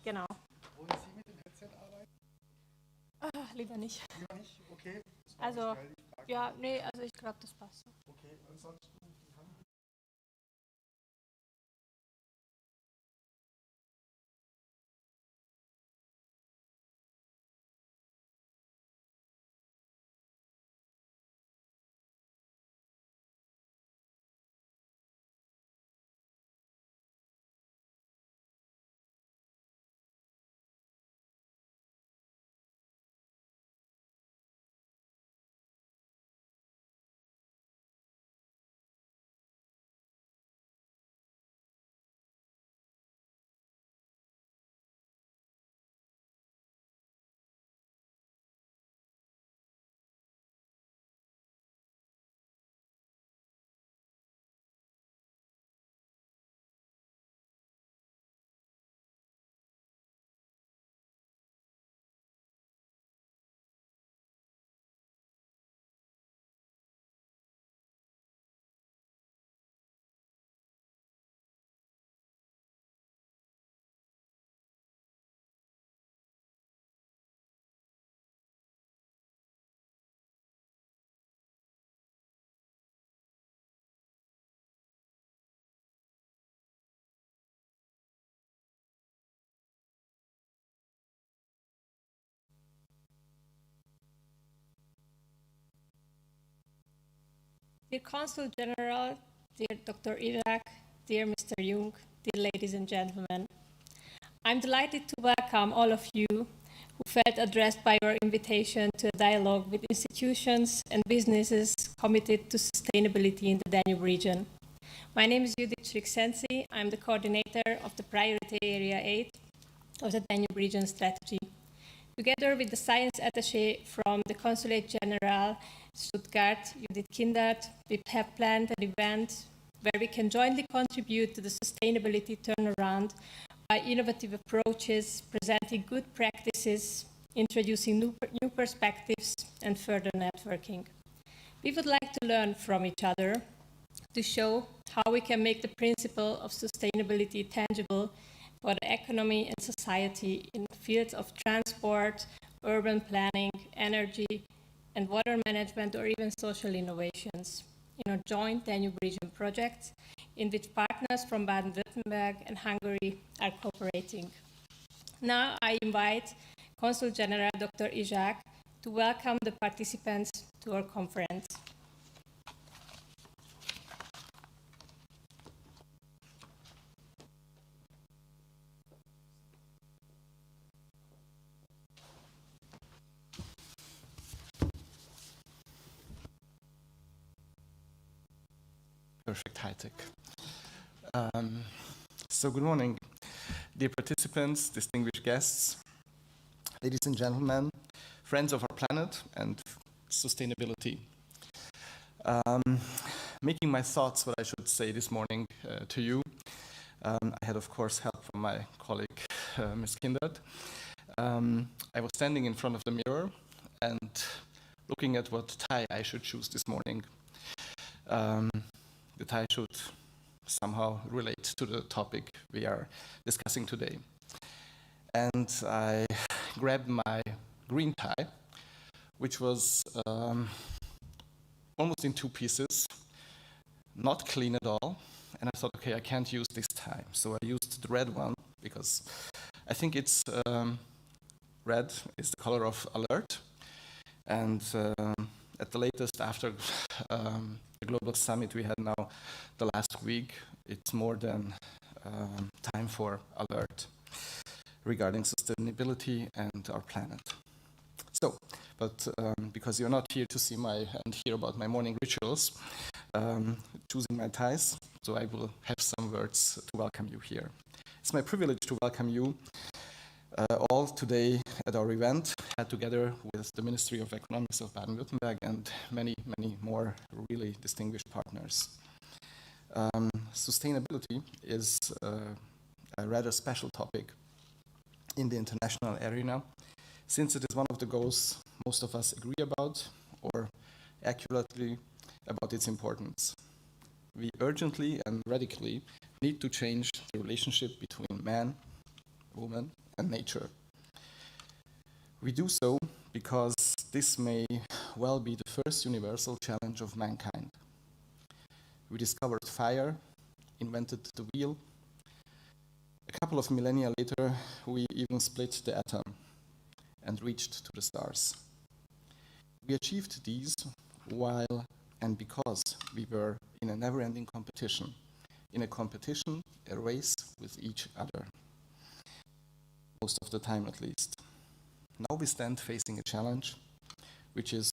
genau. Wollen Sie mit dem Headset arbeiten? Lieber nicht. Lieber nicht? Okay. Also, ja, nee, also ich glaube, das passt. Okay, ansonsten, die Hand. Dear Consul General, dear Dr. Irak, dear Mr. Jung, dear ladies and gentlemen, I'm delighted to welcome all of you who felt addressed by your invitation to a dialogue with institutions and businesses committed to sustainability in the Danube region. My name is Judith Csikszentmihalyi. I'm the coordinator of the Priority Area 8 of the Danube Region Strategy. Together with the science attaché from the Consulate General Stuttgart, Judith Kindert, we have planned an event where we can jointly contribute to the sustainability turnaround by innovative approaches, presenting good practices, introducing new perspectives, and further networking. We would like to learn from each other to show how we can make the principle of sustainability tangible for the economy and society in the fields of transport, urban planning, energy, and water management, or even social innovations in a joint Danube region project in which partners from Baden-Württemberg and Hungary are cooperating. Now I invite Consul General Dr. Izsák to welcome the participants to our conference. Perfect high-tech. So good morning, dear participants, distinguished guests, ladies and gentlemen, friends of our planet and sustainability. Making my thoughts what I should say this morning to you. I had, of course, help from my colleague, Ms. Kindert. I was standing in front of the mirror and looking at what tie I should choose this morning. The tie should somehow relate to the topic we are discussing today. And I grabbed my green tie, which was almost in two pieces, not clean at all. And I thought, okay, I can't use this tie. So I used the red one because I think it's red is the color of alert. And at the latest, after the global summit we had now the last week, it's more than time for alert regarding sustainability and our planet. So, but because you're not here to see and hear about my morning rituals, choosing my ties, so I will have some words to welcome you here. It's my privilege to welcome you all today at our event, together with the Ministry of Economics of Baden-Württemberg and many, many more really distinguished partners. Sustainability is a rather special topic in the international arena, since it is one of the goals most of us agree about, or accurately about its importance. We urgently and radically need to change the relationship between man woman, and nature. We do so because this may well be the first universal challenge of mankind. We discovered fire, invented the wheel. A couple of millennia later, we even split the atom and reached to the stars. We achieved these while and because we were in a never-ending competition, a race with each other, most of the time at least. Now we stand facing a challenge which is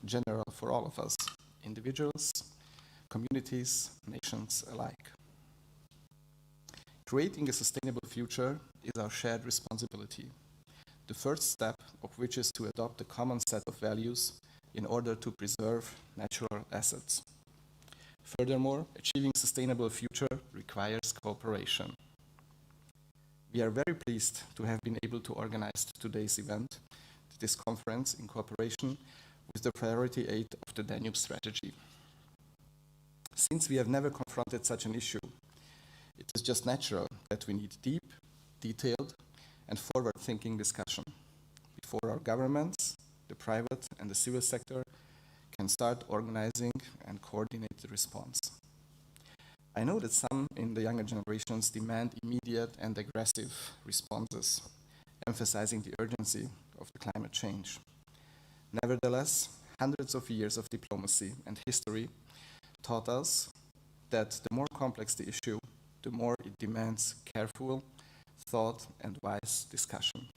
general for all of us, individuals, communities, nations alike. Creating a sustainable future is our shared responsibility, the first step of which is to adopt a common set of values in order to preserve natural assets. Furthermore, achieving a sustainable future requires cooperation. We are very pleased to have been able to organize today's event, this conference, in cooperation with the Priority 8 of the Danube Strategy. Since we have never confronted such an issue, it is just natural that we need deep, detailed, and forward-thinking discussion before our governments, the private and the civil sector can start organizing and coordinate the response. I know that some in the younger generations demand immediate and aggressive responses, emphasizing the urgency of the climate change. Nevertheless, hundreds of years of diplomacy and history taught us that the more complex the issue, the more it demands careful thought and wise discussion.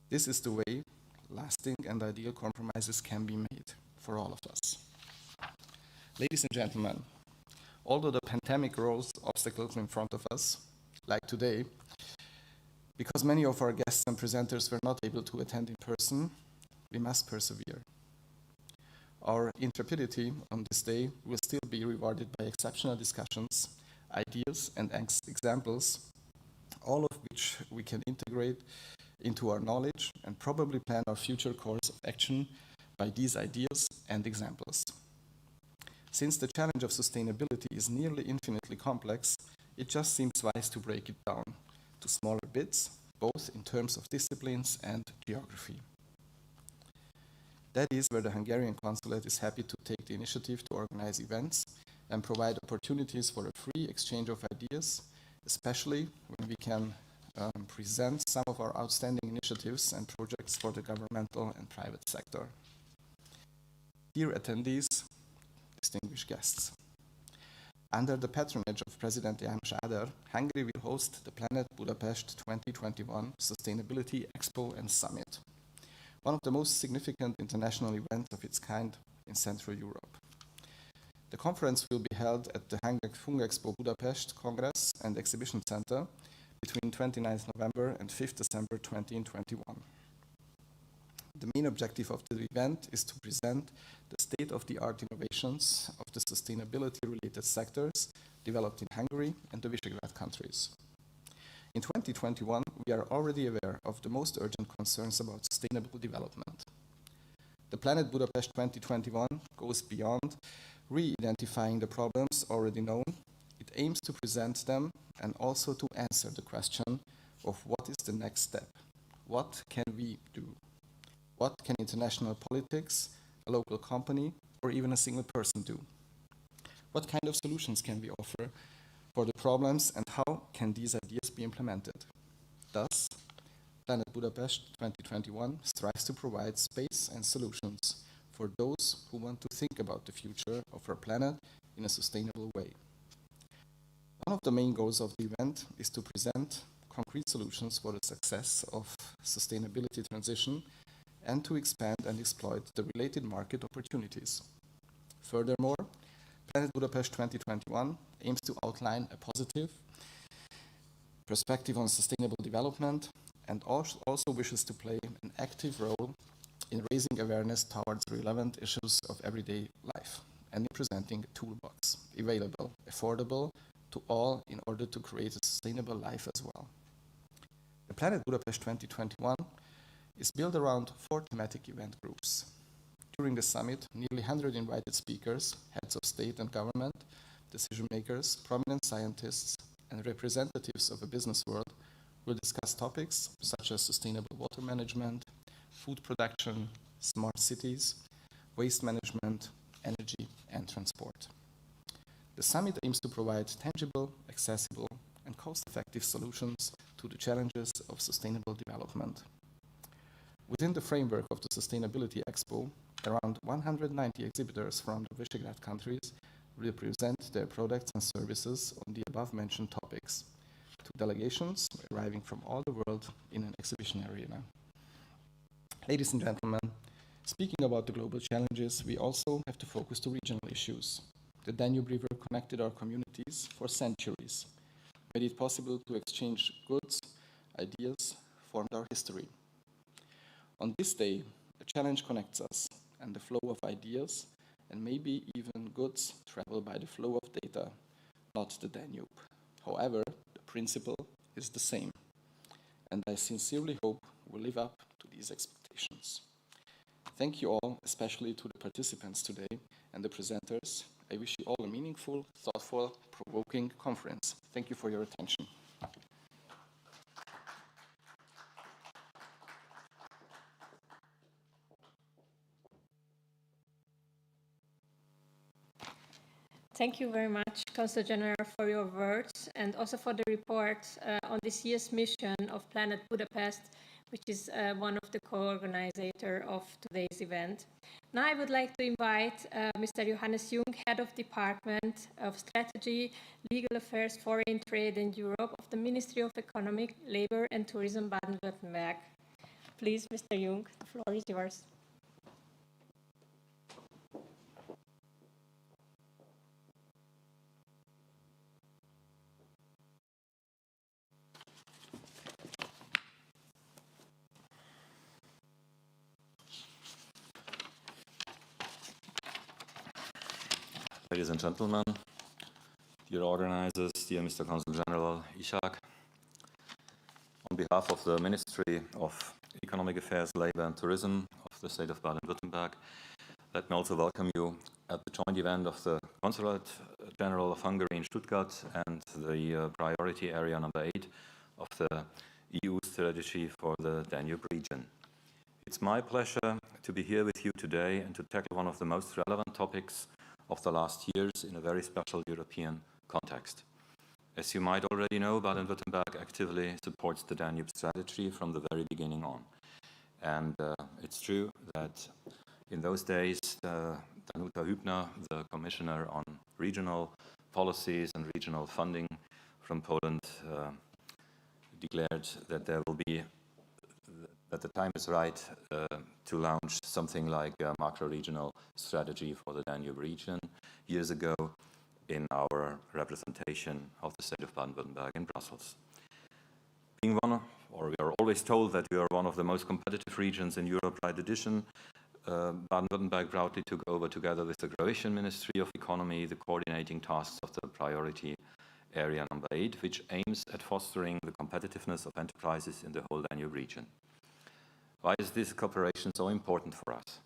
This is the way lasting and ideal compromises can be made for all of us. Ladies and gentlemen, although the pandemic rose obstacles in front of us, like today, because many of our guests and presenters were not able to attend in person, we must persevere. Our intrepidity on this day will still be rewarded by exceptional discussions, ideas, and examples, all of which we can integrate into our knowledge and probably plan our future course of action by these ideas and examples. Since the challenge of sustainability is nearly infinitely complex, it just seems wise to break it down to smaller bits, both in terms of disciplines and geography. That is where the Hungarian Consulate is happy to take the initiative to organize events and provide opportunities for a free exchange of ideas, especially when we can present some of our outstanding initiatives and projects for the governmental and private sector. Dear attendees, distinguished guests, under the patronage of President János Áder, Hungary will host the Planet Budapest 2021 Sustainability Expo and Summit, one of the most significant international events of its kind in Central Europe. The conference will be held at the Hungexpo Budapest Congress and Exhibition Center between 29th November and 5th December 2021. The main objective of the event is to present the state-of-the-art innovations of the sustainability-related sectors developed in Hungary and the Visegrad countries. In 2021, we are already aware of the most urgent concerns about sustainable development. The Planet Budapest 2021 goes beyond re-identifying the problems already known. It aims to present them and also to answer the question of what is the next step? What can we do? What can international politics, a local company, or even a single person do? What kind of solutions can we offer for the problems, and how can these ideas be implemented? Thus, Planet Budapest 2021 strives to provide space and solutions for those who want to think about the future of our planet in a sustainable way. One of the main goals of the event is to present concrete solutions for the success of sustainability transition and to expand and exploit the related market opportunities. Furthermore, Planet Budapest 2021 aims to outline a positive perspective on sustainable development and also wishes to play an active role in raising awareness towards relevant issues of everyday life and in presenting a toolbox available, affordable to all in order to create a sustainable life as well. The Planet Budapest 2021 is built around 4 thematic event groups. During the summit, nearly 100 invited speakers, heads of state and government, decision makers, prominent scientists, and representatives of the business world We'll discuss topics such as sustainable water management, food production, smart cities, waste management, energy, and transport. The summit aims to provide tangible, accessible, and cost-effective solutions to the challenges of sustainable development. Within the framework of the Sustainability Expo, around 190 exhibitors from the Visegrad countries will present their products and services on the above-mentioned topics to delegations arriving from all the world in an exhibition arena. Ladies and gentlemen, speaking about the global challenges, we also have to focus to regional issues. The Danube River connected our communities for centuries, made it possible to exchange goods, ideas, formed our history. On this day, a challenge connects us, and the flow of ideas, and maybe even goods, travel by the flow of data, not the Danube. However, the principle is the same, and I sincerely hope we'll live up to these expectations. Thank you all, especially to the participants today and the presenters. I wish you all a meaningful, thoughtful, provoking conference. Thank you for your attention. Thank you very much, Consul General, for your words and also for the report on this year's mission of Planet Budapest, which is one of the co-organizers of today's event. Now I would like to invite Mr. Johannes Jung, Head of Department of Strategy, Legal Affairs, Foreign Trade and Europe of the Ministry of Economic, Labour and Tourism, Baden-Württemberg. Please, Mr. Jung, the floor is yours. Ladies and gentlemen, dear organizers, dear Mr. Consul General Ishak, on behalf of the Ministry of Economic Affairs, Labour and Tourism of the state of Baden-Württemberg, let me also welcome you at the joint event of the Consulate General of Hungary in Stuttgart and the priority area number 8 of the EU strategy for the Danube region. It's my pleasure to be here with you today and to tackle one of the most relevant topics of the last years in a very special European context. As you might already know, Baden-Württemberg actively supports the Danube strategy from the very beginning on. And it's true that in those days, Danuta Hübner, the Commissioner on Regional Policies and Regional Funding from Poland, declared that that the time is right to launch something like a macro-regional strategy for the Danube region years ago in our representation of the state of Baden-Württemberg in Brussels. We are always told that we are one of the most competitive regions in Europe. By addition, Baden-Württemberg proudly took over, together with the Croatian Ministry of Economy, the coordinating tasks of the priority area number 8, which aims at fostering the competitiveness of enterprises in the whole Danube region. Why is this cooperation so important for us?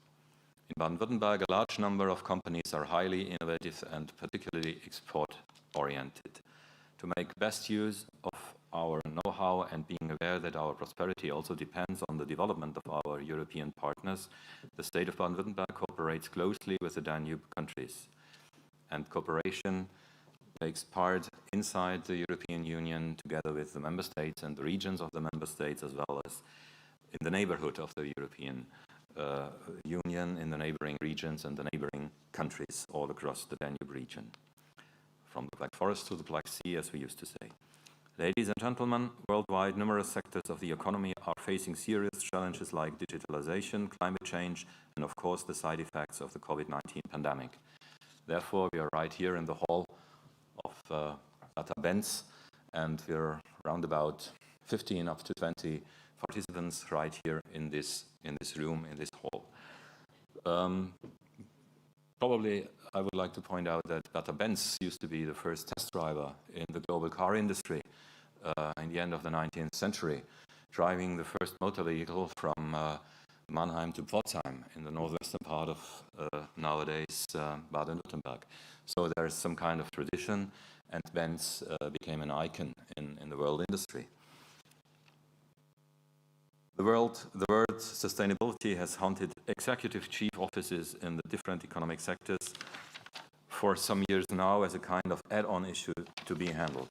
In Baden-Württemberg, a large number of companies are highly innovative and particularly export-oriented. To make best use of our know-how and being aware that our prosperity also depends on the development of our European partners, the state of Baden-Württemberg cooperates closely with the Danube countries. And cooperation takes part inside the European Union together with the member states and the regions of the member states, as well as in the neighborhood of the European Union, in the neighboring regions and the neighboring countries all across the Danube region, from the Black Forest to the Black Sea, as we used to say. Ladies and gentlemen, worldwide, numerous sectors of the economy are facing serious challenges like digitalization, climate change, and of course the side effects of the COVID-19 pandemic. Therefore, we are right here in the hall of Data Benz, and we're around about 15 up to 20 participants right here in this room, in this hall. Probably I would like to point out that Data Benz used to be the first test driver in the global car industry in the end of the 19th century, driving the first motor vehicle from Mannheim to Pforzheim in the northwestern part of nowadays Baden-Württemberg. So there's some kind of tradition, and Benz became an icon in the world industry. The word sustainability has haunted executive chief offices in the different economic sectors for some years now as a kind of add-on issue to be handled.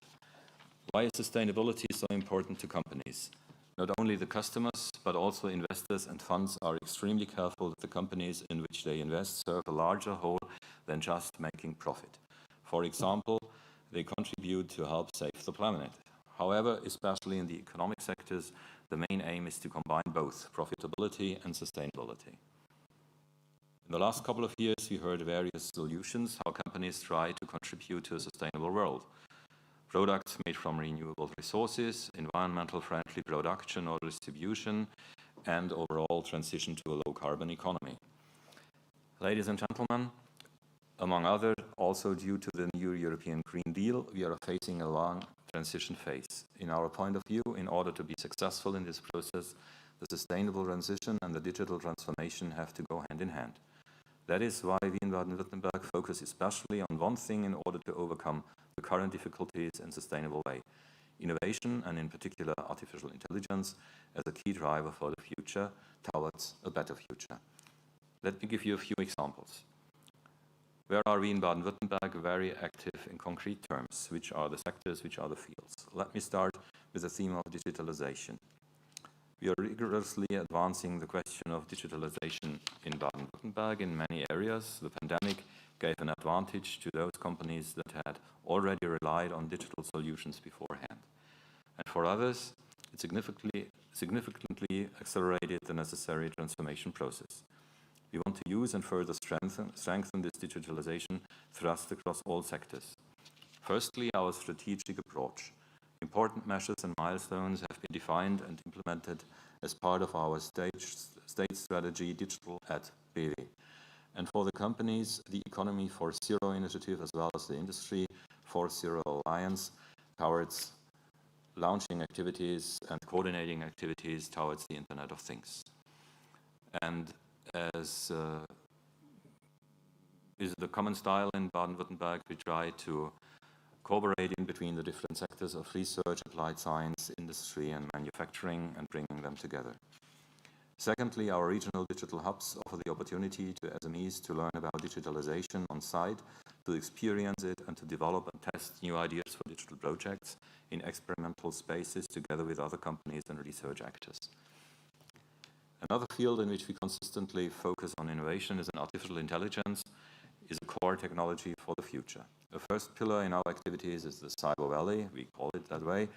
Why is sustainability so important to companies? Not only the customers, but also investors and funds are extremely careful that the companies in which they invest serve a larger whole than just making profit. For example, they contribute to help save the planet. However, especially in the economic sectors, the main aim is to combine both profitability and sustainability. In the last couple of years, we heard various solutions how companies try to contribute to a sustainable world. Products made from renewable resources, environmental friendly production or distribution, and overall transition to a low-carbon economy. Ladies and gentlemen, among others, also due to the new European Green Deal, we are facing a long transition phase. In our point of view, in order to be successful in this process, the sustainable transition and the digital transformation have to go hand in hand. That is why we in Baden-Württemberg focus especially on one thing in order to overcome the current difficulties in a sustainable way: innovation, and in particular artificial intelligence, as a key driver for the future towards a better future. Let me give you a few examples. Where are we in Baden-Württemberg very active in concrete terms? Which are the sectors, which are the fields? Let me start with the theme of digitalization. We are rigorously advancing the question of digitalization in Baden-Württemberg in many areas. The pandemic gave an advantage to those companies that had already relied on digital solutions beforehand. And for others, it significantly accelerated the necessary transformation process. We want to use and further strengthen this digitalization thrust across all sectors. Firstly, our strategic approach. Important measures and milestones have been defined and implemented as part of our state strategy Digital at BW. And for the companies, the Economy for Zero initiative, as well as the Industry for Zero Alliance, towards launching activities and coordinating activities towards the Internet of Things. And as is the common style in Baden-Württemberg, we try to cooperate in between the different sectors of research, applied science, industry and manufacturing, and bringing them together. Secondly, our regional digital hubs offer the opportunity to SMEs to learn about digitalization on site, to experience it and to develop and test new ideas for digital projects in experimental spaces together with other companies and research actors. Another field in which we consistently focus on innovation is in artificial intelligence, is a core technology for the future. The first pillar in our activities is the Cyber Valley, we call it that way,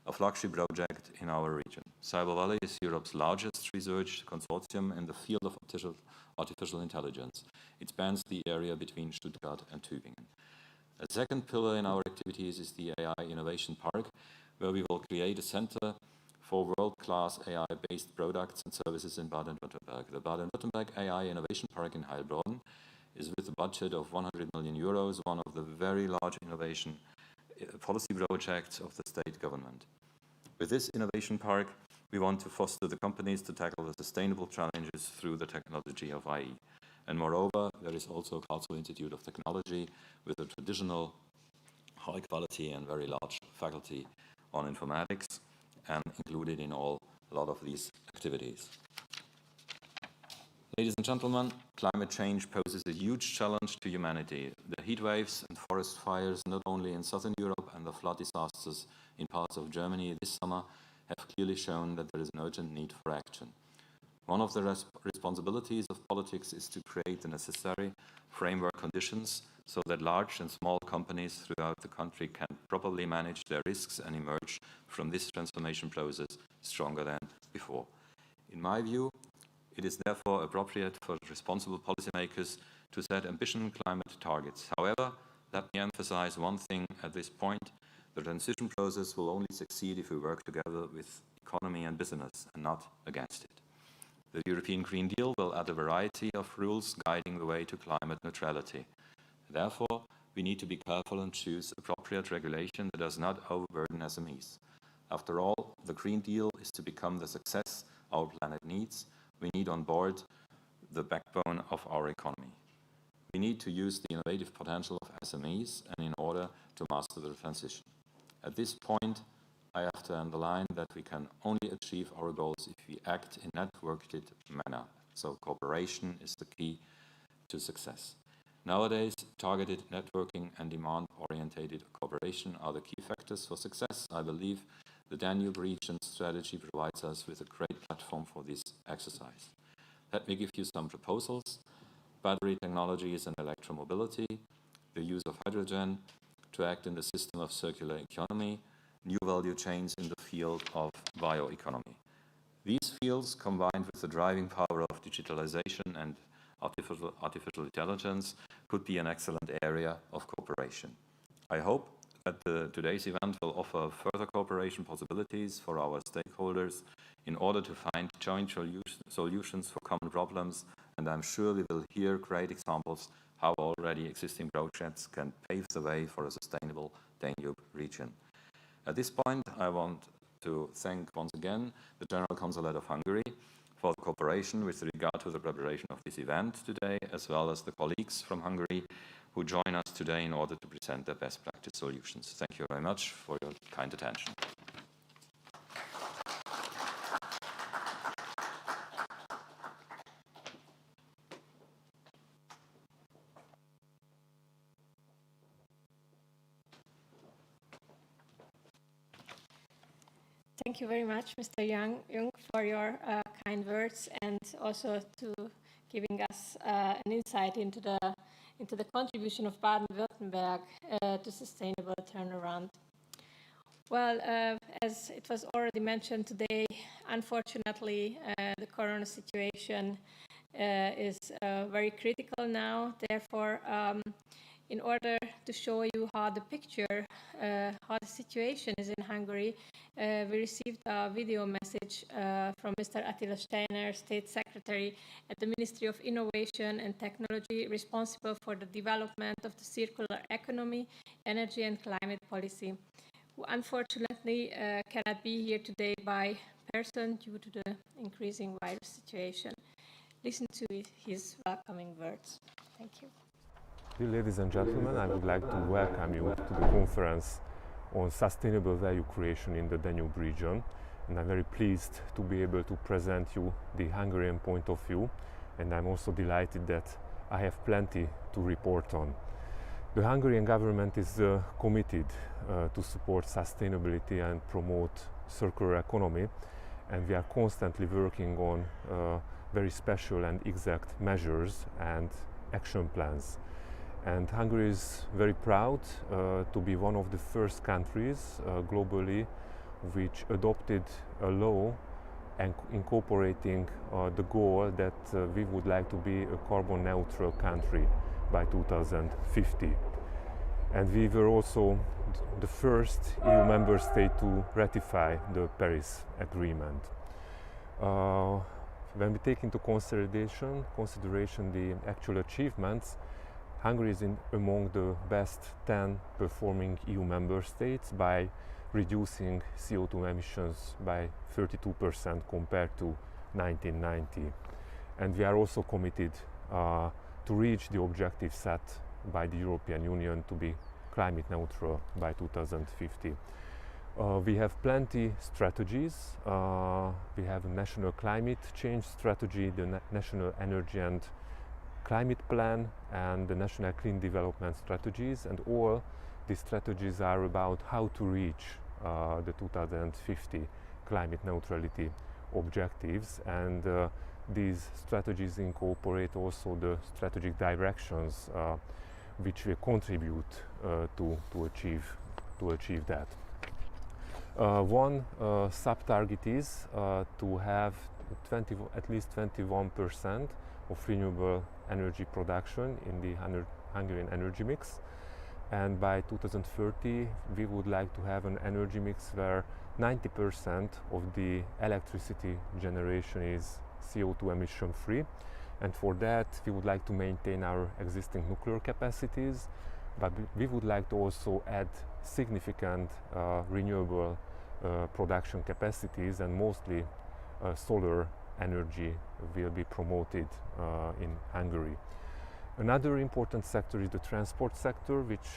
a flagship project in our region. Cyber Valley is Europe's largest research consortium in the field of artificial intelligence. It spans the area between Stuttgart and Tübingen. A second pillar in our activities is the AI Innovation Park, where we will create a center for world-class AI-based products and services in Baden-Württemberg. The Baden-Württemberg AI Innovation Park in Heilbronn is, with a budget of 100 million euros, one of the very large innovation policy projects of the state government. With this innovation park, we want to foster the companies to tackle the sustainable challenges through the technology of AI. And moreover, there is also a Karlsruhe Institute of Technology with a traditional high quality and very large faculty on informatics, and included in a lot of these activities. Ladies and gentlemen, climate change poses a huge challenge to humanity. The heat waves and forest fires, not only in southern Europe, and the flood disasters in parts of Germany this summer have clearly shown that there is an urgent need for action. One of the responsibilities of politics is to create the necessary framework conditions so that large and small companies throughout the country can properly manage their risks and emerge from this transformation process stronger than before. In my view, it is therefore appropriate for responsible policymakers to set ambitious climate targets. However, let me emphasize one thing at this point: the transition process will only succeed if we work together with economy and business and not against it. The European Green Deal will add a variety of rules guiding the way to climate neutrality. Therefore, we need to be careful and choose appropriate regulation that does not overburden SMEs. After all, the Green Deal is to become the success our planet needs. We need on board the backbone of our economy. We need to use the innovative potential of SMEs and in order to master the transition. At this point, I have to underline that we can only achieve our goals if we act in a networked manner. So cooperation is the key to success. Nowadays, targeted networking and demand-oriented cooperation are the key factors for success. I believe the Danube region strategy provides us with a great platform for this exercise. Let me give you some proposals. Battery technologies and electromobility, the use of hydrogen to act in the system of circular economy, new value chains in the field of bioeconomy. These fields, combined with the driving power of digitalization and artificial intelligence, could be an excellent area of cooperation. I hope that today's event will offer further cooperation possibilities for our stakeholders in order to find joint solutions for common problems, and I'm sure we will hear great examples how already existing projects can pave the way for a sustainable Danube region. At this point, I want to thank once again the General Consulate of Hungary for the cooperation with regard to the preparation of this event today, as well as the colleagues from Hungary who join us today in order to present their best practice solutions. Thank you very much for your kind attention. Thank you very much, Mr. Jung, for your kind words and also to giving us an insight into the contribution of Baden-Württemberg to sustainable turnaround. Well, as it was already mentioned today, unfortunately, the corona situation is very critical now. Therefore, in order to show you how the situation is in Hungary, we received a video message from Mr. Attila Steiner, State Secretary at the Ministry of Innovation and Technology, responsible for the development of the circular economy, energy and climate policy, who unfortunately cannot be here today by person due to the increasing virus situation. Listen to his welcoming words. Thank you. Dear ladies and gentlemen, I would like to welcome you to the conference on sustainable value creation in the Danube region, and I'm very pleased to be able to present you the Hungarian point of view, and I'm also delighted that I have plenty to report on. The Hungarian government is committed to support sustainability and promote circular economy, and we are constantly working on very special and exact measures and action plans. And Hungary is very proud to be one of the first countries globally which adopted a law and incorporating the goal that we would like to be a carbon neutral country by 2050. And we were also the first EU member state to ratify the Paris Agreement. When we take into consideration the actual achievements, Hungary is among the best 10 performing EU member states by reducing CO2 emissions by 32% compared to 1990. And we are also committed to reach the objective set by the European Union to be climate neutral by 2050. We have plenty strategies. We have a national climate change strategy, the national energy and climate plan, and the national clean development strategies, and all these strategies are about how to reach the 2050 climate neutrality objectives, and these strategies incorporate also the strategic directions which will contribute to achieve that. One sub-target is to have at least 21% of renewable energy production in the Hungarian energy mix, and by 2030 we would like to have an energy mix where 90% of the electricity generation is CO2 emission free, and for that we would like to maintain our existing nuclear capacities, but we would like to also add significant renewable production capacities, and mostly solar energy will be promoted in Hungary. Another important sector is the transport sector, which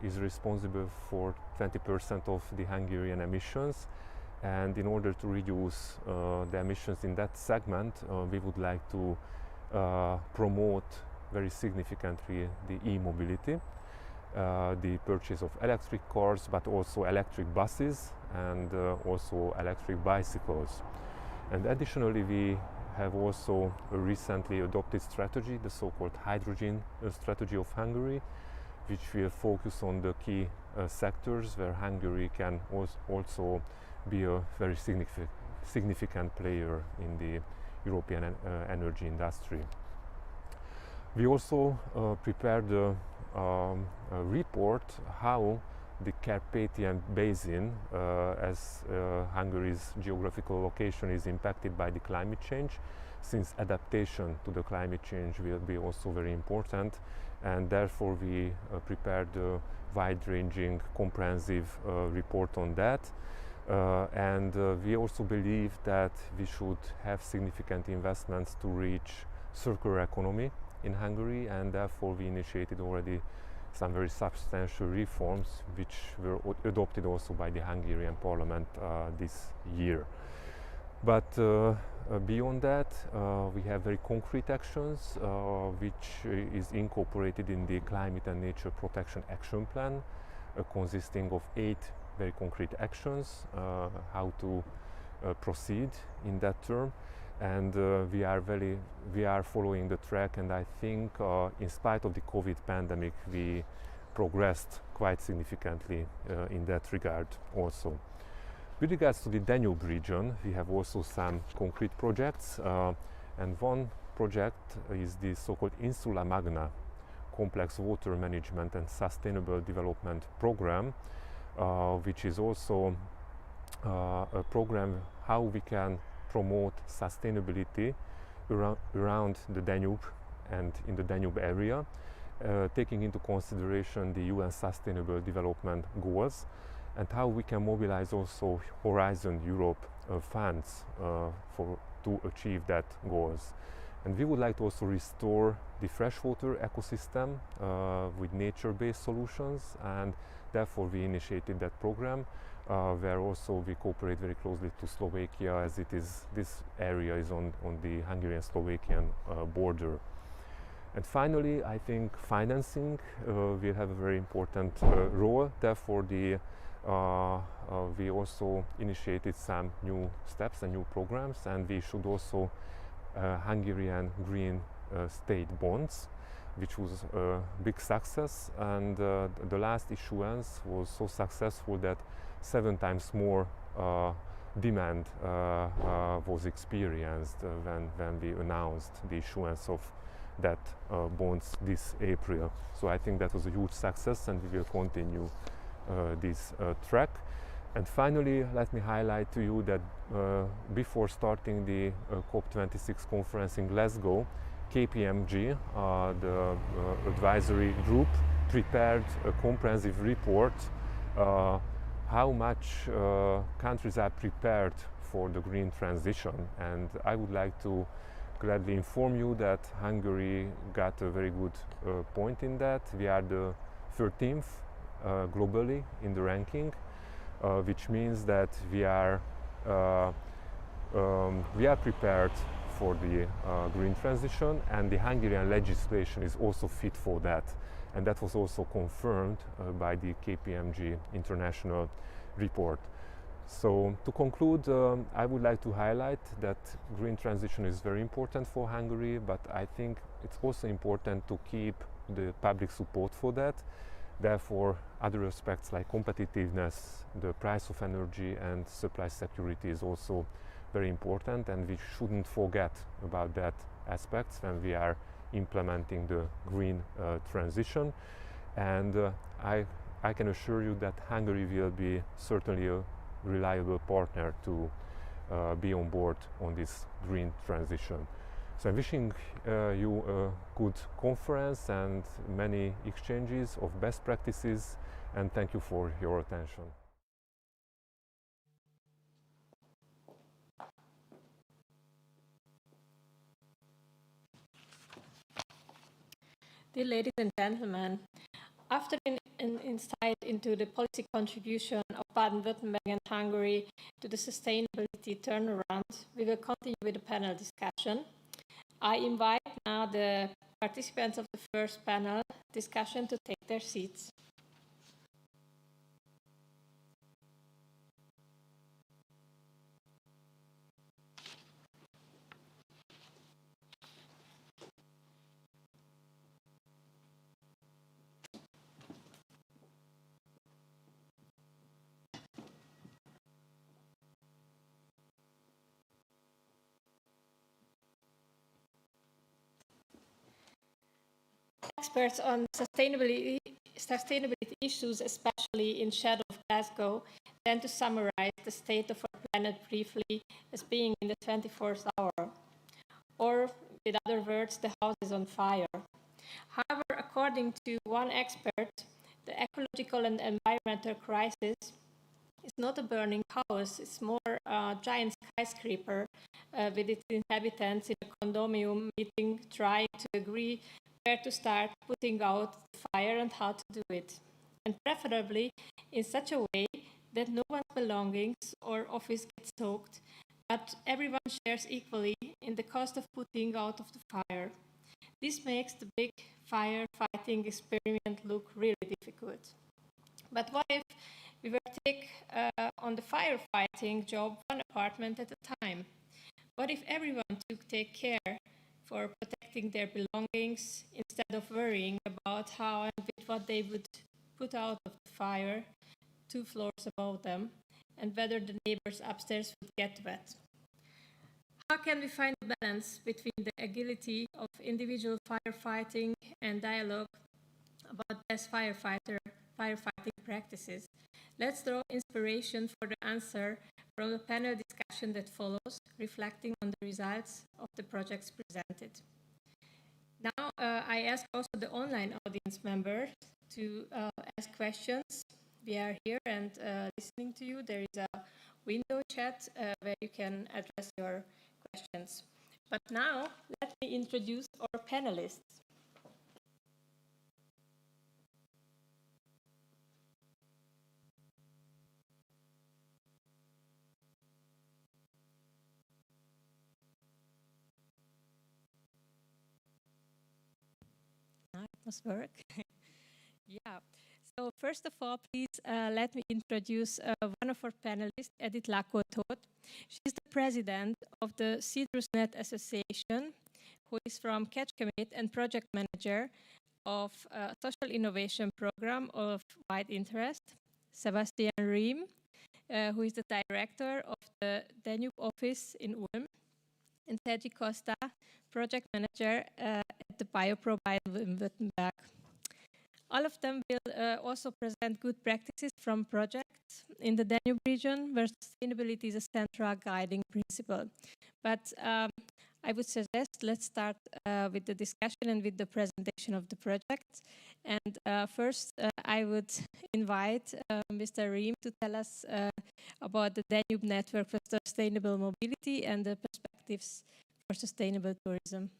is responsible for 20% of the Hungarian emissions. And in order to reduce the emissions in that segment, we would like to promote very significantly the e-mobility, the purchase of electric cars, but also electric buses and also electric bicycles. And additionally, we have also a recently adopted strategy, the so-called hydrogen strategy of Hungary, which will focus on the key sectors where Hungary can also be a very significant player in the European energy industry. We also prepared a report how the Carpathian Basin, as Hungary's geographical location, is impacted by the climate change, since adaptation to the climate change will be also very important, and therefore we prepared a wide-ranging, comprehensive report on that. And we also believe that we should have significant investments to reach circular economy in Hungary, and therefore we initiated already some very substantial reforms which were adopted also by the Hungarian parliament this year. But beyond that, we have very concrete actions which is incorporated in the Climate and Nature Protection Action Plan, consisting of 8 very concrete actions, how to proceed in that term. And we are following the track, and I think in spite of the COVID pandemic, we progressed quite significantly in that regard also. With regards to the Danube region, we have also some concrete projects, and one project is the so-called Insula Magna Complex Water Management and Sustainable Development Program, which is also a program how we can promote sustainability around the Danube and in the Danube area, taking into consideration the UN Sustainable Development Goals, and how we can mobilize also Horizon Europe funds to achieve that goals. And we would like to also restore the freshwater ecosystem with nature-based solutions, and therefore we initiated that program, where also we cooperate very closely to Slovakia, as this area is on the Hungarian-Slovakian border. And finally, I think financing will have a very important role. Therefore, we also initiated some new steps and new programs, and we issued also Hungarian green state bonds, which was a big success. And the last issuance was so successful that 7 times more demand was experienced when we announced the issuance of that bonds this April. So I think that was a huge success, and we will continue this track. And finally, let me highlight to you that before starting the COP26 conference in Glasgow, KPMG, the advisory group, prepared a comprehensive report how much countries are prepared for the green transition. And I would like to gladly inform you that Hungary got a very good point in that. We are the 13th globally in the ranking, which means that we are prepared for the green transition, and the Hungarian legislation is also fit for that. And that was also confirmed by the KPMG international report. So to conclude, I would like to highlight that green transition is very important for Hungary, but I think it's also important to keep the public support for that. Therefore, other aspects like competitiveness, the price of energy and supply security is also very important, and we shouldn't forget about that aspects when we are implementing the green transition. And I can assure you that Hungary will be certainly a reliable partner to be on board on this green transition. So I'm wishing you a good conference and many exchanges of best practices, and thank you for your attention. Dear ladies and gentlemen, after an insight into the policy contribution of Baden-Württemberg and Hungary to the sustainability turnaround, we will continue with the panel discussion. I invite now the participants of the first panel discussion to take their seats. Experts on sustainability issues, especially in shadow of Glasgow, tend to summarize the state of our planet briefly as being in the 24th hour, or with other words, the house is on fire. However, according to one expert, the ecological and environmental crisis is not a burning house, it's more a giant skyscraper with its inhabitants in a condominium meeting trying to agree where to start putting out the fire and how to do it, and preferably in such a way that no one's belongings or office gets soaked, but everyone shares equally in the cost of putting out of the fire. This makes the big firefighting experiment look really difficult. But what if we were to take on the firefighting job one apartment at a time? What if everyone take care for protecting their belongings instead of worrying about how and with what they would put out of the fire 2 floors above them, and whether the neighbors upstairs would get wet? How can we find a balance between the agility of individual firefighting and dialogue about best firefighting practices? Let's draw inspiration for the answer from the panel discussion that follows, reflecting on the results of the projects presented. Now, I ask also the online audience members to ask questions. We are here and listening to you. There is a window chat where you can address your questions. But now, let me introduce our panelists. It must work. Yeah. So first of all, please let me introduce one of our panelists, Edith Lakotot. She's the president of the CitrusNet Association, who is from Kecskemét and project manager of a social innovation program of wide interest. Sebastian Riem, who is the director of the Danube office in Ulm. And Sergi Costa, project manager at the BioPro Baden-Württemberg. All of them will also present good practices from projects in the Danube region where sustainability is a central guiding principle. But I would suggest let's start with the discussion and with the presentation of the project. And first, I would invite Mr. Riem to tell us about the Danube Network for Sustainable Mobility and the perspectives for sustainable tourism.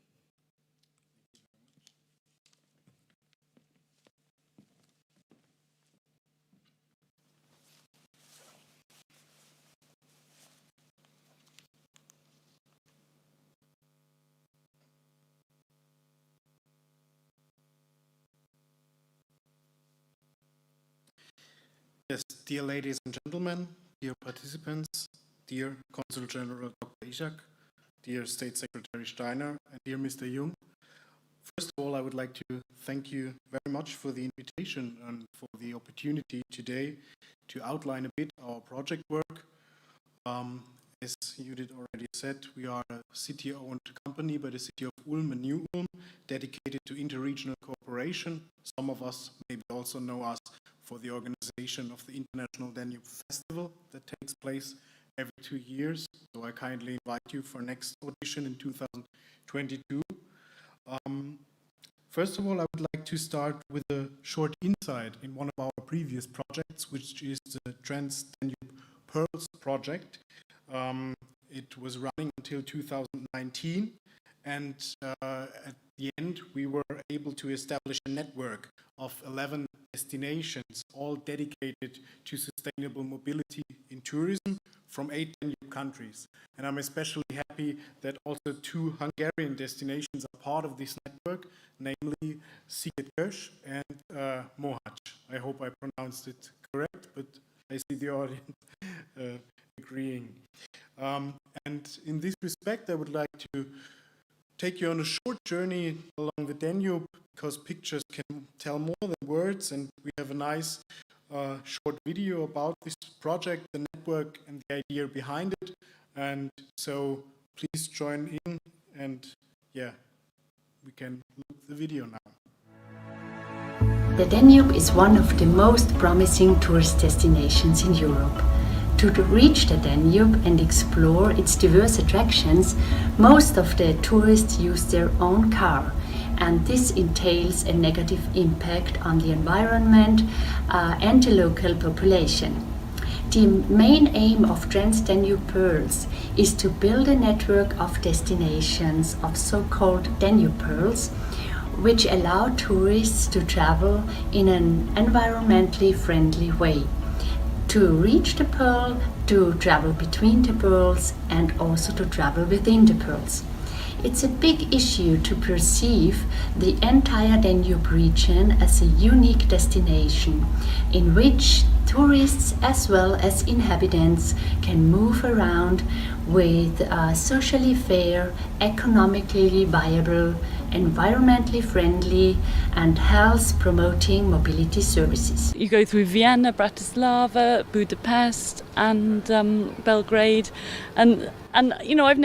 Yes, dear ladies and gentlemen, dear participants, dear Consul General Dr. Ishak, dear State Secretary Steiner, and dear Mr. Jung. First of all, I would like to thank you very much for the invitation and for the opportunity today to outline a bit our project work. As Judith already said, we are a city-owned company by the city of Ulm and New Ulm, dedicated to interregional cooperation. Some of us maybe also know us for the organization of the International Danube Festival that takes place every 2 years. So I kindly invite you for next audition in 2022. First of all, I would like to start with a short insight in one of our previous projects, which is the Trans-Danube Pearls project. It was running until 2019, and at the end we were able to establish a network of 11 destinations, all dedicated to sustainable mobility in tourism from 8 Danube countries. And I'm especially happy that also 2 Hungarian destinations are part of this network, namely Szigetkős and Mohács. I hope I pronounced it correct, but I see the audience agreeing. And in this respect, I would like to take you on a short journey along the Danube, because pictures can tell more than words, and we have a nice short video about this project, the network, and the idea behind it. And so please join in, and yeah, we can look at the video now. The Danube is one of the most promising tourist destinations in Europe. To reach the Danube and explore its diverse attractions, most of the tourists use their own car, and this entails a negative impact on the environment and the local population. The main aim of Trans-Danube Pearls is to build a network of destinations of so-called Danube Pearls, which allow tourists to travel in an environmentally friendly way. To reach the pearl, to travel between the pearls, and also to travel within the pearls. It's a big issue to perceive the entire Danube region as a unique destination in which tourists as well as inhabitants can move around with socially fair, economically viable, environmentally friendly and health-promoting mobility services. You go through Vienna, Bratislava, Budapest and Belgrade, and you know I'd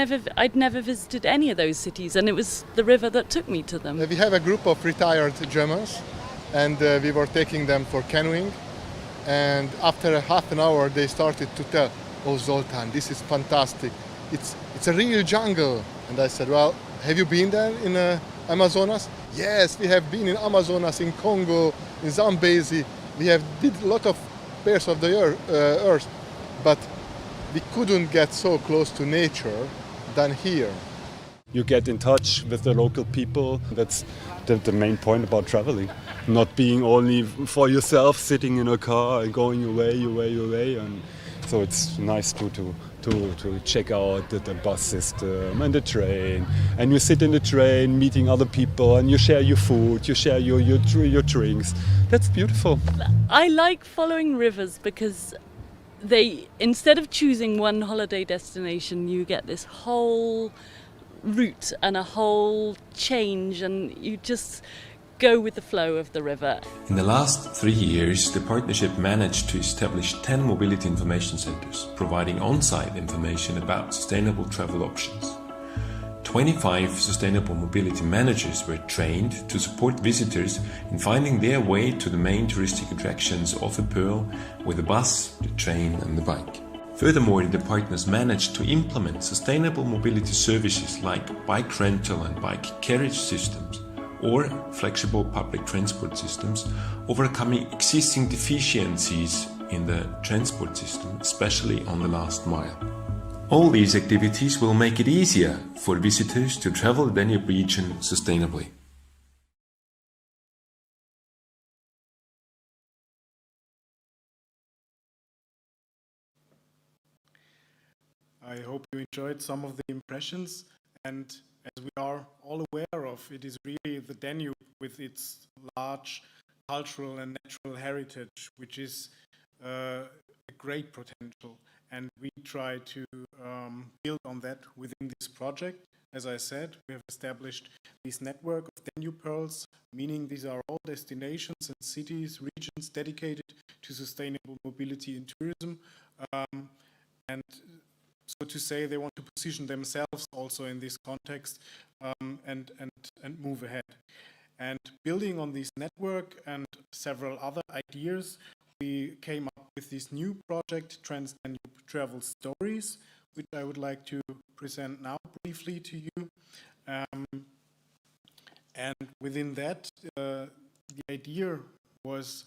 never visited any of those cities, and it was the river that took me to them. We have a group of retired Germans, and we were taking them for canoeing, and after half an hour they started to tell, "Oh Zoltán, this is fantastic, it's a real jungle." And I said, "Well, have you been there in Amazonas?" "Yes, we have been in Amazonas, in Congo, in Zambezi. We have did a lot of pairs of the earth, but we couldn't get so close to nature than here." You get in touch with the local people. That's the main point about traveling. Not being only for yourself, sitting in a car and going away. And so it's nice to check out the bus system and the train. And you sit in the train meeting other people, and you share your food, you share your drinks. That's beautiful. I like following rivers because they, instead of choosing one holiday destination, you get this whole route and a whole change, and you just go with the flow of the river. In the last 3 years, the partnership managed to establish 10 mobility information centers, providing on-site information about sustainable travel options. 25 sustainable mobility managers were trained to support visitors in finding their way to the main touristic attractions of a pearl with the bus, the train and the bike. Furthermore, the partners managed to implement sustainable mobility services like bike rental and bike carriage systems, or flexible public transport systems, overcoming existing deficiencies in the transport system, especially on the last mile. All these activities will make it easier for visitors to travel the Danube region sustainably. I hope you enjoyed some of the impressions, and as we are all aware of, it is really the Danube with its large cultural and natural heritage, which is a great potential, and we try to build on that within this project. As I said, we have established this network of Danube Pearls, meaning these are all destinations and cities, regions dedicated to sustainable mobility and tourism, and so to say, they want to position themselves also in this context and move ahead. And building on this network and several other ideas, we came up with this new project, Trans-Danube Travel Stories, which I would like to present now briefly to you. And within that, the idea was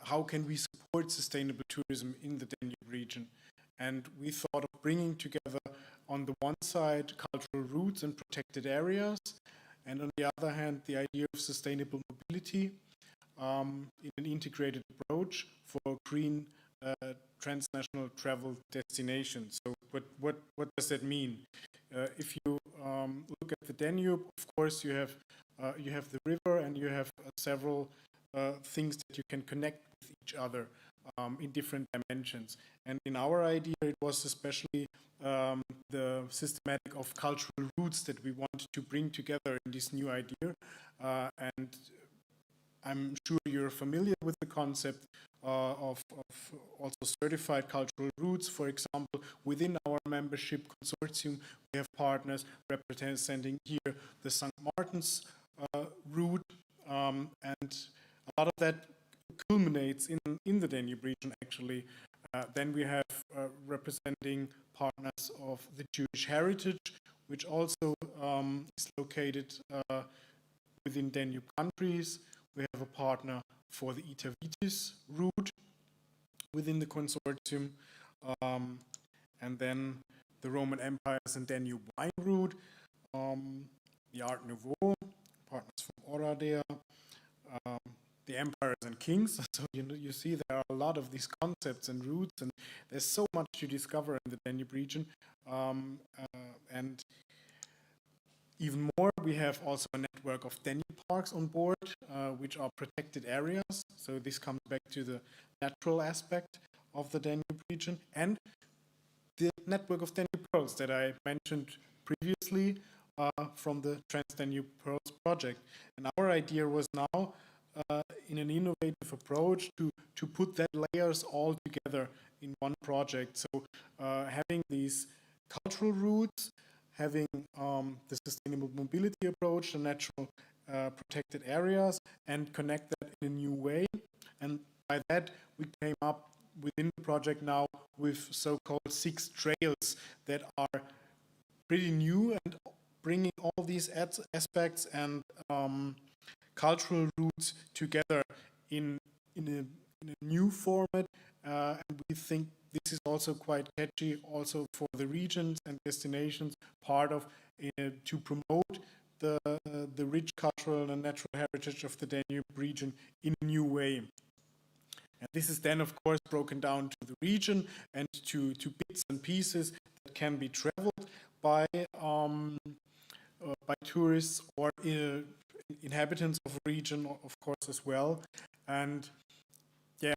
how can we support sustainable tourism in the Danube region? And we thought of bringing together, on the one side, cultural routes and protected areas, and on the other hand, the idea of sustainable mobility in an integrated approach for green transnational travel destinations. So what does that mean? If you look at the Danube, of course you have the river, and you have several things that you can connect with each other in different dimensions. And in our idea, it was especially the systematic of cultural roots that we wanted to bring together in this new idea. And I'm sure you're familiar with the concept of also certified cultural routes. For example, within our membership consortium, we have partners representing here the St. Martin's route, and a lot of that culminates in the Danube region, actually. Then we have representing partners of the Jewish heritage, which also is located within Danube countries. We have a partner for the Iter Vitis route within the consortium, and then the Roman Empires and Danube wine route, the Art Nouveau, partners from Oradea, the Empires and Kings. So you see there are a lot of these concepts and routes, and there's so much to discover in the Danube region. And even more, we have also a network of Danube parks on board, which are protected areas. So this comes back to the natural aspect of the Danube region, and the network of Danube Pearls that I mentioned previously from the Trans-Danube Pearls project. And our idea was now, in an innovative approach, to put that layers all together in one project. So having these cultural routes, having the sustainable mobility approach, the natural protected areas, and connect that in a new way. And by that, we came up within the project now with so-called 6 trails that are pretty new and bringing all these aspects and cultural roots together in a new format. And we think this is also quite catchy also for the regions and destinations, part of to promote the rich cultural and natural heritage of the Danube region in a new way. And this is then, of course, broken down to the region and to bits and pieces that can be traveled by tourists or inhabitants of a region, of course, as well. And yeah,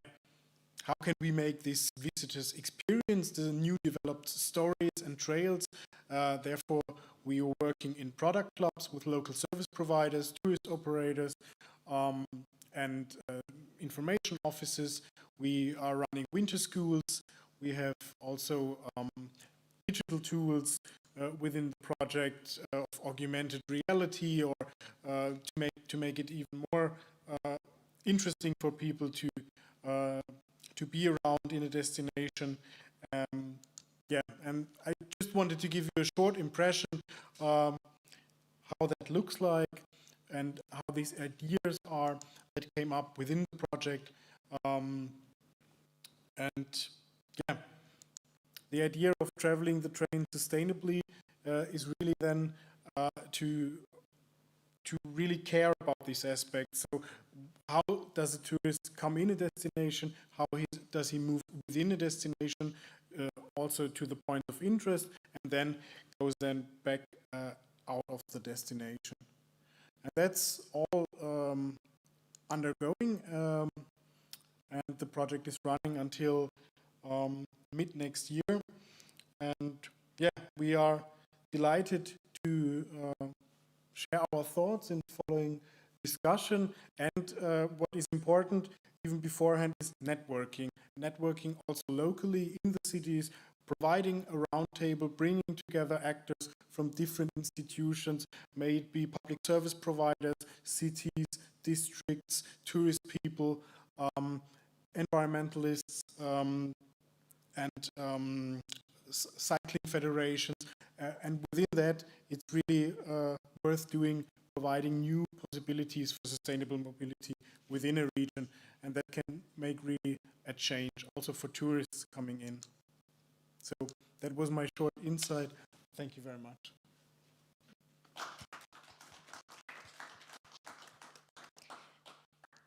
how can we make these visitors experience the new developed stories and trails? Therefore, we are working in product clubs with local service providers, tourist operators, and information offices. We are running winter schools. We have also digital tools within the project of augmented reality, or to make it even more interesting for people to be around in a destination. Yeah, and I just wanted to give you a short impression how that looks like and how these ideas are that came up within the project. And yeah, the idea of traveling the train sustainably is really then to really care about these aspects. So how does a tourist come in a destination? How does he move within a destination, also to the point of interest, and then goes then back out of the destination? And that's all undergoing, and the project is running until mid next year. And yeah, we are delighted to share our thoughts in the following discussion. And what is important even beforehand is networking. Networking also locally in the cities, providing a roundtable, bringing together actors from different institutions, may it be public service providers, cities, districts, tourist people, environmentalists, and cycling federations. And within that, it's really worth doing, providing new possibilities for sustainable mobility within a region, and that can make really a change also for tourists coming in. So that was my short insight. Thank you very much.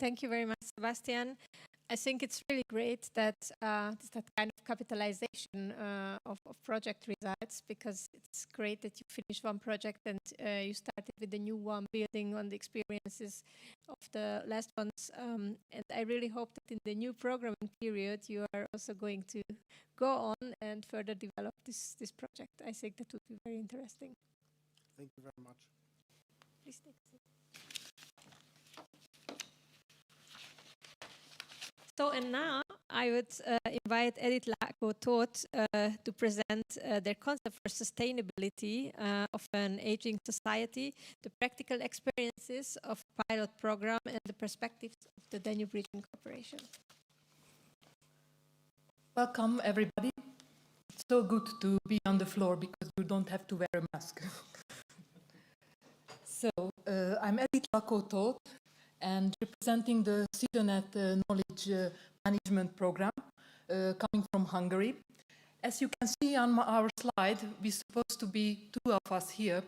Thank you very much, Sebastian. I think it's really great that there's that kind of capitalization of project results, because it's great that you finished one project and you started with the new one, building on the experiences of the last ones. And I really hope that in the new programming period, you are also going to go on and further develop this project. I think that would be very interesting. Thank you very much. Please take a seat. So, and now I would invite Edith Lago-Toth to present their concept for sustainability of an aging society, the practical experiences of pilot program, and the perspectives of the Danube Region Corporation. Welcome, everybody. It's so good to be on the floor because you don't have to wear a mask. So, I'm Edith Lago-Toth, and representing the CIDONET Knowledge Management Program coming from Hungary. As you can see on our slide, we're supposed to be two of us here.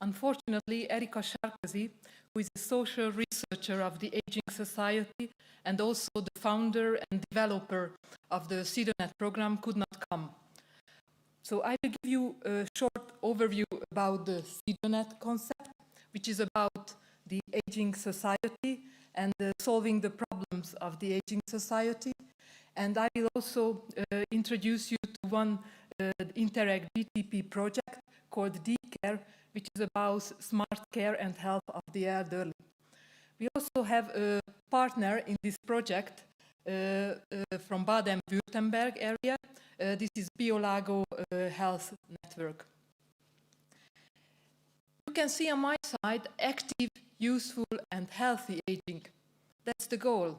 Unfortunately, Erika Sarkozy, who is a social researcher of the Aging Society and also the founder and developer of the CIDONET program, could not come. So I will give you a short overview about the CIDONET concept, which is about the aging society and solving the problems of the aging society. And I will also introduce you to one Interreg GTP project called D-Care, which is about smart care and health of the elderly. We also have a partner in this project from Baden-Württemberg area. This is Biolago Health Network. You can see on my side active, useful and healthy aging. That's the goal.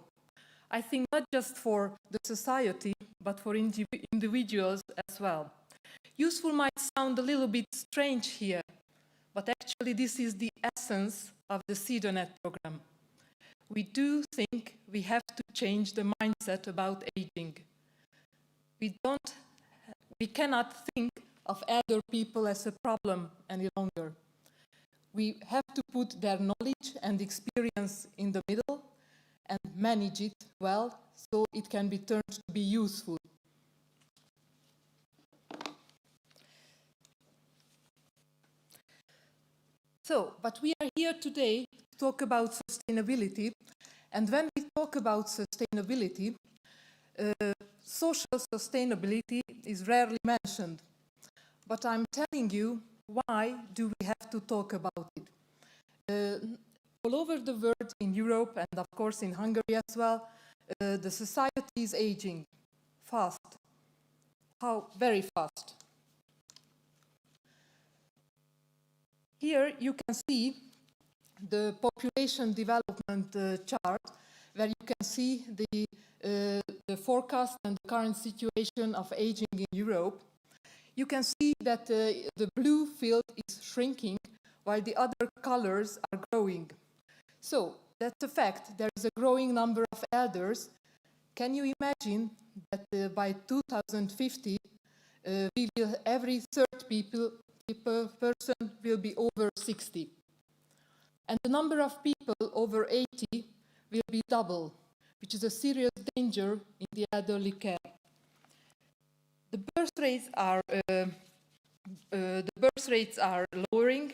I think not just for the society, but for individuals as well. Useful might sound a little bit strange here, but actually this is the essence of the CIDONET program. We do think we have to change the mindset about aging. We cannot think of elder people as a problem any longer. We have to put their knowledge and experience in the middle and manage it well so it can be turned to be useful. So, but we are here today to talk about sustainability, and when we talk about sustainability, social sustainability is rarely mentioned. But I'm telling you, why do we have to talk about it? All over the world, in Europe and of course in Hungary as well, the society is aging fast. How very fast. Here you can see the population development chart, where you can see the forecast and the current situation of aging in Europe. You can see that the blue field is shrinking while the other colors are growing. So that's a fact. There is a growing number of elders. Can you imagine that by 2050, every third person will be over 60? And the number of people over 80 will be double, which is a serious danger in the elderly care. The birth rates are lowering,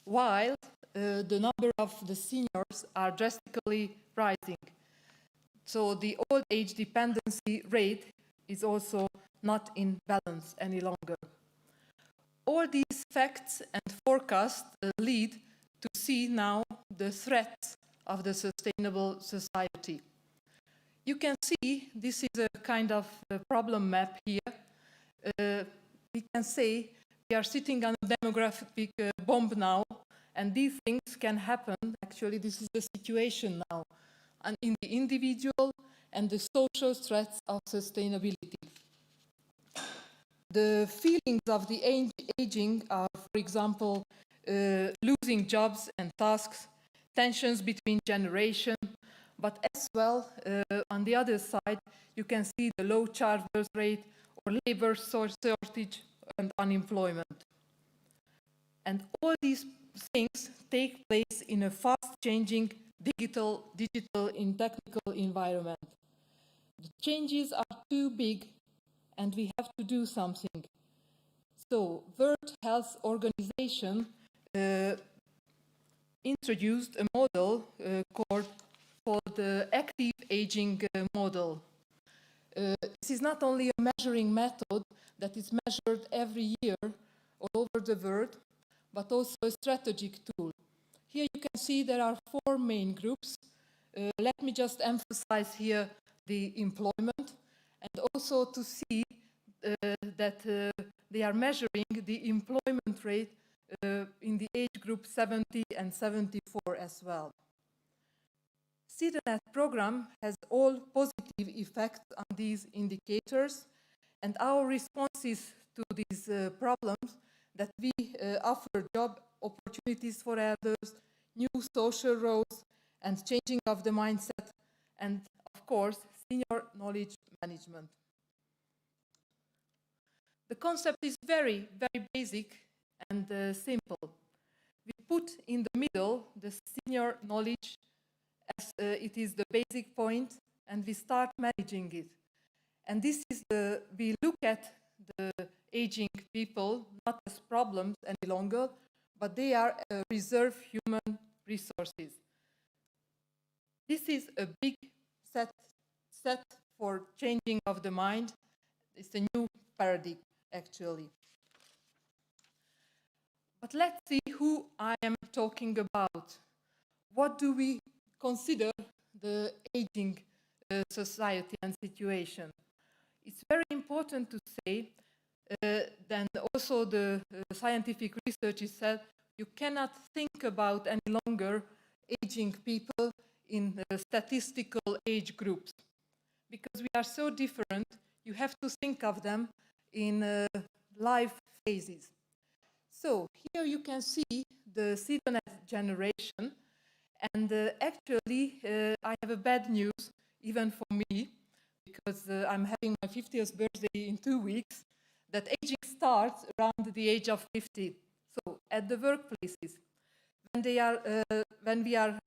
while the number of the seniors are drastically rising. So the old age dependency rate is also not in balance any longer. All these facts and forecasts lead to see now the threats of the sustainable society. You can see this is a kind of problem map here. We can say we are sitting on a demographic bomb now, and these things can happen. Actually, this is the situation now, and in the individual and the social threats of sustainability. The feelings of the aging are, for example, losing jobs and tasks, tensions between generations, but as well, on the other side, you can see the low childbirth rate or labor shortage and unemployment. And all these things take place in a fast-changing digital and technical environment. The changes are too big and we have to do something. So, World Health Organization introduced a model called the active aging model. This is not only a measuring method that is measured every year all over the world, but also a strategic tool. Here you can see there are 4 main groups. Let me just emphasize here the employment, and also to see that they are measuring the employment rate in the age group 70 and 74 as well. CIDENET program has all positive effects on these indicators, and our responses to these problems that we offer job opportunities for others, new social roles, and changing of the mindset, and of course, senior knowledge management. The concept is very, very basic and simple. We put in the middle the senior knowledge as it is the basic point, and we start managing it. And this is we look at the aging people not as problems any longer, but they are reserve human resources. This is a big set for changing of the mind. It's a new paradigm, actually. But let's see who I am talking about. What do we consider the aging society and situation? It's very important to say, then also the scientific research is said, you cannot think about any longer aging people in statistical age groups. Because we are so different, you have to think of them in life phases. So here you can see the CIDENET generation, and actually I have a bad news even for me, because I'm having my 50th birthday in 2 weeks, that aging starts around the age of 50. So at the workplaces, when we are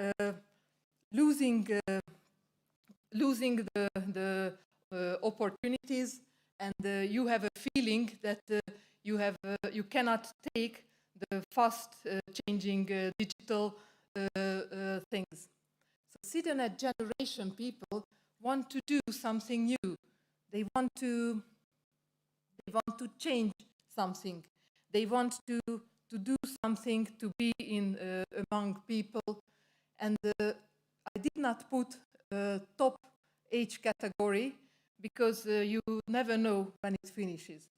losing the opportunities, and you have a feeling that you cannot take the fast changing digital things. So CIDENET generation people want to do something new. They want to change something. They want to do something, to be among people. And I did not put a top age category because you never know when it finishes.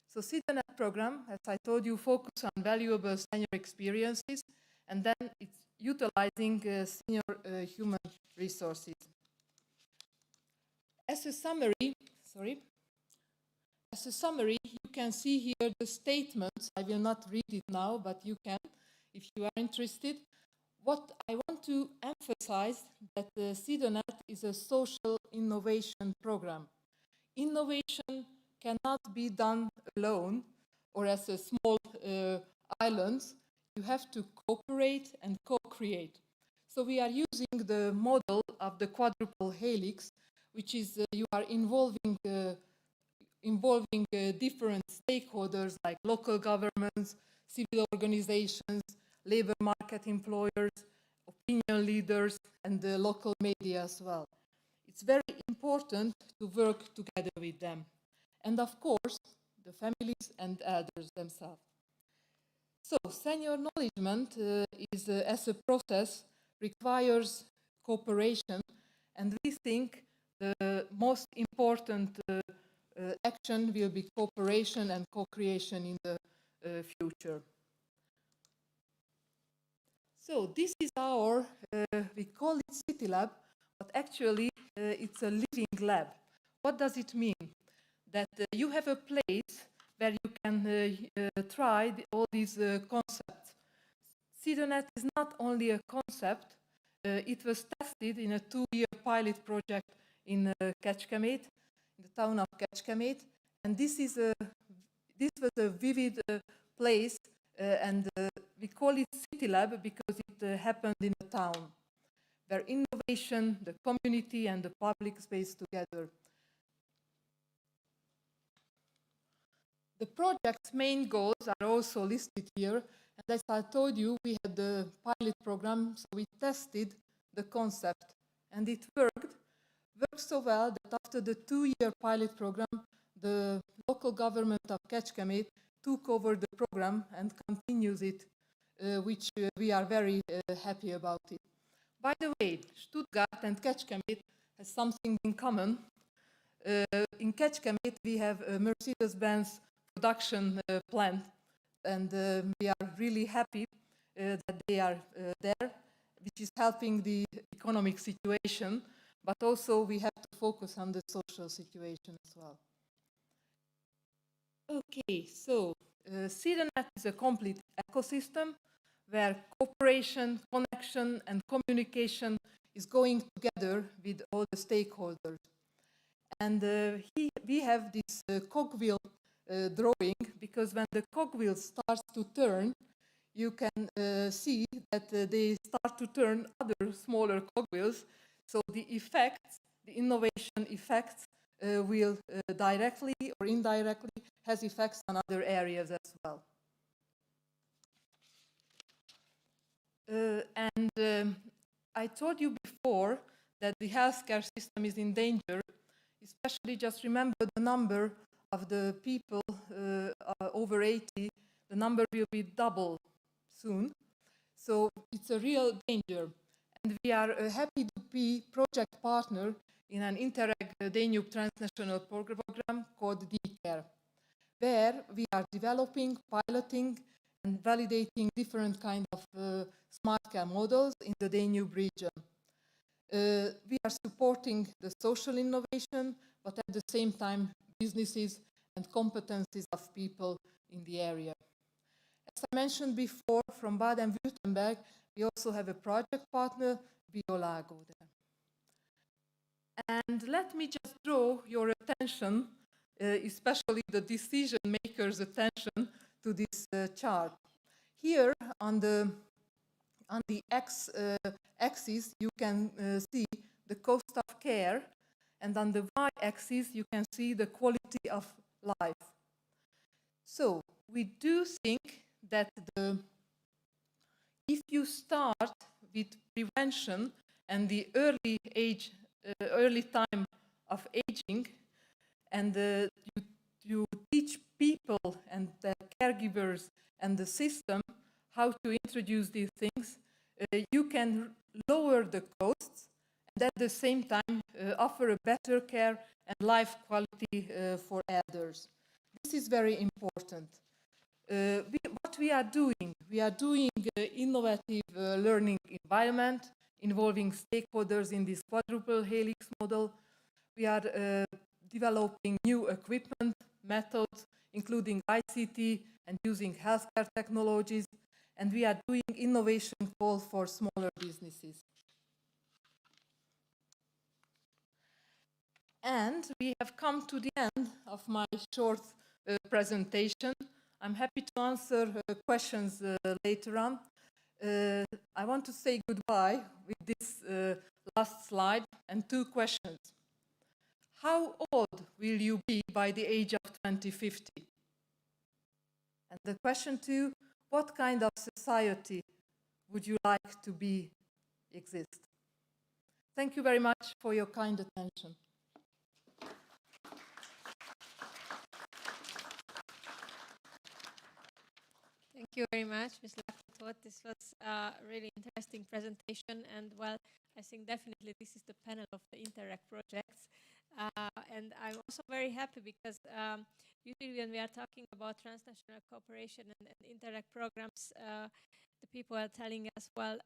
So CIDENET program, as I told you, focus on valuable senior experiences, and then it's utilizing senior human resources. As a summary, you can see here the statements. I will not read it now, but you can if you are interested. What I want to emphasize that CIDENET is a social innovation program. Innovation cannot be done alone or as a small islands. You have to cooperate and co-create. So we are using the model of the quadruple helix, which is you are involving different stakeholders like local governments, civil organizations, labor market employers, opinion leaders, and the local media as well. It's very important to work together with them. And of course, the families and elders themselves. So, senior knowledgement as a process requires cooperation, and we think the most important action will be cooperation and co-creation in the future. So this is our, we call it City Lab, but actually it's a living lab. What does it mean? That you have a place where you can try all these concepts. CIDENET is not only a concept, it was tested in a 2-year pilot project in Kecskemét, in the town of Kecskemét, and this was a vivid place, and we call it City Lab because it happened in a town, where innovation, the community, and the public space together. The project's main goals are also listed here, and as I told you, we had the pilot program, so we tested the concept, and it worked so well that after the 2-year pilot program, the local government of Kecskemét took over the program and continues it, which we are very happy about it. By the way, Stuttgart and Kecskemét has something in common. In Kecskemét, we have a Mercedes-Benz production plant, and we are really happy that they are there, which is helping the economic situation, but also we have to focus on the social situation as well. Okay, so CityNet is a complete ecosystem where cooperation, connection, and communication is going together with all the stakeholders. And we have this cogwheel drawing, because when the cogwheel starts to turn, you can see that they start to turn other smaller cogwheels. So the effects, the innovation effects, will directly or indirectly has effects on other areas as well. I told you before that the healthcare system is in danger. Especially just remember the number of the people over 80. The number will be double soon. So it's a real danger. And we are happy to be project partner in an Interreg Danube transnational program called DCARE, where we are developing, piloting, and validating different kinds of smart care models in the Danube region. We are supporting the social innovation, but at the same time, businesses and competencies of people in the area. As I mentioned before, from Baden-Württemberg, we also have a project partner, Biolago, there. And let me just draw your attention, especially the decision makers' attention, to this chart. Here on the x-axis, you can see the cost of care, and on the y-axis, you can see the quality of life. So we do think that if you start with prevention and the early time of aging, and you teach people and the caregivers and the system how to introduce these things, you can lower the costs and at the same time offer a better care and life quality for others. This is very important. What we are doing innovative learning environment involving stakeholders in this quadruple helix model. We are developing new equipment, methods, including ICT and using healthcare technologies, and we are doing innovation calls for smaller businesses. And we have come to the end of my short presentation. I'm happy to answer questions later on. I want to say goodbye with this last slide and two questions. How old will you be by the age of 2050? And the question two, what kind of society would you like to exist? Thank you very much for your kind attention. Thank you very much, Ms. Lakotot. This was a really interesting presentation, and well, I think definitely this is the panel of the Interreg projects. And I'm also very happy because usually when we are talking about transnational cooperation and Interreg programs, the people are telling us, well,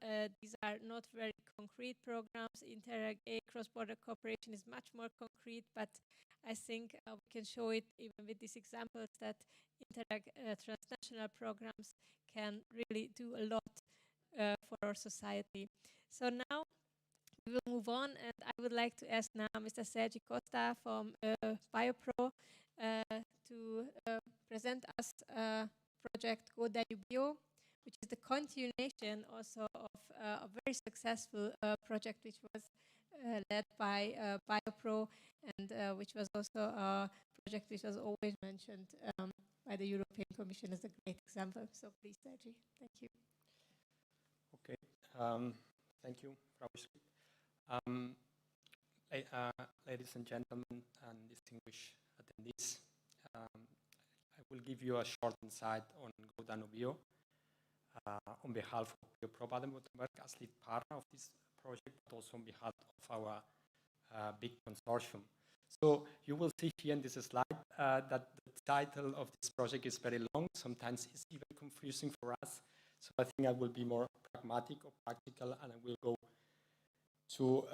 these are not very concrete programs. Interreg A, cross-border cooperation, is much more concrete, but I think we can show it even with these examples that Interreg transnational programs can really do a lot for our society. So now we will move on, and I would like to ask now Mr. Sergi Costa from BioPro to present us a project Go Danubio, which is the continuation also of a very successful project which was led by BioPro, and which was also a project which was always mentioned by the European Commission as a great example. So please, Sergi, thank you. Okay, thank you, Frau Schmidt. Ladies and gentlemen and distinguished attendees, I will give you a short insight on Go Danubio on behalf of BioPro Baden-Württemberg as lead partner of this project, but also on behalf of our big consortium. So you will see here in this slide that the title of this project is very long. Sometimes it's even confusing for us. So I think I will be more pragmatic or practical, and I will go to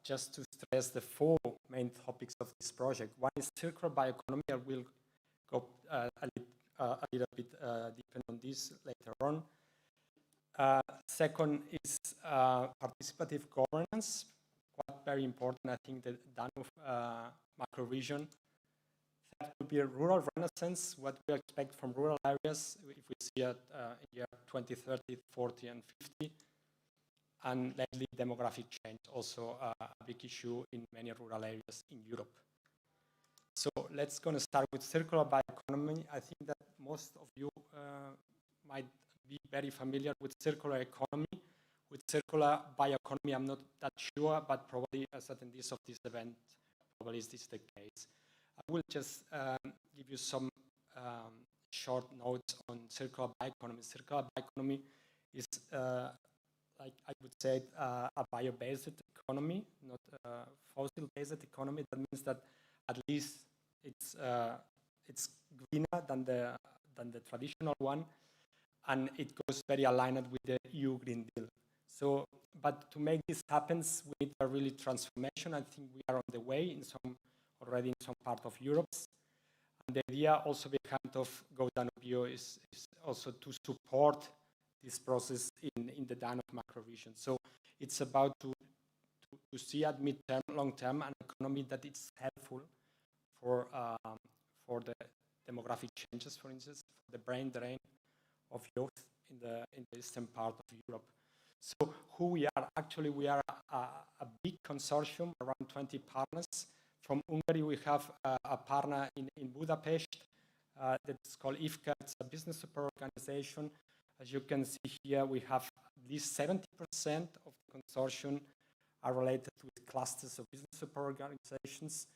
just to stress the 4 main topics of this project. One is circular bioeconomy. I will go a little bit deeper on this later on. Second is participative governance, quite very important. I think the Danube macro region. That will be a rural renaissance, what we expect from rural areas if we see it in year 2030, 40, and 50. And lately, demographic change, also a big issue in many rural areas in Europe. So let's going to start with circular bioeconomy. I think that most of you might be very familiar with circular economy. With circular bioeconomy, I'm not that sure, but probably as attendees of this event, probably this is the case. I will just give you some short notes on circular bioeconomy. Circular bioeconomy is, like I would say, a bio-based economy, not a fossil-based economy. That means that at least it's greener than the traditional one, and it goes very aligned with the EU Green Deal. So, but to make this happen, we need a really transformation. I think we are on the way already in some part of Europe. And the idea also behind of Go Danubio is also to support this process in the Danube macro region. So it's about to see at mid-term, long-term, an economy that is helpful for the demographic changes, for instance, for the brain drain of youth in the eastern part of Europe. So who we are? Actually, we are a big consortium, around 20 partners. From Hungary, we have a partner in Budapest that's called IFCA. It's a business support organization. As you can see here, we have at least 70% of the consortium are related with clusters of business support organizations.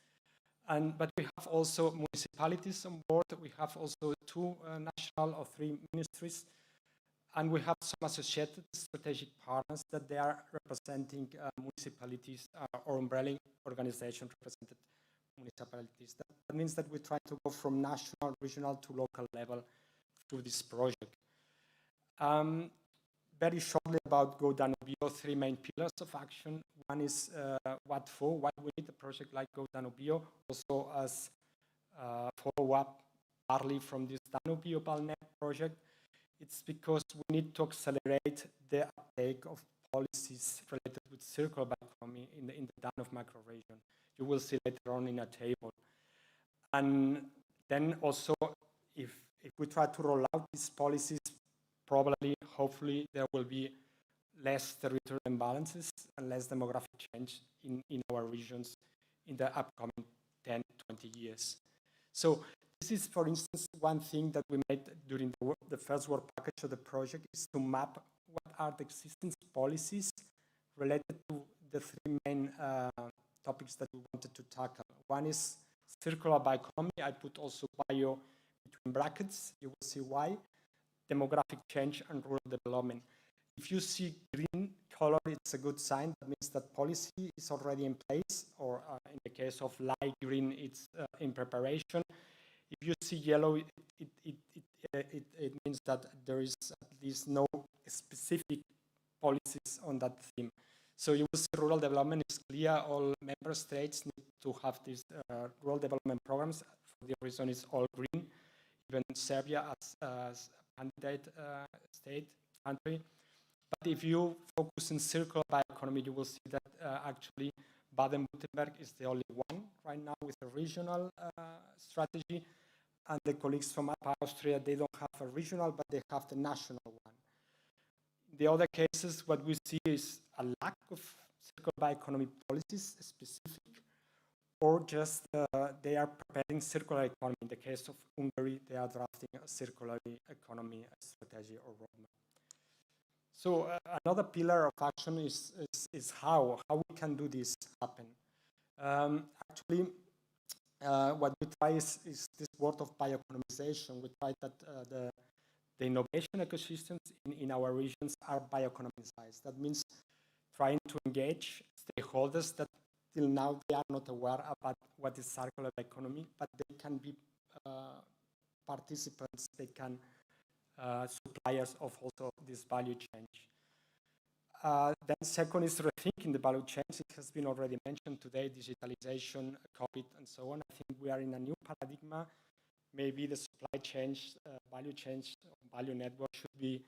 But we have also municipalities on board. We have also 2 national or 3 ministries. And we have some associated strategic partners that they are representing municipalities or umbrella organizations represented municipalities. That means that we try to go from national, regional to local level through this project. Very shortly about Go Danubio, 3 main pillars of action. One is what for, why we need a project like Go Danubio, also as follow-up partly from this Danubio Balnet project. It's because we need to accelerate the uptake of policies related with circular bioeconomy in the Danube macro region. You will see later on in a table. And then also, if we try to roll out these policies, probably, hopefully, there will be less territorial imbalances and less demographic change in our regions in the upcoming 10, 20 years. So this is, for instance, one thing that we made during the first work package of the project is to map what are the existing policies related to the 3 main topics that we wanted to tackle. One is circular bioeconomy. I put also bio between brackets. You will see why. Demographic change and rural development. If you see green color, it's a good sign. That means that policy is already in place, or in the case of light green, it's in preparation. If you see yellow, it means that there is at least no specific policies on that theme. So you will see rural development is clear. All member states need to have these rural development programs. For the reason it's all green. Even Serbia as a candidate state country. But if you focus on circular bioeconomy, you will see that actually Baden-Württemberg is the only one right now with a regional strategy, and the colleagues from Upper Austria, they don't have a regional, but they have the national one. In the other cases, what we see is a lack of circular economy policies specific, or just they are preparing circular economy. In the case of Hungary, they are drafting a circular economy strategy or roadmap. So another pillar of action is how we can do this happen. Actually, what we try is this word of bioeconomization. We try that the innovation ecosystems in our regions are bioeconomized. That means trying to engage stakeholders that till now they are not aware about what is circular economy, but they can be participants, they can suppliers of also this value chain. Then second is rethinking the value chains. It has been already mentioned today, digitalization, COVID, and so on. I think we are in a new paradigm. Maybe the supply chain, value chain, value network should be,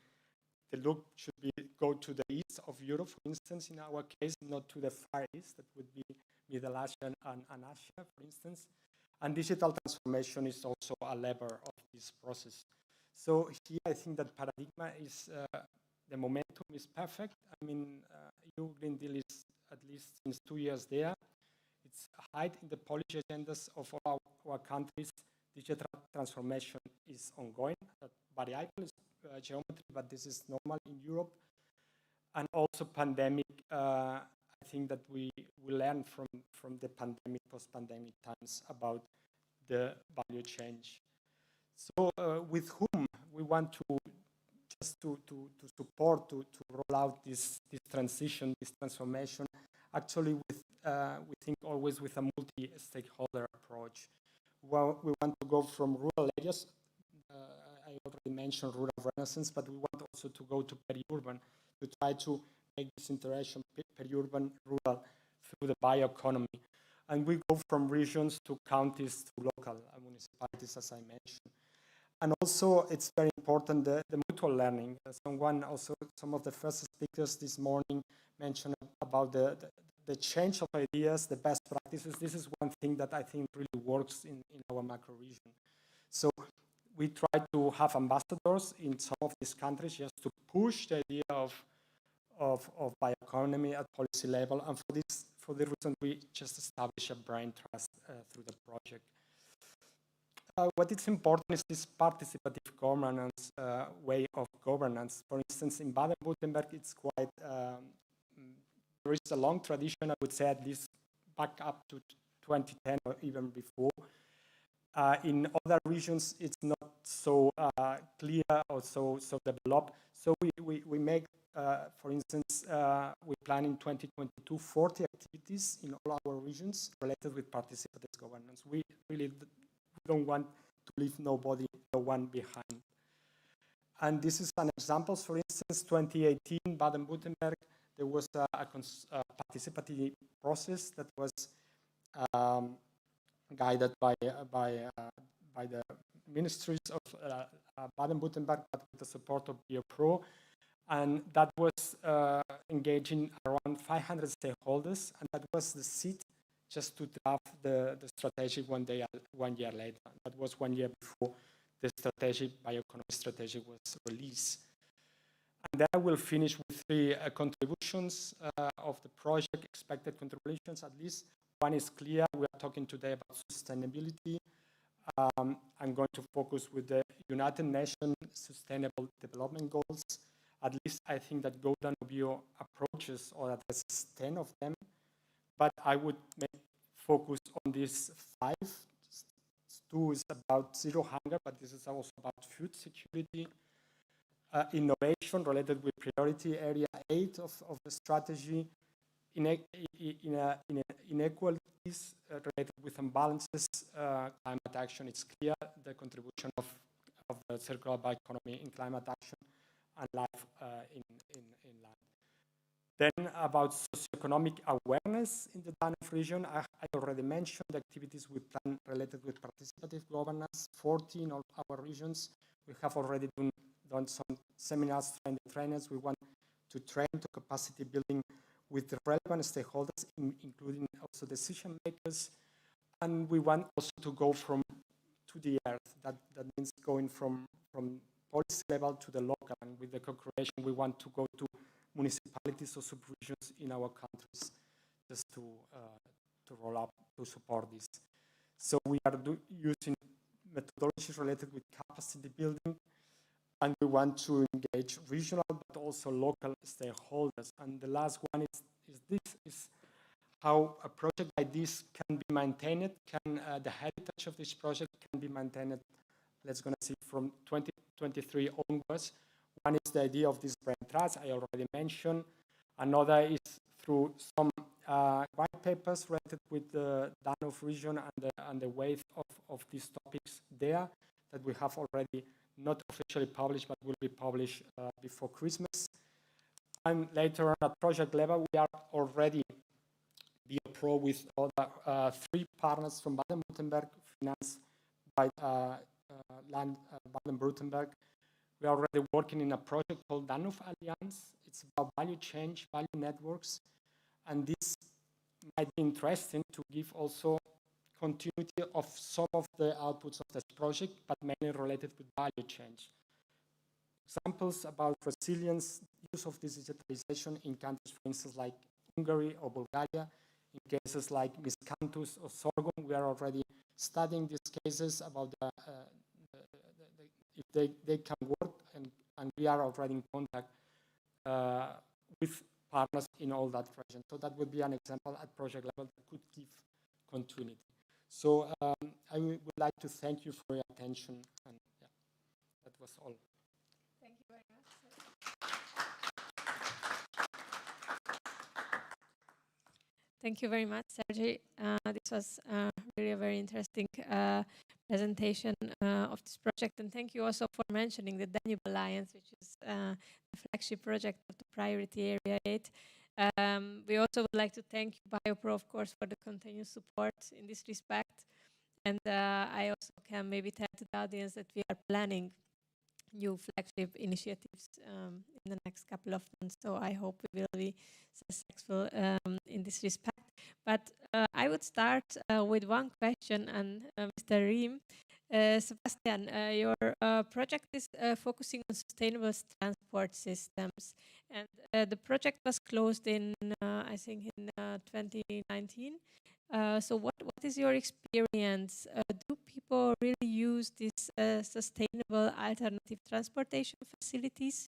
the look should be go to the east of Europe, for instance, in our case, not to the far east, that would be Middle Asia and Asia, for instance. And digital transformation is also a lever of this process. So here I think that paradigm is, the momentum is perfect. I mean, EU Green Deal is at least since 2 years there. It's high in the policy agendas of all our countries. Digital transformation is ongoing. Variable is geometry, but this is normal in Europe. And also pandemic, I think that we learn from the pandemic, post-pandemic times about the value change. So with whom we want to just to support, to roll out this transition, this transformation, actually with, we think always with a multi-stakeholder approach. Well, we want to go from rural areas, I already mentioned rural renaissance, but we want also to go to peri-urban, to try to make this interaction peri-urban, rural, through the bioeconomy. And we go from regions to counties to local municipalities, as I mentioned. And also, it's very important, the mutual learning. Some of the first speakers this morning mentioned about the change of ideas, the best practices. This is one thing that I think really works in our macro region. So we try to have ambassadors in some of these countries just to push the idea of bioeconomy at policy level. And for the reason, we just establish a brain trust through the project. What is important is this participative governance way of governance. For instance, in Baden-Württemberg, it's quite, there is a long tradition, I would say, at least back up to 2010 or even before. In other regions, it's not so clear or so developed. So we make, for instance, we plan in 2022 40 activities in all our regions related with participative governance. We really don't want to leave no one behind. And this is an example. For instance, 2018, Baden-Württemberg, there was a participative process that was guided by the ministries of Baden-Württemberg, but with the support of BioPro. And that was engaging around 500 stakeholders, and that was the seed just to draft the strategy 1 year later. That was 1 year before the strategy, bioeconomy strategy, was released. And then I will finish with 3 contributions of the project, expected contributions at least. One is clear, we are talking today about sustainability. I'm going to focus with the United Nations Sustainable Development Goals. At least I think that Golden Obio approaches or addresses 10 of them. But I would focus on these 5. 2 is about zero hunger, but this is also about food security. Innovation related with priority area 8 of the strategy. Inequalities related with imbalances, climate action. It's clear the contribution of the circular bioeconomy in climate action and life in land. Then about socioeconomic awareness in the Danube region, I already mentioned the activities we plan related with participative governance, 14 of our regions. We have already done some seminars, trained trainers. We want to train to capacity building with the relevant stakeholders, including also decision makers. And we want also to go from to the earth. That means going from policy level to the local. And with the co-creation, we want to go to municipalities or subregions in our countries just to roll up to support this. So we are using methodologies related with capacity building, and we want to engage regional but also local stakeholders. And the last one is how a project like this can be maintained, the heritage of this project can be maintained, let's gonna see from 2023 onwards. One is the idea of this brand trust I already mentioned. Another is through some white papers related with the Danube region and the weight of these topics there that we have already not officially published, but will be published before Christmas. And later on at project level, we are already pro with other 3 partners from Baden-Württemberg, financed by Baden-Württemberg. We are already working in a project called Danube Alliance. It's about value change, value networks, and this might be interesting to give also continuity of some of the outputs of this project, but mainly related with value change. Examples about resilience, use of digitalization in countries, for instance, like Hungary or Bulgaria. In cases like miscanthus or sorghum, we are already studying these cases about if they can work, and we are already in contact with partners in all that region. So that would be an example at project level that could give continuity. So I would like to thank you for your attention, and yeah, that was all. Thank you very much. Thank you very much, Sergi. This was really a very interesting presentation of this project, and thank you also for mentioning the Danube Alliance, which is the flagship project of the Priority Area 8. We also would like to thank you, BioPro, of course, for the continuous support in this respect. And I also can maybe tell to the audience that we are planning new flagship initiatives in the next couple of months. So I hope we will be successful in this respect. But I would start with one question, and Mr. Riem, Sebastian, your project is focusing on sustainable transport systems, and the project was closed in, I think, in 2019. So what is your experience? Do people really use these sustainable alternative transportation facilities?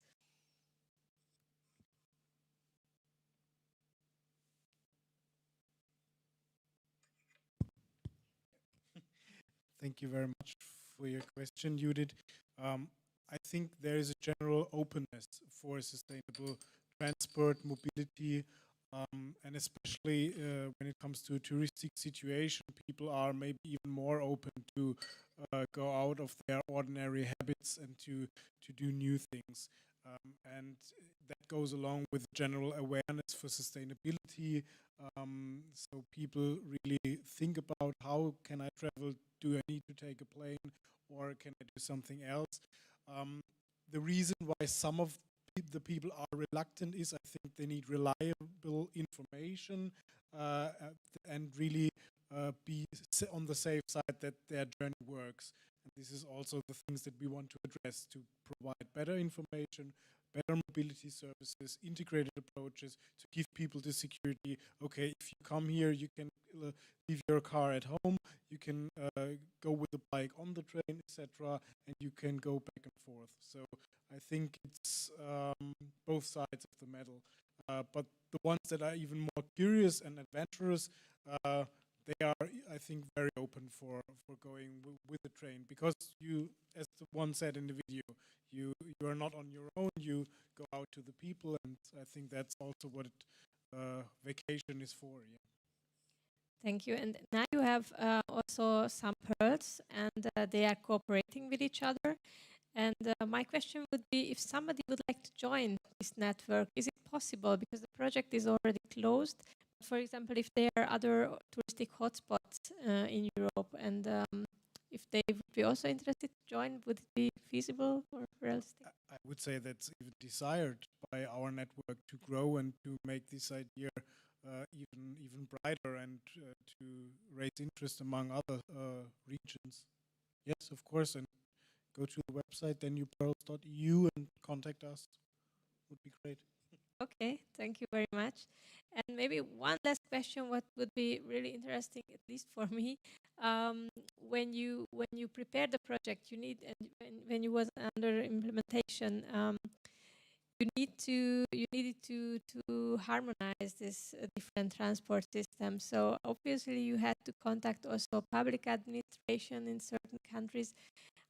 Thank you very much for your question, Judith. I think there is a general openness for sustainable transport, mobility, and especially when it comes to a touristic situation, people are maybe even more open to go out of their ordinary habits and to do new things. And that goes along with general awareness for sustainability. So people really think about, how can I travel? Do I need to take a plane, or can I do something else? The reason why some of the people are reluctant is, I think, they need reliable information and really be on the safe side that their journey works. And this is also the things that we want to address, to provide better information, better mobility services, integrated approaches to give people the security. Okay, if you come here, you can leave your car at home, you can go with the bike on the train, etc., and you can go back and forth. So I think it's both sides of the medal. But the ones that are even more curious and adventurous, they are, I think, very open for going with the train, because you, as the one said in the video, you are not on your own, you go out to the people, and I think that's also what vacation is for. Yeah. Thank you. And now you have also some pearls, and they are cooperating with each other. And my question would be, if somebody would like to join this network, is it possible? Because the project is already closed. For example, if there are other touristic hotspots in Europe, and if they would be also interested to join, would it be feasible or realistic? I would say that's even desired by our network to grow and to make this idea even brighter and to raise interest among other regions. Yes, of course, and go to the website danupearls.eu and contact us. Would be great. Okay, thank you very much. And maybe one last question, what would be really interesting, at least for me, when you prepare the project, you need, and when you was under implementation, you needed to harmonize this different transport systems. So obviously you had to contact also public administration in certain countries.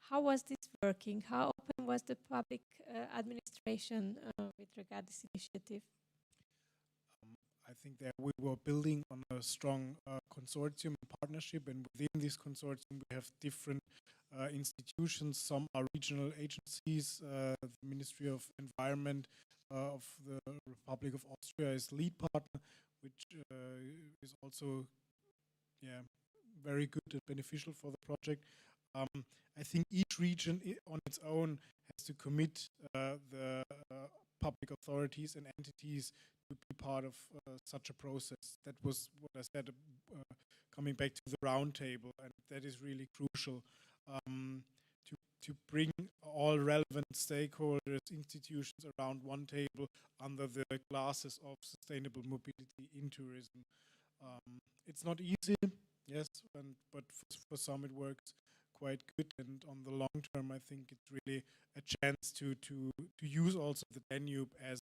How was this working? How open was the public administration with regard to this initiative? I think that we were building on a strong consortium and partnership, and within this consortium we have different institutions. Some are regional agencies. The Ministry of Environment of the Republic of Austria is lead partner, which is also very good and beneficial for the project. I think each region on its own has to commit the public authorities and entities to be part of such a process. That was what I said, coming back to the round table, and that is really crucial to bring all relevant stakeholders, institutions around one table under the glasses of sustainable mobility in tourism. It's not easy, yes, but for some it works quite good, and on the long term I think it's really a chance to use also the Danube as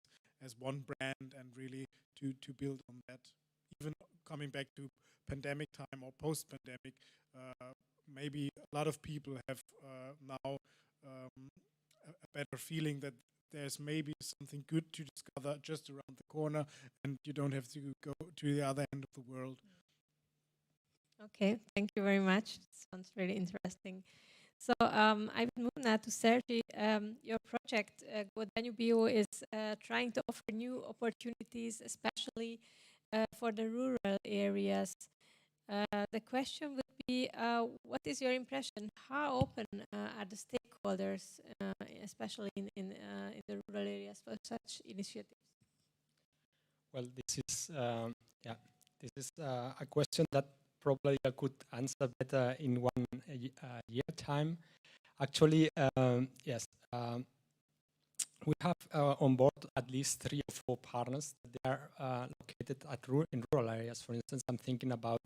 one brand and really to build on that. Even coming back to pandemic time or post-pandemic, maybe a lot of people have now a better feeling that there's maybe something good to discover just around the corner, and you don't have to go to the other end of the world. Okay, thank you very much. Sounds really interesting. So I will move now to Sergi. Your project, Danubio, is trying to offer new opportunities, especially for the rural areas. The question would be, what is your impression? How open are the stakeholders, especially in the rural areas, for such initiatives? Well, this is a question that probably I could answer better in 1 year time. Actually, yes, we have on board at least 3 or 4 partners. They are located in rural areas. For instance, I'm thinking about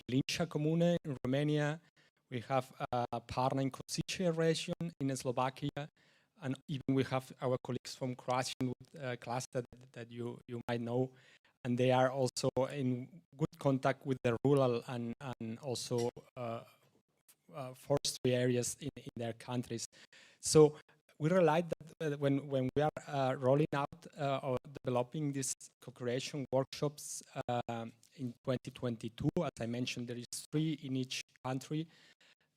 Gilincea Comune in Romania. We have a partner in Košice region in Slovakia, and even we have our colleagues from Croatian cluster that you might know, and they are also in good contact with the rural and also forestry areas in their countries. So we realize that when we are rolling out or developing these co-creation workshops in 2022, as I mentioned, there is 3 in each country.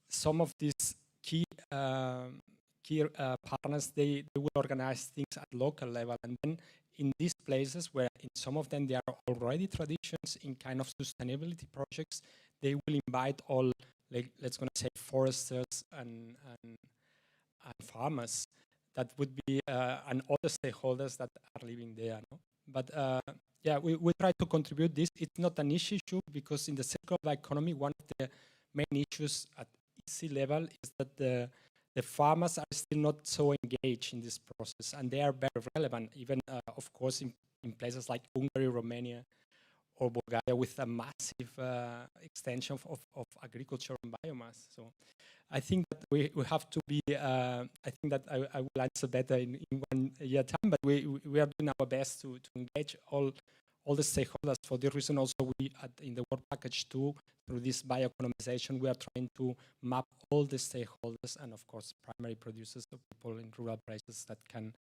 Some of these key partners, they will organize things at local level, and then in these places where in some of them there are already traditions in kind of sustainability projects, they will invite all, like, let's gonna say, foresters and farmers that would be and other stakeholders that are living there. No? But yeah, we try to contribute this. It's not an issue because in the circular economy, one of the main issues at EC level is that the farmers are still not so engaged in this process, and they are very relevant, even of course in places like Hungary, Romania, or Bulgaria, with a massive extension of agriculture and biomass. So I think that we have to be, I think that I will answer better in 1 year time, but we are doing our best to engage all the stakeholders. For this reason also in the Work Package 2, through this bioeconomization, we are trying to map all the stakeholders and of course primary producers, the people in rural places that can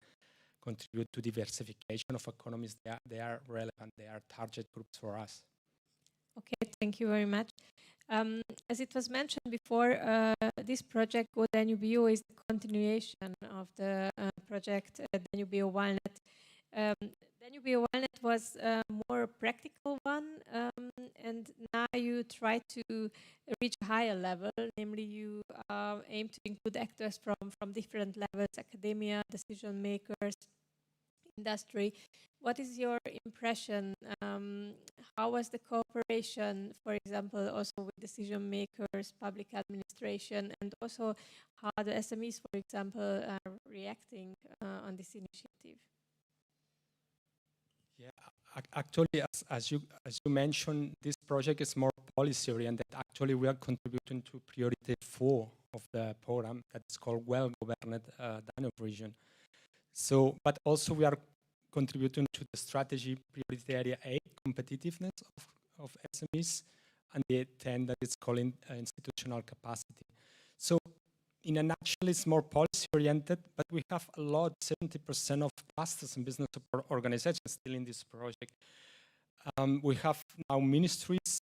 contribute to diversification of economies. They are relevant, they are target groups for us. Okay, thank you very much. As it was mentioned before, this project, Danubio, is the continuation of the project Danubio Walnet. maybe when it was a more practical one, and now you try to reach a higher level, namely you aim to include actors from different levels, academia, decision makers, industry. What is your impression? How was the cooperation, for example, also with decision makers, public administration, and also how the SMEs, for example, are reacting on this initiative? Yeah, actually, as you mentioned, this project is more policy oriented. Actually, we are contributing to priority 4 of the program that's called Well-Governed Danube Region. So, but also we are contributing to the strategy priority area 8, competitiveness of SMEs, and the 10 that is called institutional capacity. So in a nutshell, it's more policy oriented, but we have a lot, 70% of clusters and business support organizations still in this project. We have now ministries,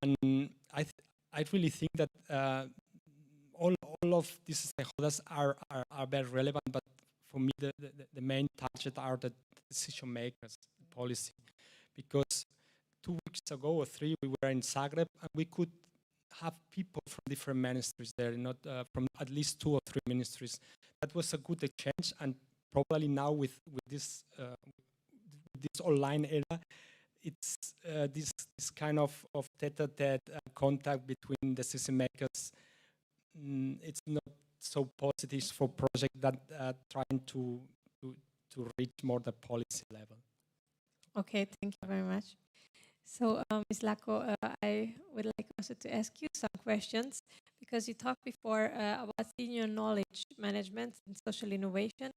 and I really think that all of these stakeholders are very relevant, but for me, the main target are the decision makers, policy. Because 2 weeks ago or 3, we were in Zagreb, and we could have people from different ministries there, not from at least 2 or 3 ministries. That was a good exchange, and probably now with this online era, it's this kind of tete-a-tete contact between decision makers. It's not so positive for projects that are trying to reach more the policy level. Okay, thank you very much. So, Ms. Lacko, I would like also to ask you some questions, because you talked before about senior knowledge management and social innovation.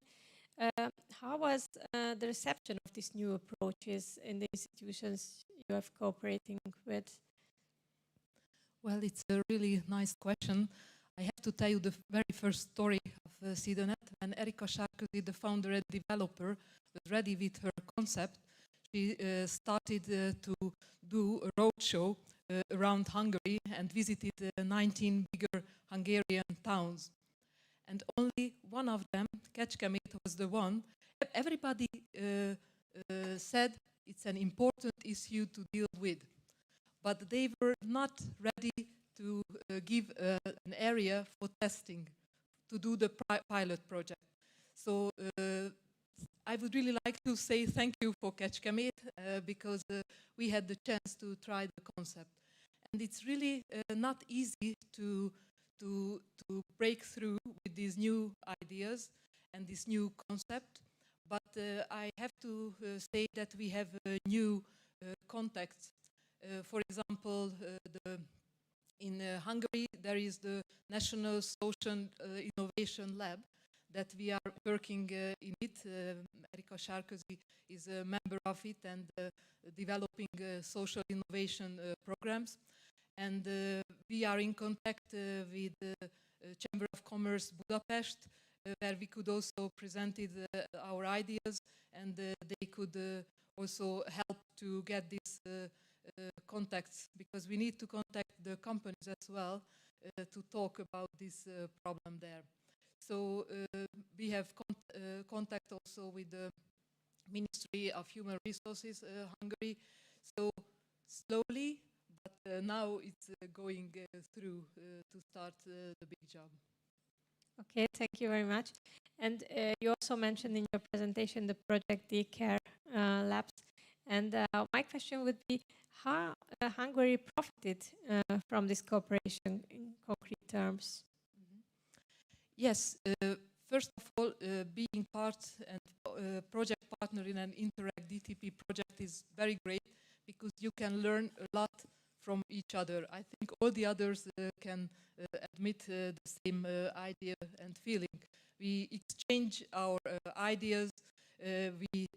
How was the reception of these new approaches in the institutions you have cooperating with? Well, it's a really nice question. I have to tell you the very first story of SIDONET. When Erika Sarkozy, the founder and developer, was ready with her concept, she started to do a roadshow around Hungary and visited 19 bigger Hungarian towns. And only one of them, Kecskemét, was the one. Everybody said it's an important issue to deal with, but they were not ready to give an area for testing, to do the pilot project. So I would really like to say thank you for Kecskemét, because we had the chance to try the concept. And it's really not easy to break through with these new ideas and this new concept. But I have to say that we have new contacts. For example, in Hungary, there is the National Social Innovation Lab that we are working in it. Erika Sarkozy is a member of it and developing social innovation programs. And we are in contact with the Chamber of Commerce Budapest, where we could also present our ideas, and they could also help to get these contacts, because we need to contact the companies as well to talk about this problem there. So we have contact also with the Ministry of Human Resources, Hungary. So slowly, but now it's going through to start the big job. Okay, thank you very much. And you also mentioned in your presentation the project Care Labs. And my question would be, how Hungary profited from this cooperation in concrete terms? Yes, first of all, being part and project partner in an Interact DTP project is very great, because you can learn a lot from each other. I think all the others can admit the same idea and feeling. We exchange our ideas, we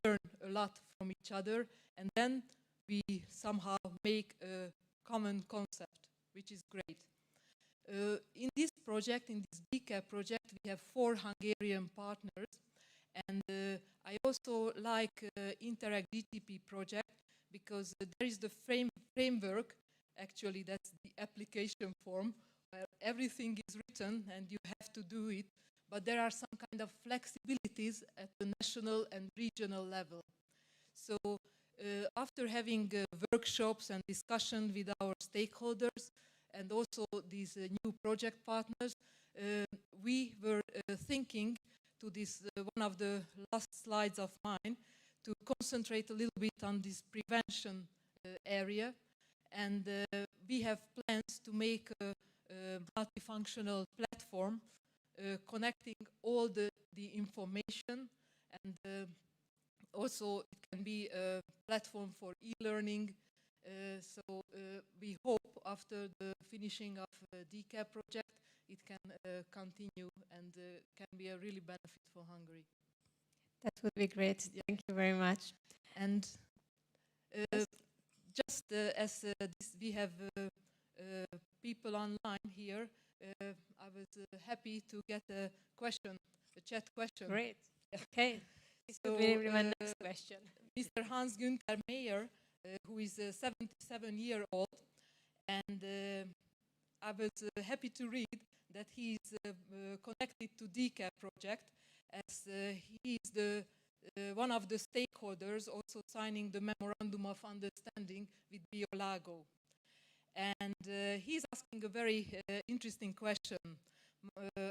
learn a lot from each other, and then we somehow make a common concept, which is great. In this project, in this DCAP project, we have 4 Hungarian partners, and I also like Interact DTP project, because there is the framework, actually that's the application form, where everything is written and you have to do it, but there are some kind of flexibility activities at the national and regional level. So after having workshops and discussion with our stakeholders and also these new project partners, we were thinking to this one of the last slides of mine to concentrate a little bit on this prevention area, and we have plans to make a multifunctional platform connecting all the information, and also it can be a platform for e-learning. So we hope after the finishing of DCAP project it can continue and can be a really benefit for Hungary. That would be great. Yeah. Thank you very much. And just as we have people online here, I was happy to get a question, a chat question. Great. Okay. This So, would be my next question. Mr. Hans Günther Meyer, who is 77-year-old, and I was happy to read that he is connected to DCAP project, as he is the one of the stakeholders also signing the Memorandum of Understanding with Biolago. And he's asking a very interesting question.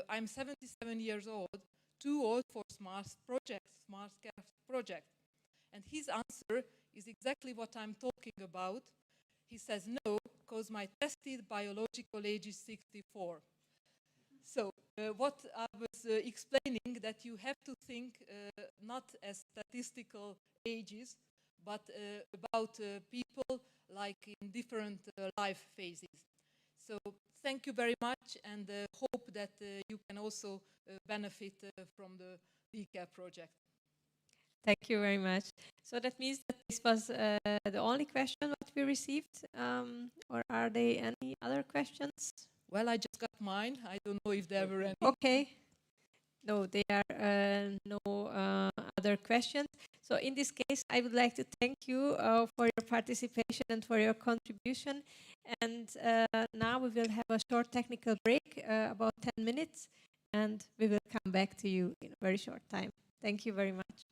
I'm 77 years old, too old for smart project. And his answer is exactly what I'm talking about. He says, no, because my tested biological age is 64. So what I was explaining, that you have to think not as statistical ages, but about people like in different life phases. So thank you very much, and hope that you can also benefit from the DCAP project. Thank you very much. So that means that this was the only question that we received, or are there any other questions? Well, I just got mine. I don't know if there were any. Okay. No, there are no other questions. So in this case, I would like to thank you for your participation and for your contribution. And now we will have a short technical break, about 10 minutes, and we will come back to you in a very short time. Thank you very much.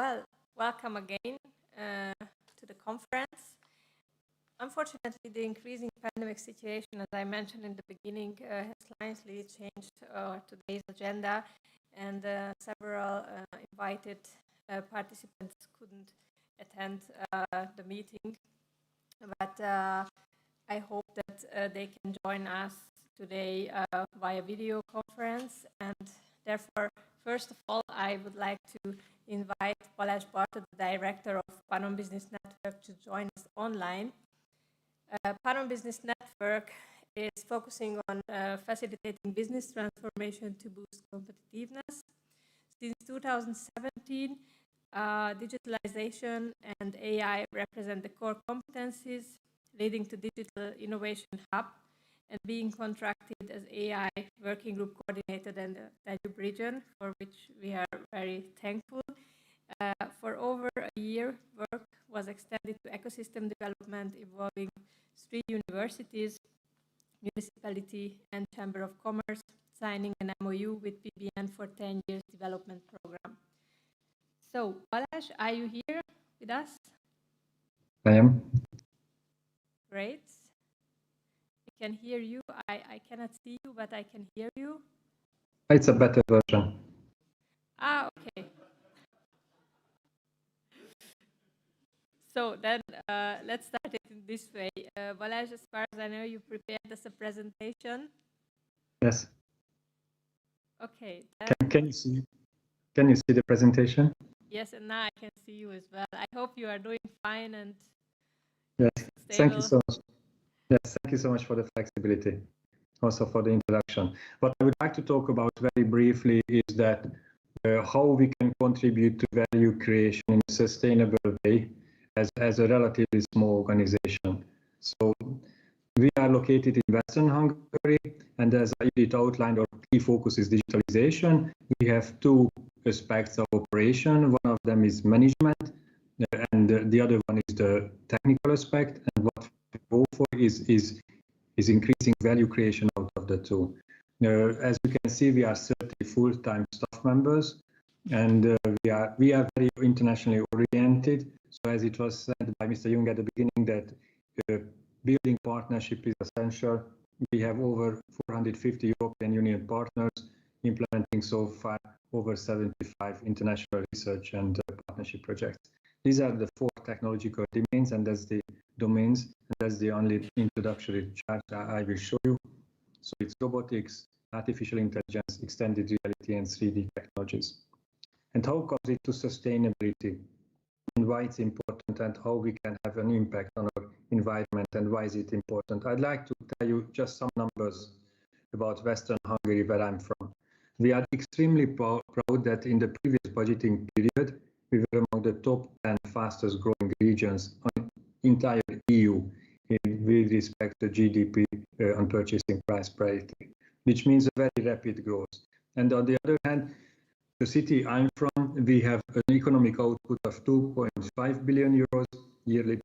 Well, welcome again to the conference. Unfortunately, the increasing pandemic situation, as I mentioned in the beginning, has slightly changed today's agenda, and several invited participants couldn't attend the meeting. But I hope that they can join us today via video conference, and therefore, first of all, I would like to invite Balázs Barta, the director of Panon Business Network, to join us online. Panon Business Network is focusing on facilitating business transformation to boost competitiveness. Since 2017, digitalization and AI represent the core competencies, leading to Digital Innovation Hub and being contracted as AI Working Group Coordinator in the Danube region, for which we are very thankful. For over a year, work was extended to ecosystem development involving 3 universities, municipality and Chamber of Commerce, signing an MOU with PBN for 10 years development program. So, Balázs, are you here with us? I am. Great. I can hear you. I cannot see you, but I can hear you. It's a better version. Ah, okay. So then let's start it in this way. Balázs, as far as I know, you prepared us a presentation. Yes. Okay. Can you see? Can you see the presentation? Yes, and now I can see you as well. I hope you are doing fine and yes. Stable. Thank you so much. Yes, thank you so much for the flexibility, also for the introduction. What I would like to talk about very briefly is that how we can contribute to value creation in a sustainable way as a relatively small organization. So we are located in Western Hungary, and as Edith outlined, our key focus is digitalization. We have 2 aspects of operation. One of them is management, and the other one is the technical aspect. And what we go for is increasing value creation out of the 2. As you can see, we are 30 full-time staff members, and we are very internationally oriented. So as it was said by Mr. Jung at the beginning, that building partnership is essential. We have over 450 European Union partners, implementing so far over 75 international research and partnership projects. These are the 4 technological domains, and that's the domains, and that's the only introductory chart I will show you. So it's robotics, artificial intelligence, extended reality, and 3D technologies. And how comes it to sustainability, and why it's important, and how we can have an impact on our environment, and why is it important? I'd like to tell you just some numbers about Western Hungary, where I'm from. We are extremely proud that in the previous budgeting period, we were among the top 10 fastest growing regions on entire EU with respect to GDP on purchasing price parity, which means a very rapid growth. And on the other hand, the city I'm from, we have an economic output of 2.5 billion euros yearly.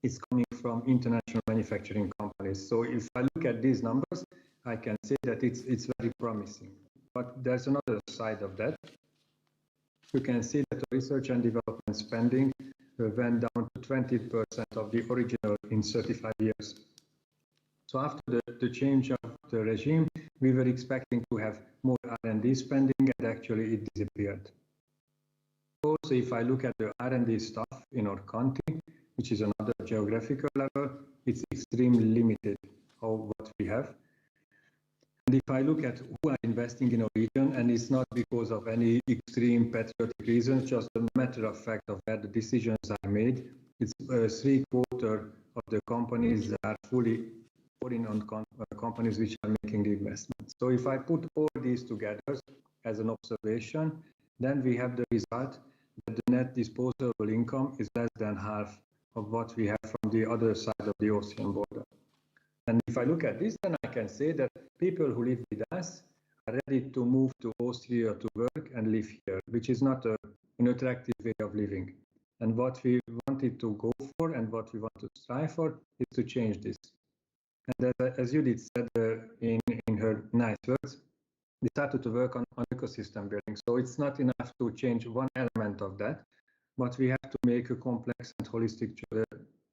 It's coming from international manufacturing companies. So if I look at these numbers, I can say that it's very promising. But there's another side of that. You can see that research and development spending went down to 20% of the original in 35 years. So after the change of the regime, we were expecting to have more R&D spending, and actually it disappeared. Also, if I look at the R&D stuff in our country, which is another geographical level, it's extremely limited what we have. And if I look at who are investing in our region, and it's not because of any extreme patriotic reasons, just a matter of fact of where the decisions are made, it's 3/4 of the companies that are fully foreign-owned companies which are making the investments. So if I put all these together as an observation, then we have the result that the net disposable income is less than half of what we have from the other side of the Austrian border. And if I look at this, then I can say that people who live with us are ready to move to Austria to work and live here, which is not an attractive way of living. And what we wanted to go for and what we want to strive for is to change this. And as Judith said in her nice words, we started to work on ecosystem building. So it's not enough to change one element of that, but we have to make a complex and holistic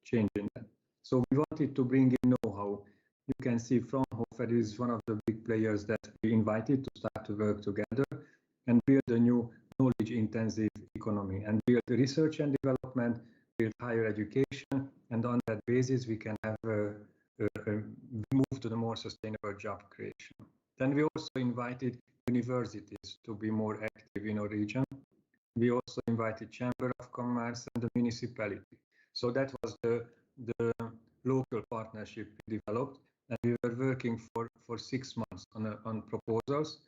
change in that. So we wanted to bring in know-how. You can see Fraunhofer is one of the big players that we invited to start to work together and build a new knowledge-intensive economy and build research and development, build higher education, and on that basis we can have move to the more sustainable job creation. Then we also invited universities to be more active in our region. We also invited Chamber of Commerce and the municipality. So that was the local partnership we developed, and we were working for 6 months on proposals.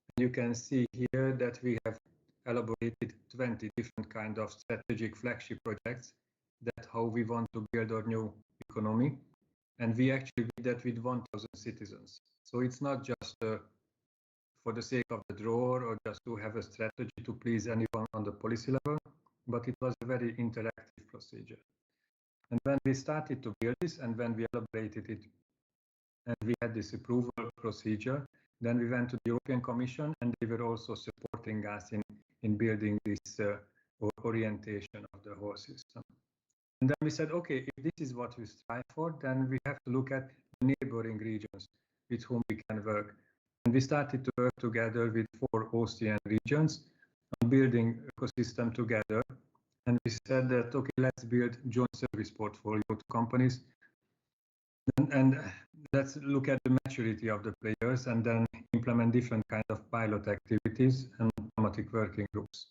And you can see here that we have elaborated 20 different kind of strategic flagship projects that how we want to build our new economy. And we actually did that with 1,000 citizens. So it's not just for the sake of the drawer or just to have a strategy to please anyone on the policy level, but it was a very interactive procedure. And when we started to build this and when we elaborated it and we had this approval procedure, then we went to the European Commission and they were also supporting us in building this orientation of the whole system. And then we said, okay, if this is what we strive for, then we have to look at the neighboring regions with whom we can work. And we started to work together with 4 Austrian regions on building ecosystem together. And we said that, okay, let's build joint service portfolio to companies. And let's look at the maturity of the players and then implement different kind of pilot activities and thematic working groups.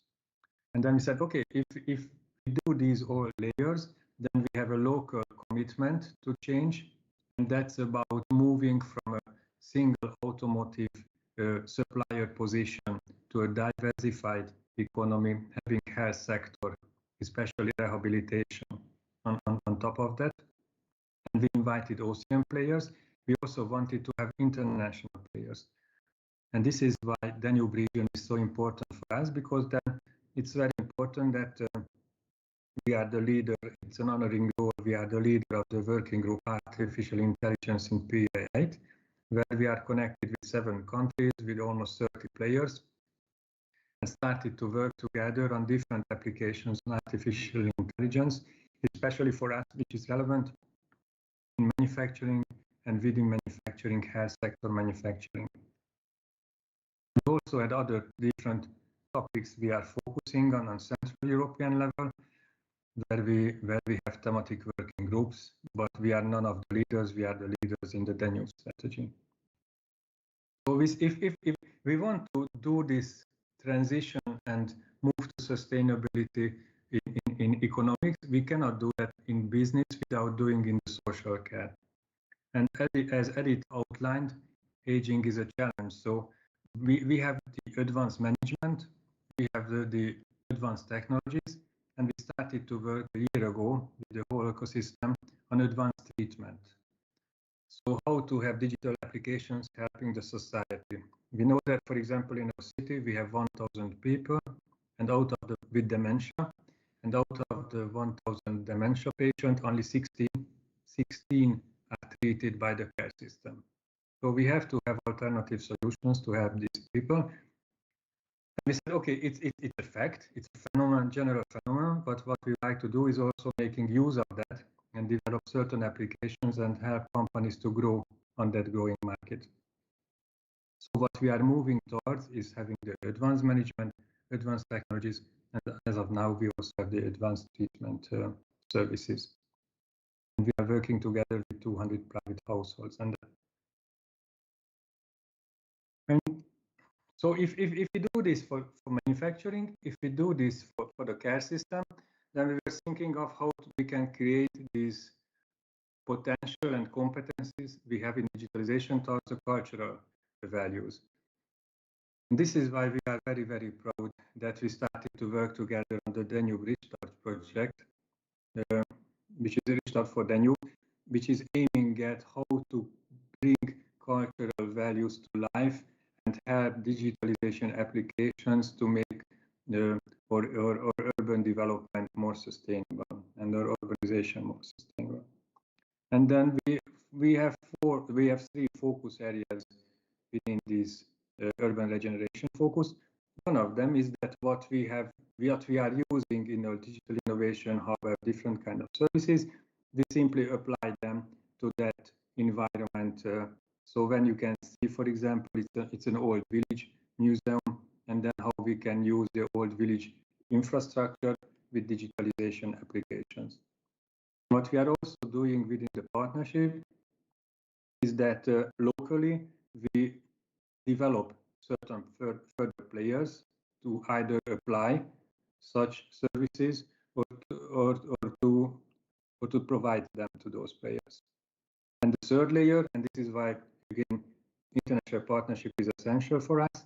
And then we said, okay, if we do these all layers, then we have a local commitment to change. And that's about moving from a single automotive supplier position to a diversified economy, having health sector, especially rehabilitation on top of that. And we invited Austrian players. We also wanted to have international players. And this is why Danube region is so important for us, because then it's very important that we are the leader. It's an honoring role. We are the leader of the working group Artificial Intelligence in PA8, where we are connected with 7 countries with almost 30 players and started to work together on different applications on artificial intelligence, especially for us, which is relevant in manufacturing and within manufacturing, health sector manufacturing. We also had other different topics we are focusing on Central European level, where we have thematic working groups, but we are none of the leaders. We are the leaders in the Danube strategy. So if we want to do this transition and move to sustainability in economics, we cannot do that in business without doing in the social care. And as Edith outlined, aging is a challenge. So we have the advanced management, we have the advanced technologies, and we started to work a year ago with the whole ecosystem on advanced treatment. So how to have digital applications helping the society. We know that, for example, in our city, we have 1,000 people and with dementia, and out of the 1,000 dementia patients, only 16 are treated by the care system. So we have to have alternative solutions to help these people. And we said, okay, it's a fact, it's a phenomenon, general phenomenon, but what we like to do is also making use of that and develop certain applications and help companies to grow on that growing market. So what we are moving towards is having the advanced management, advanced technologies, and as of now, we also have the advanced treatment services. And we are working together with 200 private households. And so if we do this for manufacturing, if we do this for the care system, then we were thinking of how we can create these potential and competencies we have in digitalization towards the cultural values. And this is why we are very, very proud that we started to work together on the Danube Restart project, which is a Restart for Danube, which is aiming at how to bring cultural values to life and help digitalization applications to make our urban development more sustainable and our urbanization more sustainable. And then we have 3 focus areas within this urban regeneration focus. one of them is that what we are using in our digital innovation, however, different kind of services, we simply apply them to that environment. So when you can see, for example, it's an old village museum, and then how we can use the old village infrastructure with digitalization applications. What we are also doing within the partnership is that locally we develop certain further players to either apply such services or to provide them to those players. And the third layer, and this is why again international partnership is essential for us,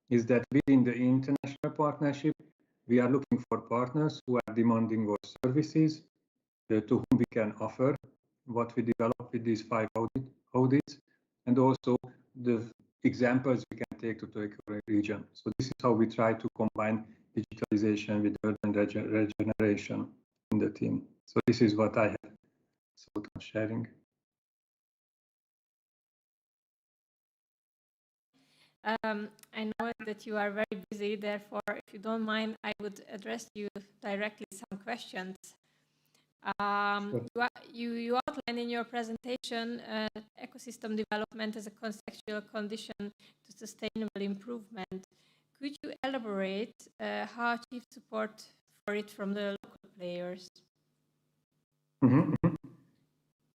is that within the international partnership we are looking for partners who are demanding our services, to whom we can offer what we develop with these 5 audits, and also the examples we can take to the region. So this is how we try to combine digitalization with urban regeneration in the team. So this is what I have thought on sharing. I know that you are very busy, therefore, if you don't mind, I would address you directly some questions. Sure. You outlined in your presentation ecosystem development as a contextual condition to sustainable improvement. Could you elaborate how achieve support for it from the local players?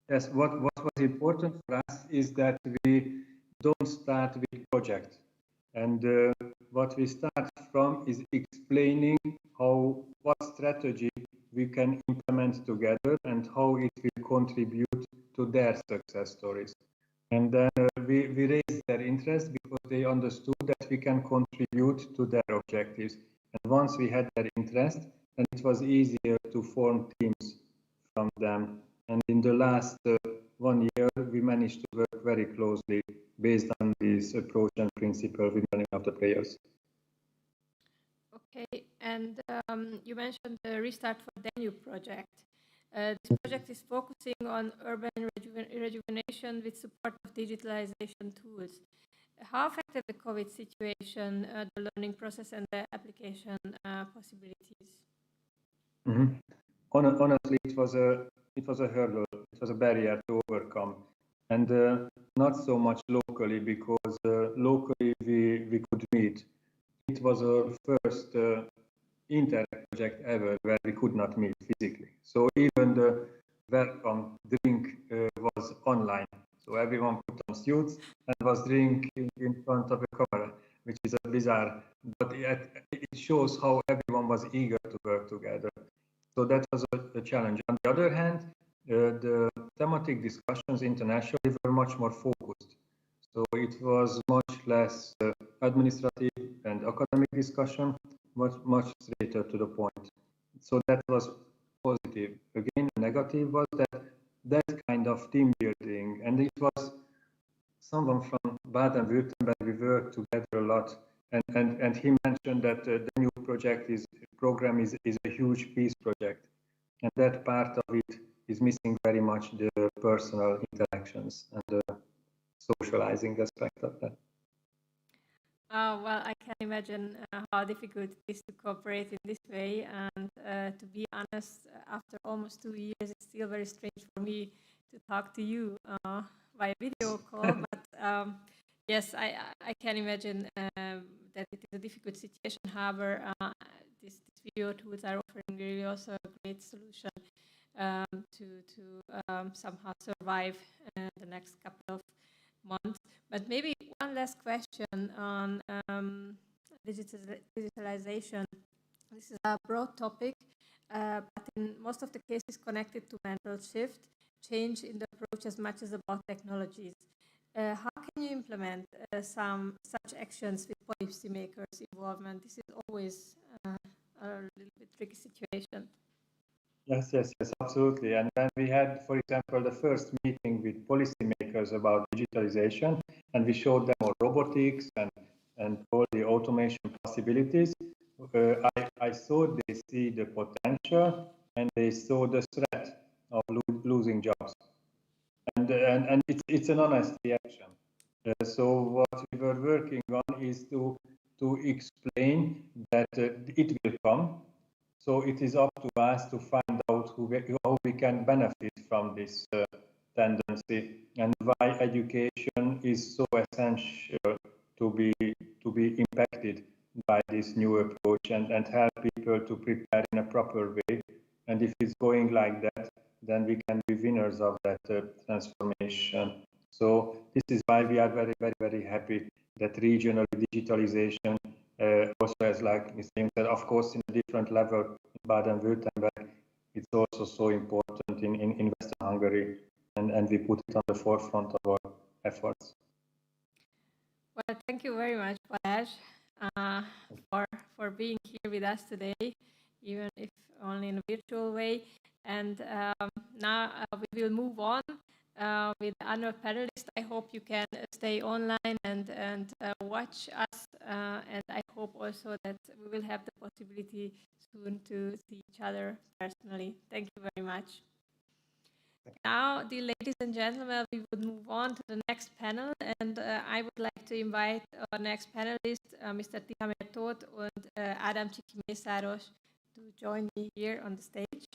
Yes, what was important for us is that we don't start with project, and what we start from is explaining what strategy we can implement together and how it will contribute to their success stories. And then we raised their interest because they understood that we can contribute to their objectives. And once we had their interest, then it was easier to form teams from them. And in the last 1 year, we managed to work very closely based on this approach and principle with many of the players. Okay, and you mentioned the Restart for Danube project. This project is focusing on urban rejuvenation with support of digitalization tools. How affected the COVID situation the learning process and the application possibilities? Honestly, it was a hurdle. It was a barrier to overcome, and not so much locally, because locally we could meet. It was our first Interreg project ever where we could not meet physically. So even the welcome drink was online. So everyone put on suits and was drinking in front of a camera, which is a bizarre, but it shows how everyone was eager to work together. So that was a challenge. On the other hand, the thematic discussions internationally were much more focused. So it was much less administrative and academic discussion, much straighter to the point. So that was positive. Again, negative was that kind of team building, and it was someone from Baden-Württemberg. We worked together a lot, and he mentioned that the new program is a huge peace project, and that part of it is missing very much the personal interactions and the socializing aspect of that. Well, I can imagine how difficult it is to cooperate in this way, and to be honest, after almost 2 years, it's still very strange for me to talk to you via video call, but yes, I can imagine that it is a difficult situation. However, these video tools are offering really also a great solution to somehow survive the next couple of months. But maybe one last question on digitalization. This is a broad topic, but in most of the cases connected to mental shift, change in the approach as much as about technologies. How can you implement some such actions with policymakers' involvement? This is always a little bit tricky situation. Yes, absolutely. And then we had, for example, the first meeting with policymakers about digitalization, and we showed them all robotics and all the automation possibilities. I saw they see the potential, and they saw the threat of losing jobs. And it's an honest reaction. So what we were working on is to to explain that it will come. So it is up to us to find out how we can benefit from this tendency, and why education is so essential to be impacted by this new approach, and help people to prepare in a proper way. And if it's going like that, then we can be winners of that transformation. So this is why we are very, very, very happy that regional digitalization also has, like Mr. Jung said, of course, in a different level in Baden-Württemberg, it's also so important in Western Hungary, and we put it on the forefront of our efforts. Well, thank you very much, Balázs, for being here with us today, even if only in a virtual way. And now we will move on with the annual panelists. I hope you can stay online and watch us. And I hope also that we will have the possibility soon to see each other personally. Thank you very much. Now, dear ladies and gentlemen, we would move on to the next panel, and I would like to invite our next panelist, Mr. Tihamér Tóth and Ádám Csiky-Mészáros, to join me here on the stage.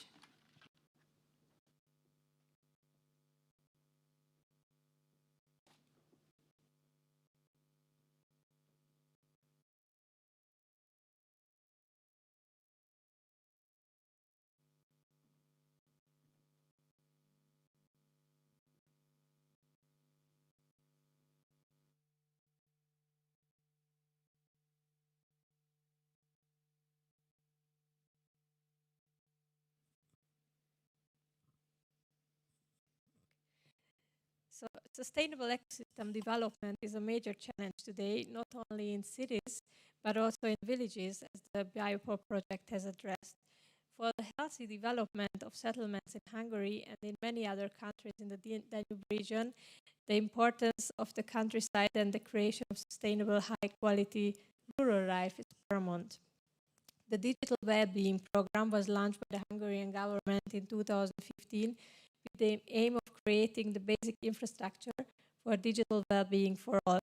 So sustainable ecosystem development is a major challenge today, not only in cities, but also in villages, as the Biopol project has addressed. For the healthy development of settlements in Hungary and in many other countries in the Danube region, the importance of the countryside and the creation of sustainable, high-quality rural life is paramount. The Digital Wellbeing Program was launched by the Hungarian government in 2015 with the aim of creating the basic infrastructure for digital well-being for all.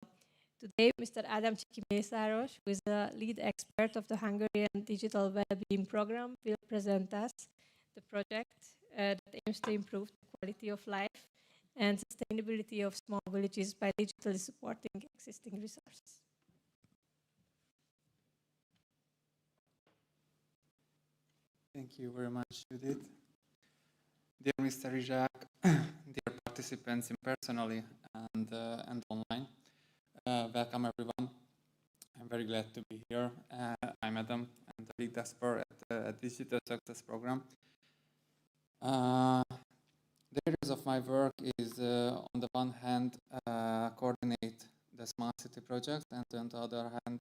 Today, Mr. Ádám Csiky-Mészáros, who is the lead expert of the Hungarian Digital Wellbeing Program, will present us the project that aims to improve the quality of life and sustainability of small villages by digitally supporting existing resources. Thank you very much, Judith. Dear Mr. Izsák, dear participants in personally and online, welcome everyone. I'm very glad to be here. I'm Adam. I'm the lead expert at Digital Success Program. The areas of my work is, on the one hand, coordinate the smart city project, and on the other hand,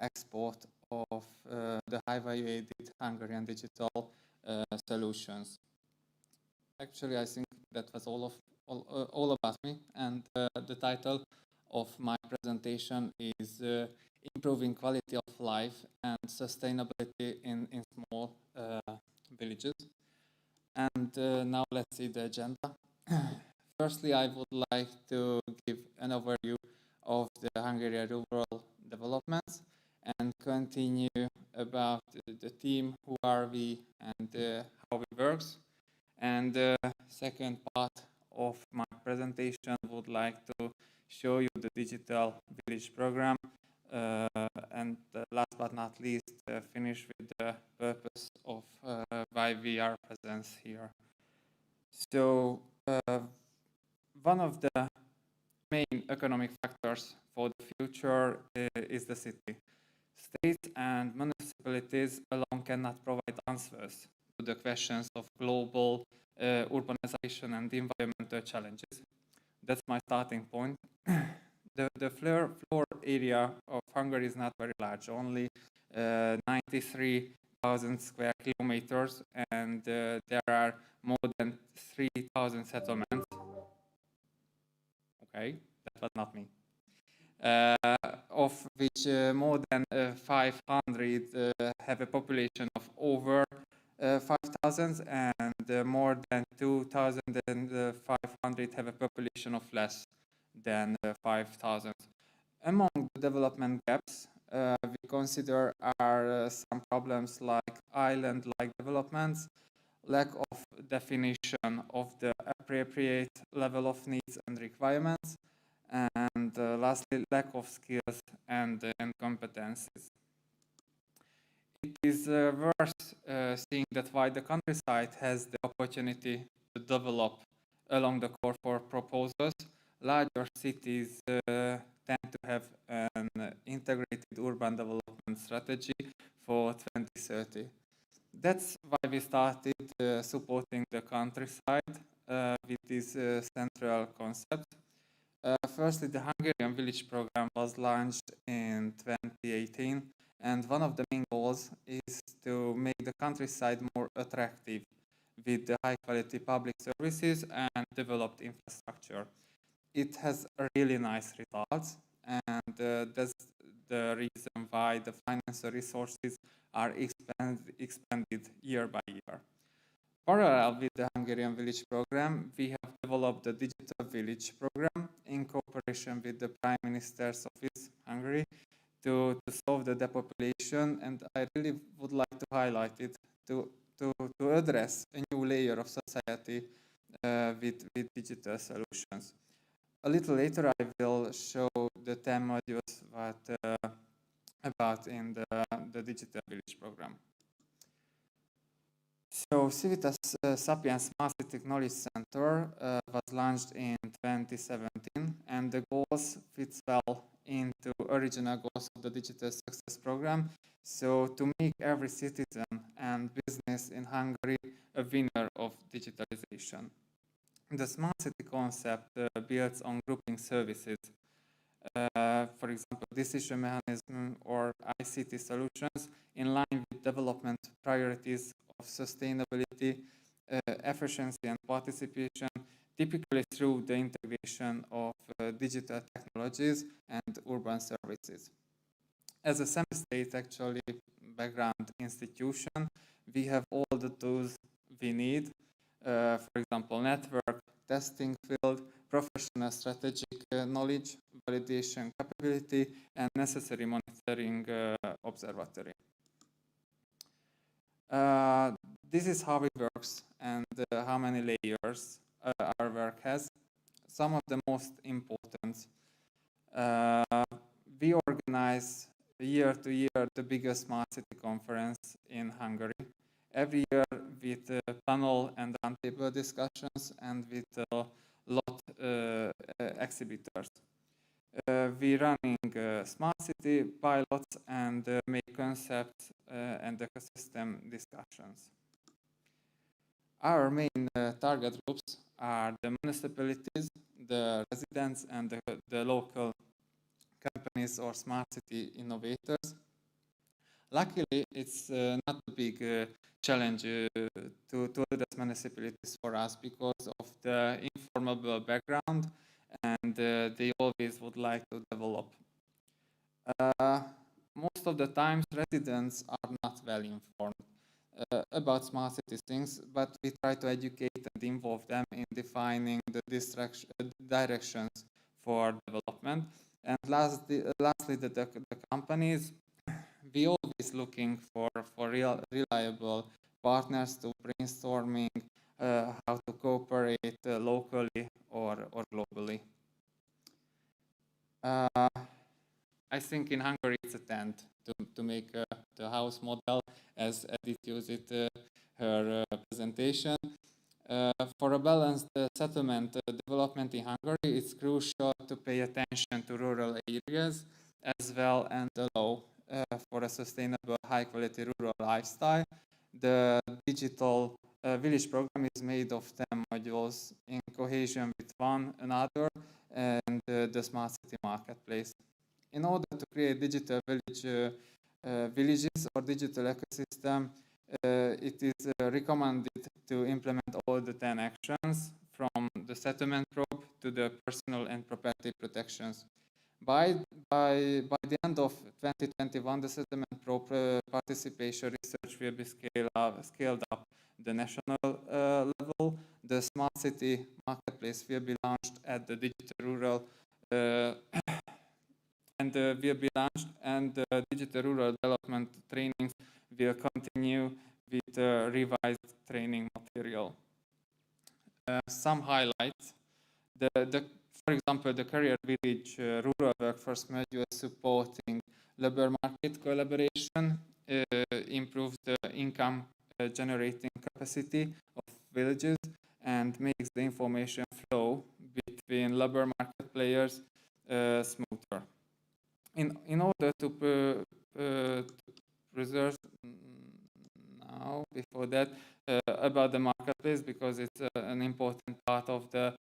export of the high-value-added Hungarian digital solutions. Actually, I think that was all about me, and the title of my presentation is Improving Quality of Life and Sustainability in Small Villages. And now let's see the agenda. Firstly, I would like to give an overview of the Hungarian rural developments and continue about the team, who are we, and how it works. And the second part of my presentation would like to show you the Digital Village program, and last but not least, finish with the purpose of why we are present here. So one of the main economic factors for the future is the city. States and municipalities alone cannot provide answers to the questions of global urbanization and environmental challenges. That's my starting point. The floor area of Hungary is not very large, only 93,000 square kilometers, and there are more than 3,000 settlements. Okay, that was not me. Of which more than 500 have a population of over 5,000, and more than 2,500 have a population of less than 5,000. Among the development gaps, we consider are some problems like island-like developments, lack of definition of the appropriate level of needs and requirements, and lastly, lack of skills and competencies. It is worth seeing that while the countryside has the opportunity to develop along the core four proposals, larger cities tend to have an integrated urban development strategy for 2030. That's why we started supporting the countryside with this central concept. Firstly, the Hungarian Village Program was launched in 2018, and one of the main goals is to make the countryside more attractive with the high-quality public services and developed infrastructure. It has really nice results, and that's the reason why the financial resources are expanded year by year. Parallel with the Hungarian Village Program, we have developed the Digital Village Program in cooperation with the Prime Minister's Office, Hungary, to solve the depopulation, and I really would like to highlight it to address a new layer of society with digital solutions. A little later, I will show the 10 modules about in the Digital Village Program. So Civitas Sapiens Smart City Knowledge Center was launched in 2017, and the goals fit well into original goals of the Digital Success Program. So to make every citizen and business in Hungary a winner of digitalization. The smart city concept builds on grouping services. For example, decision mechanism or ICT solutions in line with development priorities of sustainability, efficiency and participation, typically through the integration of digital technologies and urban services. As a semi-state actually background institution, we have all the tools we need, for example, network, testing field, professional strategic knowledge, validation capability, and necessary monitoring observatory. This is how it works and how many layers our work has. Some of the most important. We organize year to year the biggest smart city conference in Hungary. Every year with panel and roundtable discussions and with lot exhibitors. We're running smart city pilots and make concept and ecosystem discussions. Our main target groups are the municipalities, the residents, and the local companies or smart city innovators. Luckily, it's not a big challenge to address municipalities for us because of the informable background, and they always would like to develop. Most of the times, residents are not well informed about smart city things, but we try to educate and involve them in defining the directions for development. And lastly, the companies, we always looking for reliable partners to brainstorming how to cooperate locally or globally. I think in Hungary it's a tent to make the house model, as Edith used it her presentation. For a balanced settlement development in Hungary, it's crucial to pay attention to rural areas as well and allow for a sustainable, high-quality rural lifestyle. The Digital Village Program is made of 10 modules in cohesion with one another and the Smart City Marketplace. In order to create digital villages or digital ecosystem, it is recommended to implement all the 10 actions from the settlement probe to the personal and property protections. By the end of 2021, the settlement probe participation research will be scaled up the national level. The Smart City Marketplace will be launched at the Digital Rural and will be launched, and digital rural development trainings will continue with revised training material. Some highlights. For example, the Career Village rural workforce module supporting labor market collaboration improves the income generating capacity of villages and makes the information flow between labor market players smoother. In order to preserve now, before that, about the marketplace, because it's an important part of the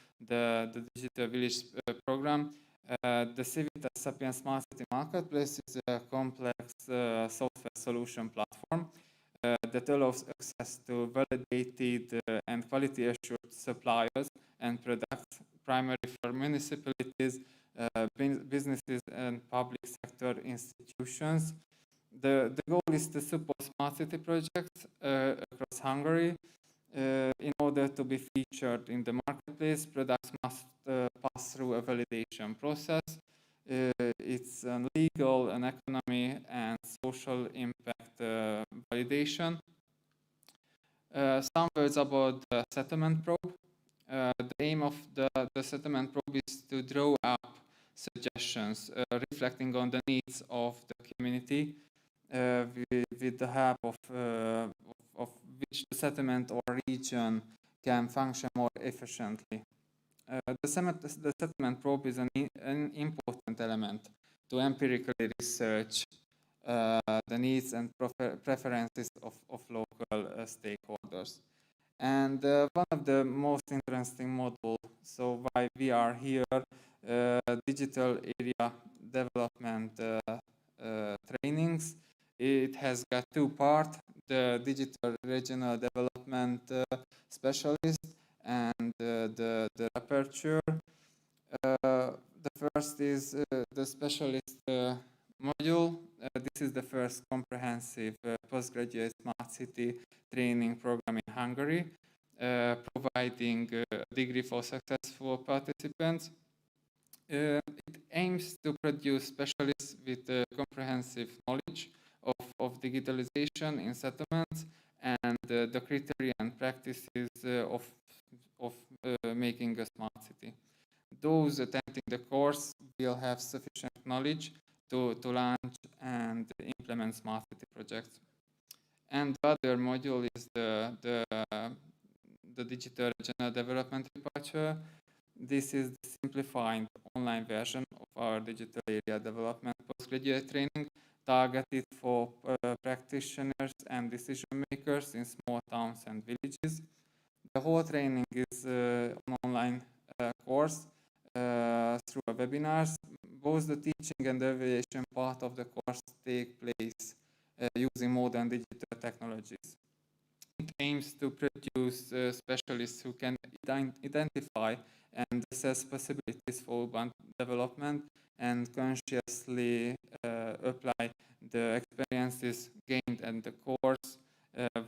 Digital Village program. The Civitas Sapiens Smart City Marketplace is a complex software solution platform that allows access to validated and quality assured suppliers and products, primarily for municipalities, businesses and public sector institutions. The goal is to support smart city projects across Hungary. In order to be featured in the marketplace, products must pass through a validation process. It's a legal, an economy, and social impact validation. Some words about the settlement probe. The aim of the settlement probe is to draw up suggestions reflecting on the needs of the community with the help of which the settlement or region can function more efficiently. The settlement probe is an important element to empirically research the needs and preferences of local stakeholders. And one of the most interesting models, so why we are here, digital area development trainings. It has got two parts, the digital regional development specialist and the aperture. The first is the specialist module. This is the first comprehensive postgraduate smart city training program in Hungary, providing a degree for successful participants. It aims to produce specialists with comprehensive knowledge of digitalization in settlements and the criteria and practices of making a smart city. Those attending the course will have sufficient knowledge to launch and implement smart city projects. And the other module is the digital regional development departure. This is the simplified online version of our digital area development postgraduate training, targeted for practitioners and decision makers in small towns and villages. The whole training is an online course through webinars. Both the teaching and the evaluation part of the course take place using modern digital technologies. It aims to produce specialists who can identify and assess possibilities for urban development and consciously apply the experiences gained in the course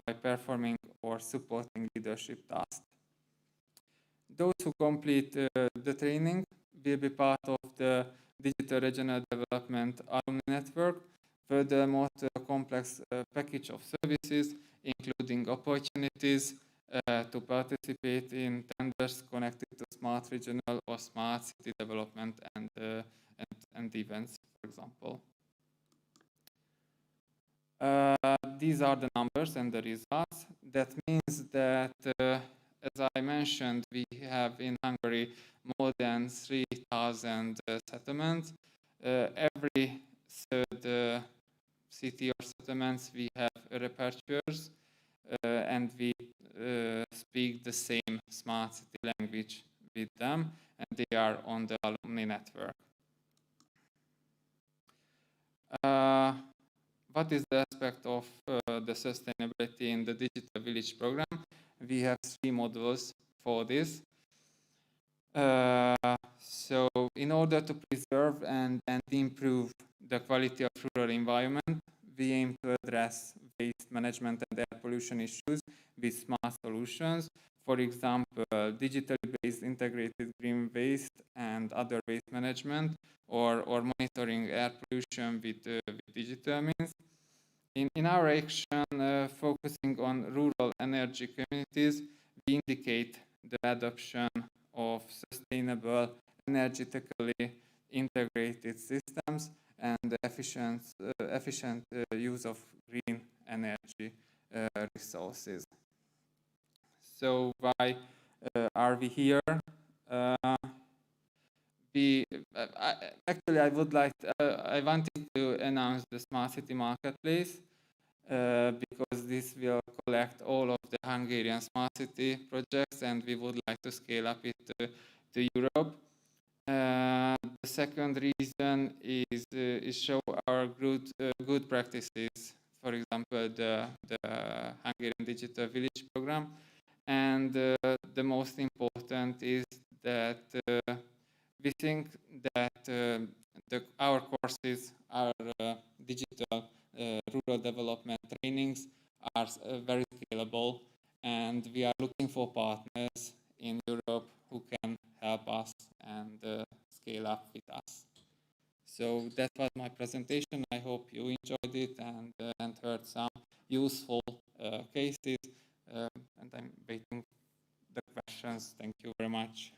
by performing or supporting leadership tasks. Those who complete the training will be part of the Digital Regional Development Alumni Network, furthermore to a complex package of services, including opportunities to participate in tenders connected to smart regional or smart city development and events, for example. These are the numbers and the results. That means that, as I mentioned, we have in Hungary more than 3,000 settlements. Every third city or settlements we have repertoires, and we speak the same smart city language with them, and they are on the alumni network. What is the aspect of the sustainability in the Digital Village program? We have 3 modules for this. So in order to preserve and improve the quality of rural environment, we aim to address waste management and air pollution issues with smart solutions. for example, digitally based integrated green waste and other waste management, or monitoring air pollution with digital means. In our action, focusing on rural energy communities, we indicate the adoption of sustainable, energetically integrated systems and the efficient use of green energy resources. So why are we here? Actually, I wanted to announce the Smart City Marketplace because this will collect all of the Hungarian Smart City projects, and we would like to scale up it to Europe. The second reason is show our good practices. For example, the Hungarian Digital Village program, and the most important is that we think that our courses, our digital rural development trainings are very scalable, and we are looking for partners in Europe who can help us and scale up with us. So that was my presentation. I hope you enjoyed it and heard some useful cases, and I'm waiting the questions. Thank you very much.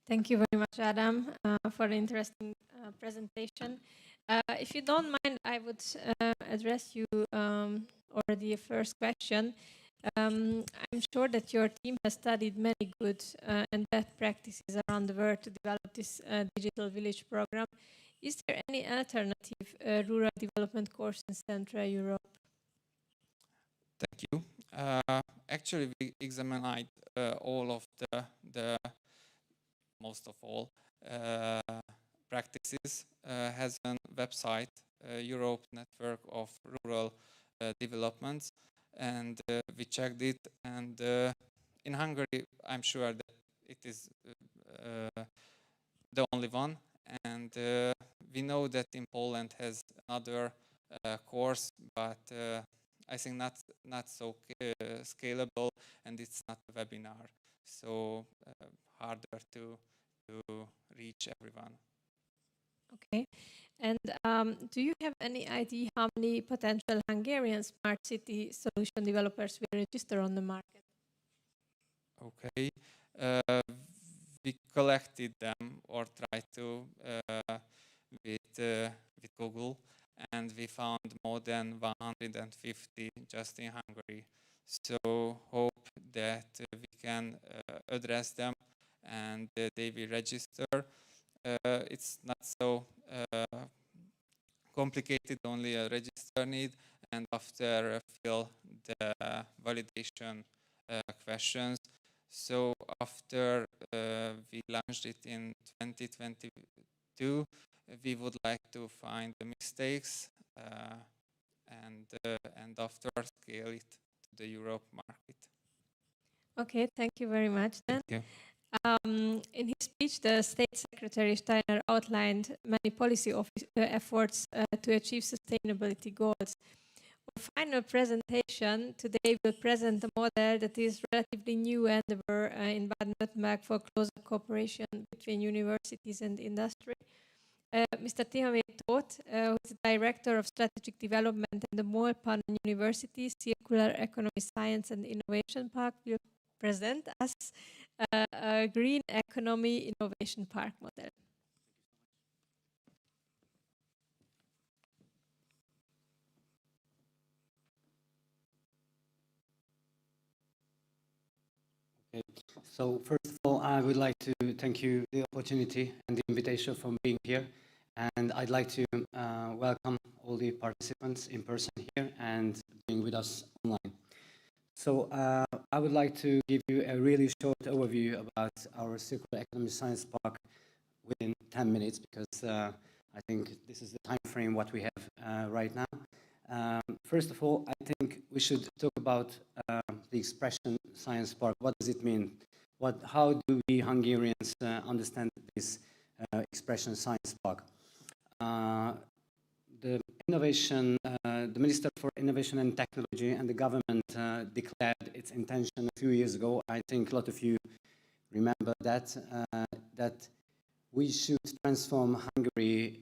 Thank you very much, Adam, for an interesting presentation. If you don't mind, I would address you already a first question. I'm sure that your team has studied many good and best practices around the world to develop this digital village program. Is there any alternative rural development course in Central Europe? Thank you. Actually, we examined all of the most of all practices. Has a website, Europe Network of Rural Developments, and we checked it, and in Hungary I'm sure that it is the only one, and we know that in Poland has another course, but I think not so scalable, and it's not a webinar, so harder to reach everyone. Okay, and do you have any idea how many potential Hungarian smart city solution developers will register on the market? Okay, we collected them or tried to with Google, and we found more than 150 just in Hungary. So hope that we can address them and they will register. It's not so complicated, only a register need, and after fill the validation questions. So after we launched it in 2022, we would like to find the mistakes and after scale it to the Europe market. Okay, thank you very much. Then. Thank you. In his speech, the State Secretary Steiner outlined many policy efforts to achieve sustainability goals. Our final presentation today will present a model that is relatively new endeavor in Baden-Württemberg for closer cooperation between universities and industry. Mr. Tihamir Tóth, who is the Director of Strategic Development in the Molpan University Circular Economy Science and Innovation Park, will present us a Green Economy Innovation Park model. Okay. So first of all, I would like to thank you for the opportunity and the invitation for being here. And I'd like to welcome all the participants in person here and being with us online. So I would like to give you a really short overview about our Circular Economy Science Park within 10 minutes, because I think this is the time frame what we have right now. First of all, I think we should talk about the expression science park. What does it mean? How do we Hungarians understand this expression science park? the innovation, the Minister for Innovation and Technology and the government declared its intention a few years ago. I think a lot of you remember that, that we should transform Hungary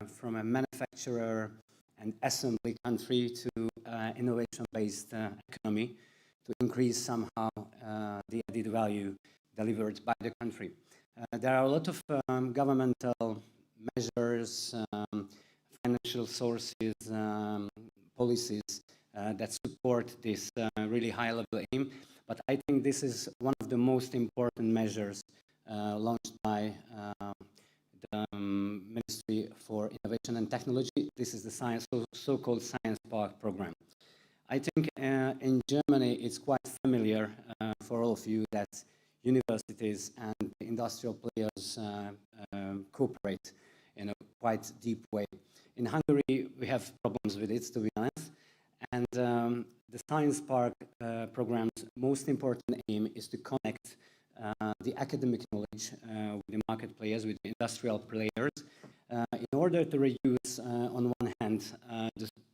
from a manufacturer and assembly country to innovation-based economy to increase somehow the added value delivered by the country. There are a lot of governmental measures, financial sources, policies that support this really high-level aim, but I think this is one of the most important measures launched by the Ministry for Innovation and Technology. This is the so-called Science Park program. I think in Germany it's quite familiar for all of you that universities and industrial players cooperate in a quite deep way. In Hungary we have problems with it, to be honest, and the Science Park program's most important aim is to connect the academic knowledge with the market players, with the industrial players, in order to reduce, on one hand,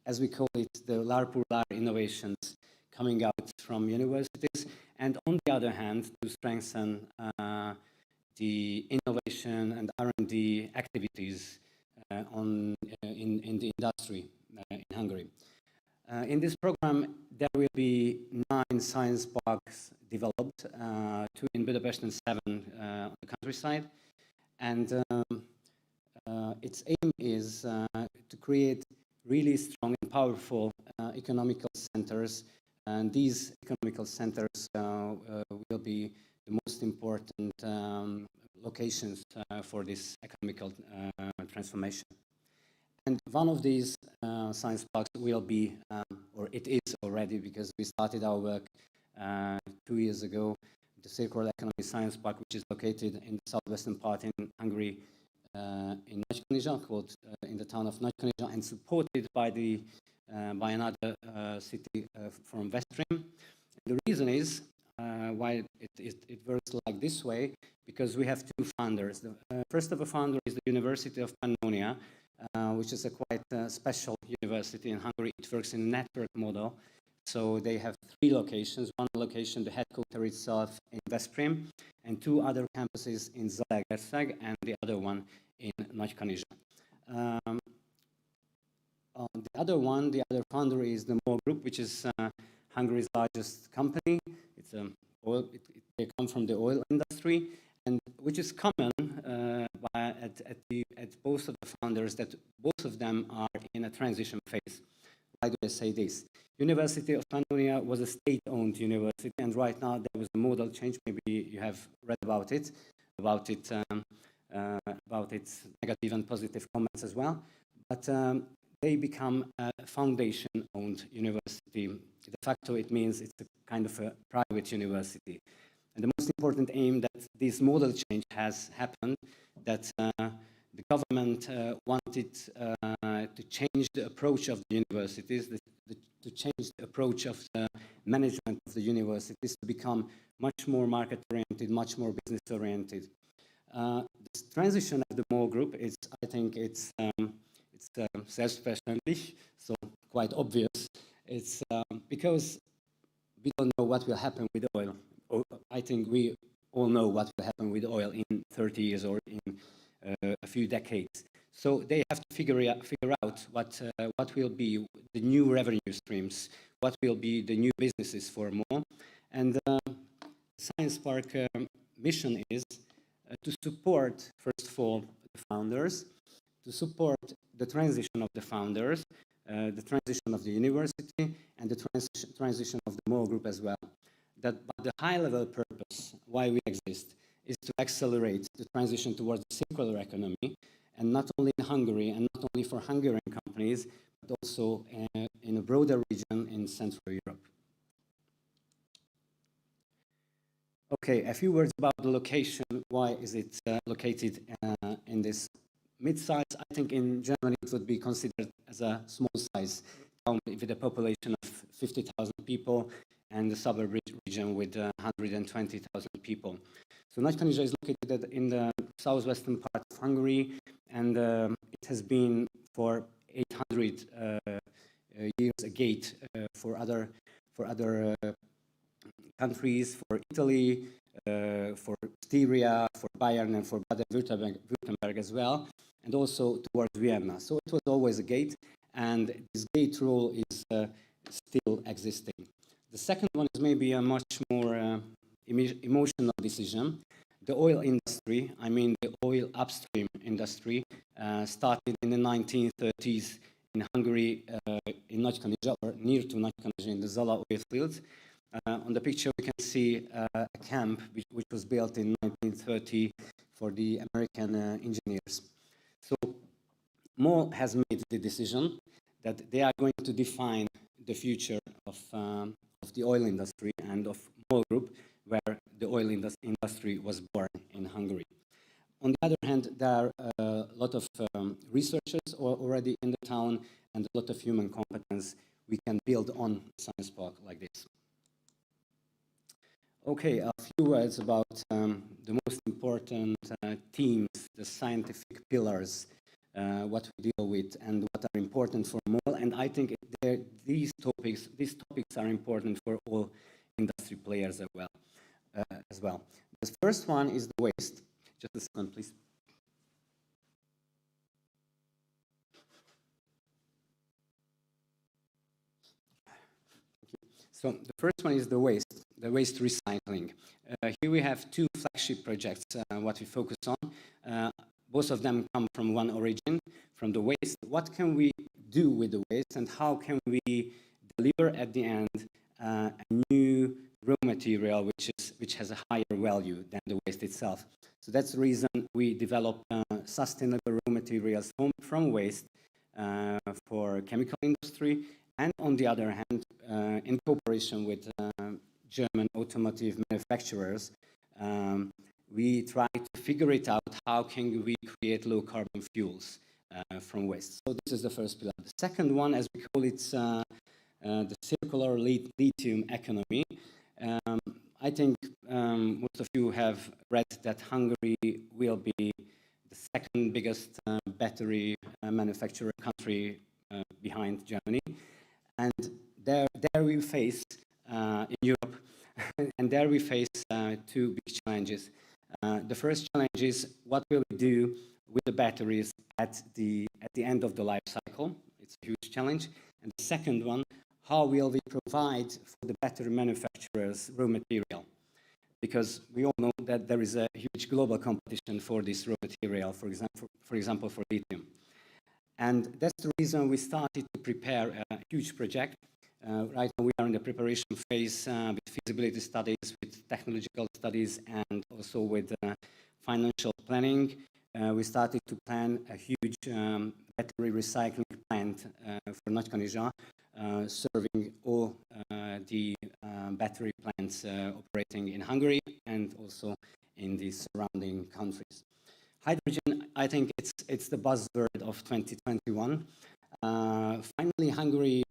as we call it, the lar pour lar innovations coming out from universities, and on the other hand, to strengthen the innovation and R&D activities in the industry in Hungary. In this program, there will be 9 science parks developed, 2 in Budapest and 7 on the countryside. And its aim is to create really strong and powerful economical centers. And these economical centers will be the most important locations for this economical transformation. And one of these science parks will be, or it is already, because we started our work 2 years ago, the Circular Economy Science Park, which is located in the southwestern part in Hungary, in Nagykanizsa, called in the town of Nagykanizsa, and supported by by another city from Westrim. The reason is why it works like this way, because we have 2 founders. The first of the founder is the University of Pannonia, which is a quite special university in Hungary. It works in a network model. So they have 3 locations. One location, the headquarters itself in Veszprém, and 2 other campuses in Zalaegerszeg, and the other one in Nagykanizsa. The other one, the other founder is the MOL Group, which is Hungary's largest company. It's they come from the oil industry, and which is common at both of the founders, that both of them are in a transition phase. Why do I say this? University of Pannonia was a state-owned university, and right now there was a model change. Maybe you have read about its negative and positive comments as well. But they become a foundation-owned university. De facto, it means it's a kind of a private university. And the most important aim that this model change has happened, that the government wanted to change the approach of the universities, to change the approach of the management of the universities to become much more market-oriented, much more business-oriented. This transition of the MOL Group is, I think, it's selbstverständlich, so quite obvious. It's because we don't know what will happen with oil. I think we all know what will happen with oil in 30 years or in a few decades. So they have to figure out what will be the new revenue streams, what will be the new businesses for MOL. And the Science Park mission is to support, first of all, the founders, to support the transition of the founders, the transition of the university, and the transition of the MOL Group as well. But the high-level purpose, why we exist, is to accelerate the transition towards the circular economy, and not only in Hungary, and not only for Hungarian companies, but also in a broader region in Central Europe. Okay, a few words about the location. Why is it located in this mid-size? I think in Germany it would be considered as a small-size town with a population of 50,000 people, and the suburb region with 120,000 people. So Nagykanizsa is located in the southwestern part of Hungary, and it has been for 800 years agate for other countries, for Italy, for Styria, for Bayern, and for Baden-Württemberg as well, and also towards Vienna. So it was always a gate, and this gate rule is still existing. The second one is maybe a much more emotional decision. The oil industry, I mean the oil upstream industry, started in the 1930s in Hungary, in Nagykanizsa, or near to Nagykanizsa, in the Zala oil fields. On the picture we can see a camp which was built in 1930 for the American engineers. So MOL has made the decision that they are going to define the future of the oil industry and of MOL Group, where the oil industry was born in Hungary. On the other hand, there are a lot of researchers already in the town and a lot of human competence we can build on a science park like this. Okay, a few words about the most important themes, the scientific pillars, what we deal with and what are important for MOL. And I think these topics are important for all industry players as well. The first one is the waste. Just a second, please. So the first one is the waste recycling. Here we have two flagship projects, what we focus on. Both of them come from one origin, from the waste. What can we do with the waste, and how can we deliver at the end a new raw material which has a higher value than the waste itself? So that's the reason we develop sustainable raw materials from waste for chemical industry, and on the other hand, in cooperation with German automotive manufacturers, we try to figure it out, how can we create low carbon fuels from waste. So this is the first pillar. The second one, as we call it, the circular lithium economy. I think most of you have read that Hungary will be the second biggest battery manufacturer country behind Germany. And there we face, in Europe, and there we face two big challenges. The first challenge is what will we do with the batteries at the end of the life cycle? It's a huge challenge. And the second one, how will we provide for the battery manufacturers raw material? Because we all know that there is a huge global competition for this raw material, for example, for lithium. And that's the reason we started to prepare a huge project. Right now we are in the preparation phase with feasibility studies, with technological studies, and also with financial planning. We started to plan a huge battery recycling plant for Nagykanizsa, serving all the battery plants operating in Hungary and also in the surrounding countries. Hydrogen, I think it's the buzzword of 2021. Finally, Hungary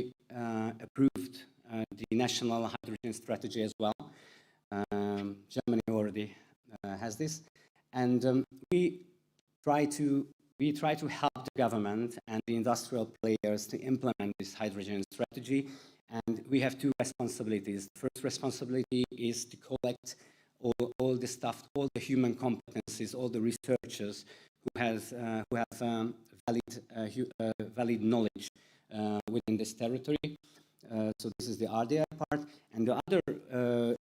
approved the national hydrogen strategy as well. Germany already has this, and we try to help the government and the industrial players to implement this hydrogen strategy. And we have two responsibilities. The first responsibility is to collect all the stuff, all the human competencies, all the researchers who have valid knowledge within this territory. So this is the RDI part. And the other,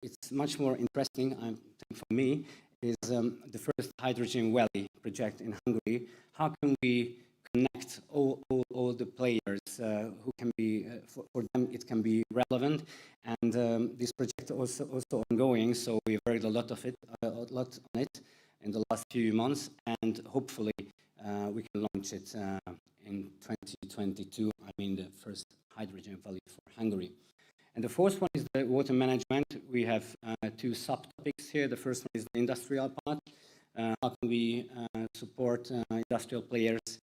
it's much more interesting, I think for me, is the first Hydrogen Valley project in Hungary. How can we connect all the players who can be, for them it can be relevant, and this project also ongoing, so we've heard a lot on it in the last few months, and hopefully we can launch it in 2022, I mean the first Hydrogen Valley for Hungary. And the fourth one is the water management. We have two subtopics here. The first one is the industrial part. How can we support industrial players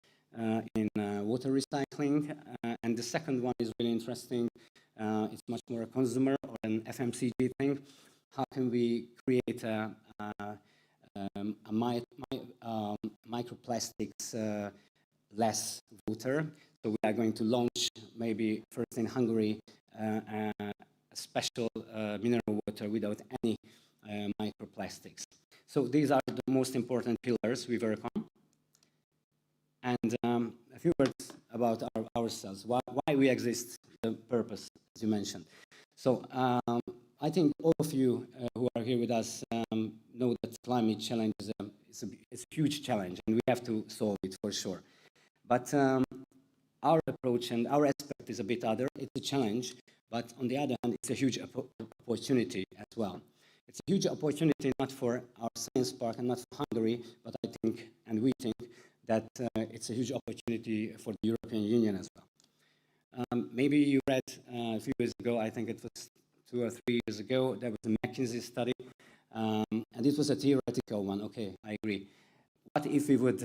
in water recycling? And the second one is really interesting. It's much more a consumer or an FMCG thing. How can we create microplastics less water? So we are going to launch, maybe first in Hungary, a special mineral water without any microplastics. So these are the most important pillars we work on. And a few words about ourselves, why we exist, the purpose, as you mentioned. So I think all of you who are here with us know that climate challenge is a huge challenge, and we have to solve it for sure. But our approach and our aspect is a bit other. It's a challenge, but on the other hand, it's a huge opportunity as well. It's a huge opportunity not for our science park and not for Hungary, but I think, and we think, that it's a huge opportunity for the European Union as well. Maybe you read a few years ago, I think it was 2 or 3 years ago, there was a McKinsey study, and it was a theoretical one. Okay, I agree. What if we would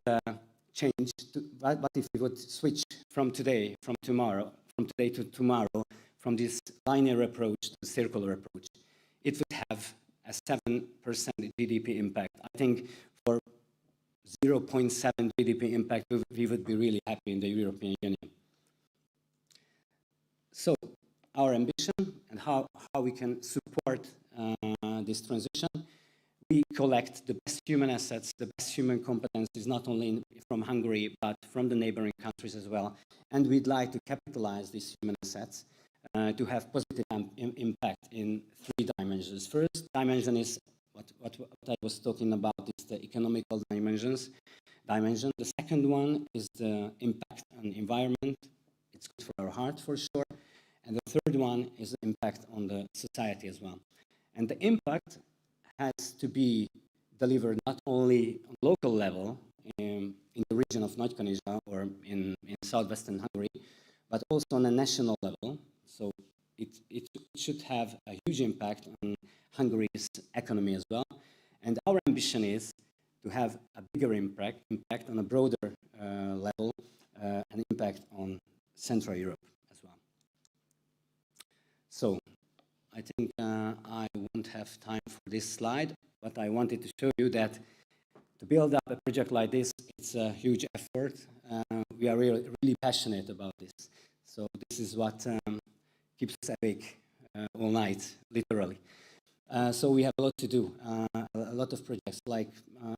change, what if we would switch from today to tomorrow, from this linear approach to the circular approach? It would have a 7% GDP impact. I think for 0.7 GDP impact, we would be really happy in the European Union. So our ambition and how we can support this transition, we collect the best human assets, the best human competencies, not only from Hungary, but from the neighboring countries as well. And we'd like to capitalize these human assets to have positive impact in 3 dimensions. First dimension is what I was talking about, is the economical dimension. The second one is the impact on the environment. It's good for our heart, for sure. And the third one is the impact on the society as well. And the impact has to be delivered not only on local level in the region of Nagykanizsa or in southwestern Hungary, but also on a national level. So it should have a huge impact on Hungary's economy as well. And our ambition is to have a bigger impact on a broader level, an impact on Central Europe as well. So I think I won't have time for this slide, but I wanted to show you that to build up a project like this, it's a huge effort. We are really passionate about this. So this is what keeps us awake all night, literally. So we have a lot to do, a lot of projects, like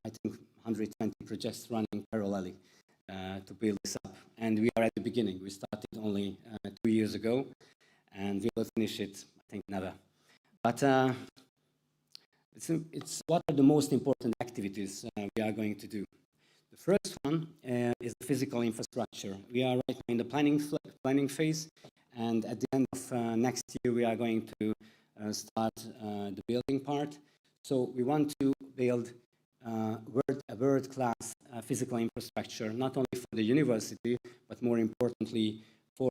I think 120 projects running parallelly to build this up. And we are at the beginning. We started only 2 years ago, and we will finish it, I think, never. But it's what are the most important activities we are going to do. The first one is the physical infrastructure. We are right now in the planning phase, and at the end of next year, we are going to start the building part. So we want to build a world-class physical infrastructure, not only for the university, but more importantly for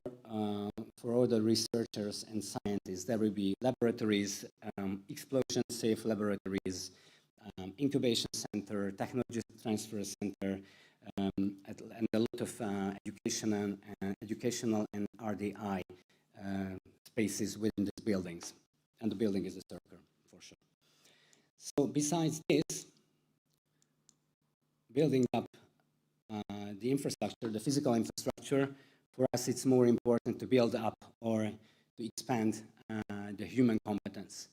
all the researchers and scientists. There will be laboratories, explosion-safe laboratories, incubation center, technology transfer center, and a lot of educational and RDI spaces within these buildings. And the building is a circle, for sure. So besides this, building up the infrastructure, the physical infrastructure, for us it's more important to build up or to expand the human competence.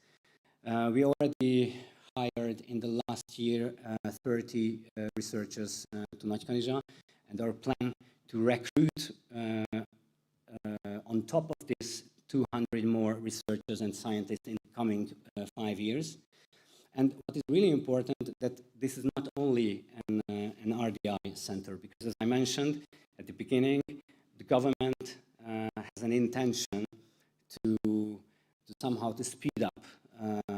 We already hired in the last year 30 researchers to Nagykanizsa, and our plan to recruit on top of this 200 more researchers and scientists in the coming 5 years. And what is really important that this is not only an RDI center, because as I mentioned at the beginning, the government has an intention to somehow to speed up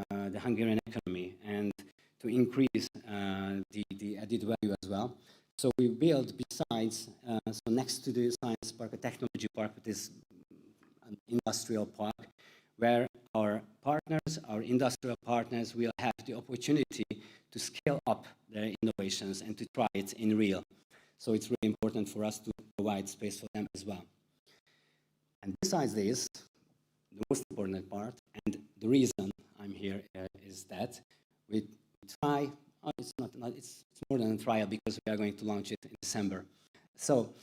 the Hungarian economy and to increase the added value as well. So we build besides, so next to the science park, a technology park, that is an industrial park, where our partners, our industrial partners, will have the opportunity to scale up their innovations and to try it in real. So it's really important for us to provide space for them as well. And besides this, the most important part, and the reason I'm here is that we try, it's more than a trial because we are going to launch it in December. So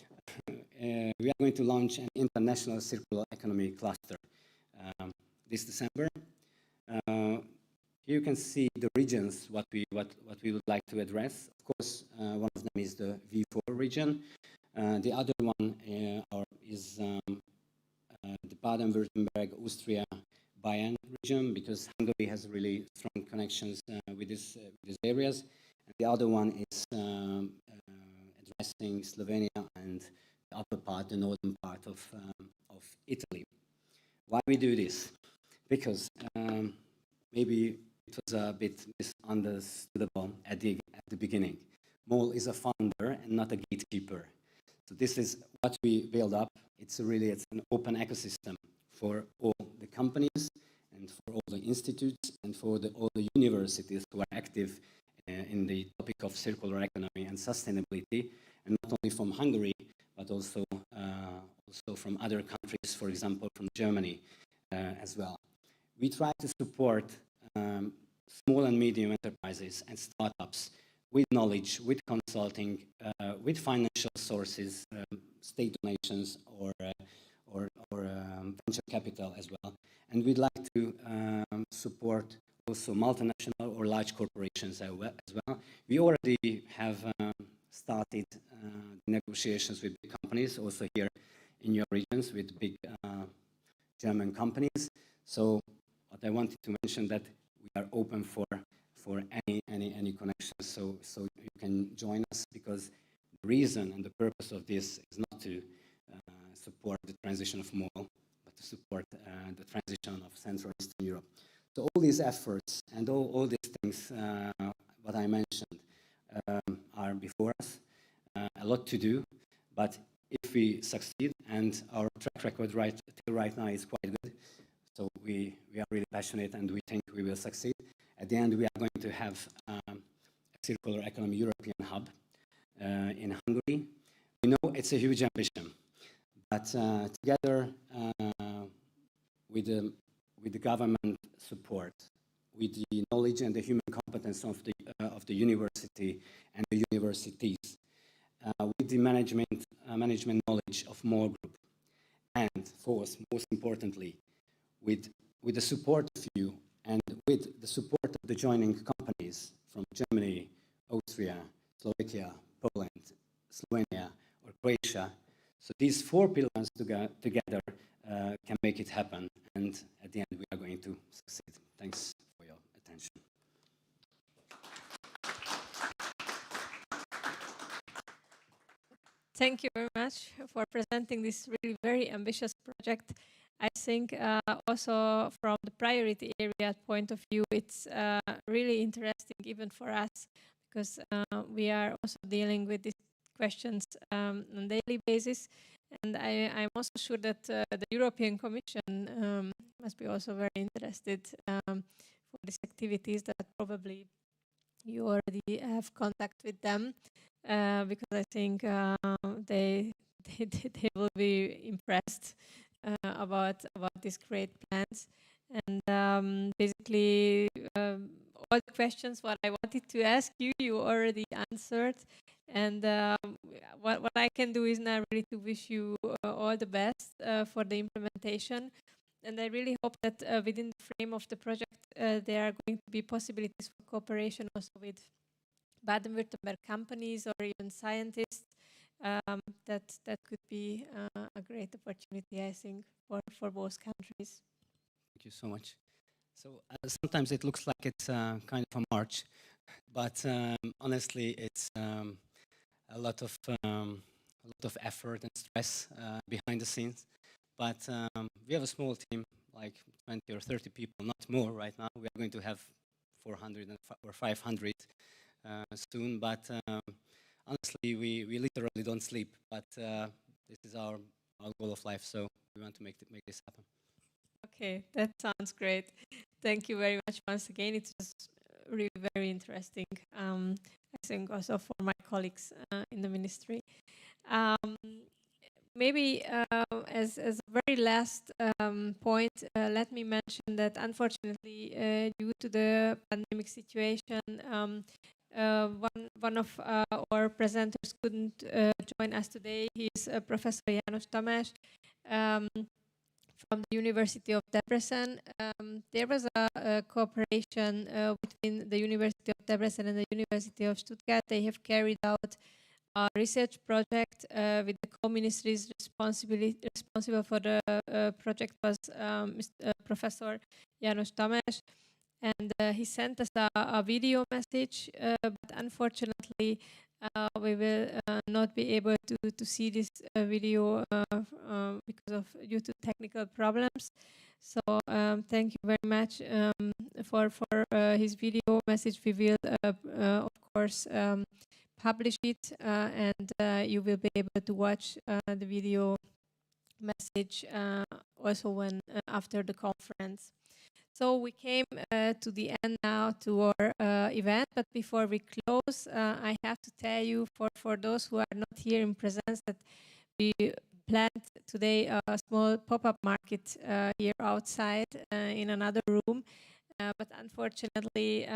we are going to launch an international circular economy cluster this December. Here you can see the regions what we would like to address. Of course, one of them is the V4 region. The other one is the Baden-Württemberg, Austria, Bayern region, because Hungary has really strong connections with these areas. And the other one is addressing Slovenia and the upper part, the northern part of Italy. Why we do this? Because maybe it was a bit misunderstandable at the beginning. MOL is a founder and not a gatekeeper. So this is what we build up. It's an open ecosystem for all the companies and for all the institutes and for all the universities who are active in the topic of circular economy and sustainability, and not only from Hungary, but also from other countries, for example, from Germany as well. We try to support small and medium enterprises and startups with knowledge, with consulting, with financial sources, state donations, or venture capital as well. And we'd like to support also multinational or large corporations as well. We already have started negotiations with big companies, also here in your regions, with big German companies. So what I wanted to mention that we are open for any connections, so you can join us, because the reason and the purpose of this is not to support the transition of MOL, but to support the transition of Central and Eastern Europe. So all these efforts and all these things, what I mentioned, are before us. A lot to do, but if we succeed, and our track record right now is quite good, so we are really passionate and we think we will succeed. At the end, we are going to have a circular economy European hub in Hungary. We know it's a huge ambition, but together with the government support, with the knowledge and the human competence of the university and the universities, with the management knowledge of MOL Group, and most importantly, with the support of you and with the support of the joining companies from Germany, Austria, Slovakia, Poland, Slovenia, or Croatia. So these four pillars together can make it happen, and at the end we are going to succeed. Thanks for your attention. Thank you very much for presenting this really very ambitious project. I think also from the priority area point of view, it's really interesting even for us, because we are also dealing with these questions on a daily basis. And I'm also sure that the European Commission must be also very interested for these activities, that probably you already have contact with them, because I think they will be impressed about these great plans. And basically all the questions what I wanted to ask you, you already answered. And what I can do is now really to wish you all the best for the implementation. And I really hope that within the frame of the project there are going to be possibilities for cooperation also with Baden-Württemberg companies or even scientists. That could be a great opportunity, I think, for both countries. Thank you so much. So sometimes it looks like it's kind of a march, but honestly, it's a lot of effort and stress behind the scenes. But we have a small team, like 20 or 30 people, not more right now. We are going to have 400 or 500 soon. But honestly, we literally don't sleep. But this is our goal of life, so we want to make this happen. Okay, that sounds great. Thank you very much once again. It was really very interesting. I think also for my colleagues in the ministry. Maybe as a very last point, let me mention that unfortunately, due to the pandemic situation, One of our presenters couldn't join us today. He's Professor János Tamás from the University of Debrecen. There was a cooperation between the University of Debrecen and the University of Stuttgart. They have carried out a research project with the co-ministries responsible for the project was Professor János Tamás. And he sent us a video message, but unfortunately we will not be able to see this video due to technical problems. So thank you very much for his video message. We will of course publish it and you will be able to watch the video message also when after the conference. So we came to the end now to our event, but before we close, I have to tell you for those who are not here in presence that we planned today a small pop-up market here outside in another room, but unfortunately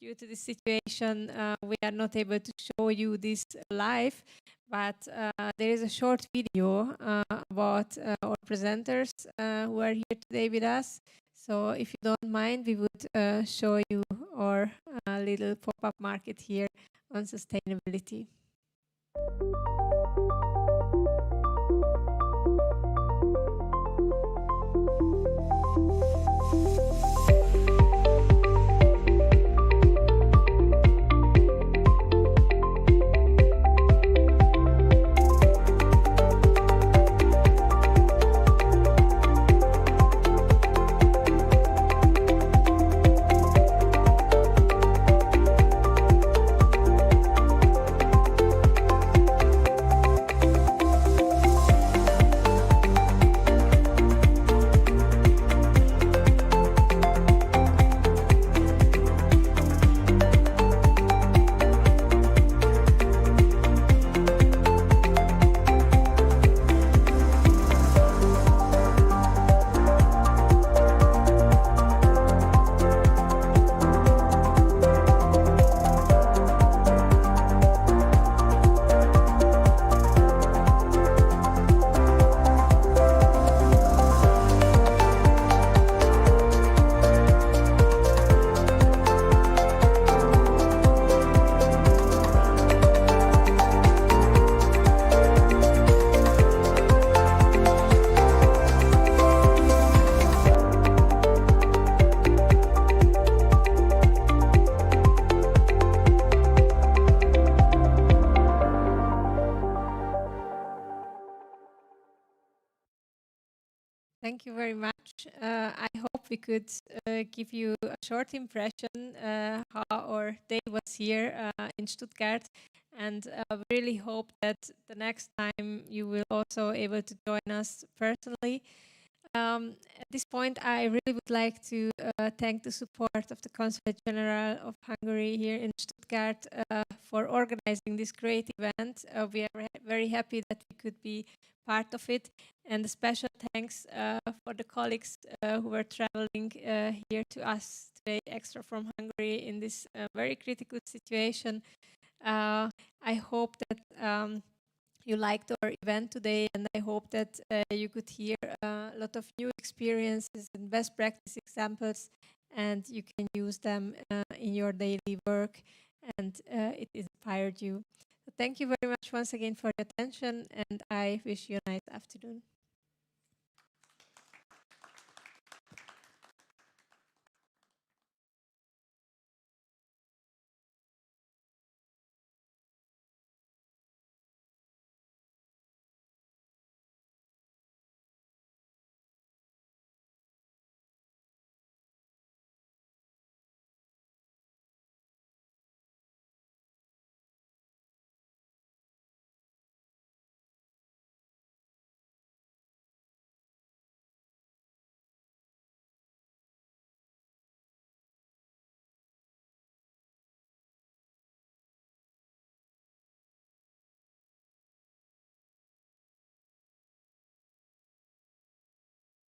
due to the situation we are not able to show you this live, but there is a short video about our presenters who are here today with us. So if you don't mind, we would show you our little pop-up market here on sustainability. Thank you very much. I hope we could give you a short impression how our day was here in Stuttgart, and really hope that the next time you will also able to join us personally. At this point, I really would like to thank the support of the Consulate General of Hungary here in Stuttgart for organizing this great event. We are very happy that we could be part of it, and a special thanks for the colleagues who were traveling here to us today extra from Hungary in this very critical situation. I hope that you liked our event today, and I hope that you could hear a lot of new experiences and best practice examples, and you can use them in your daily work, and it inspired you. So thank you very much once again for your attention, and I wish you a nice afternoon.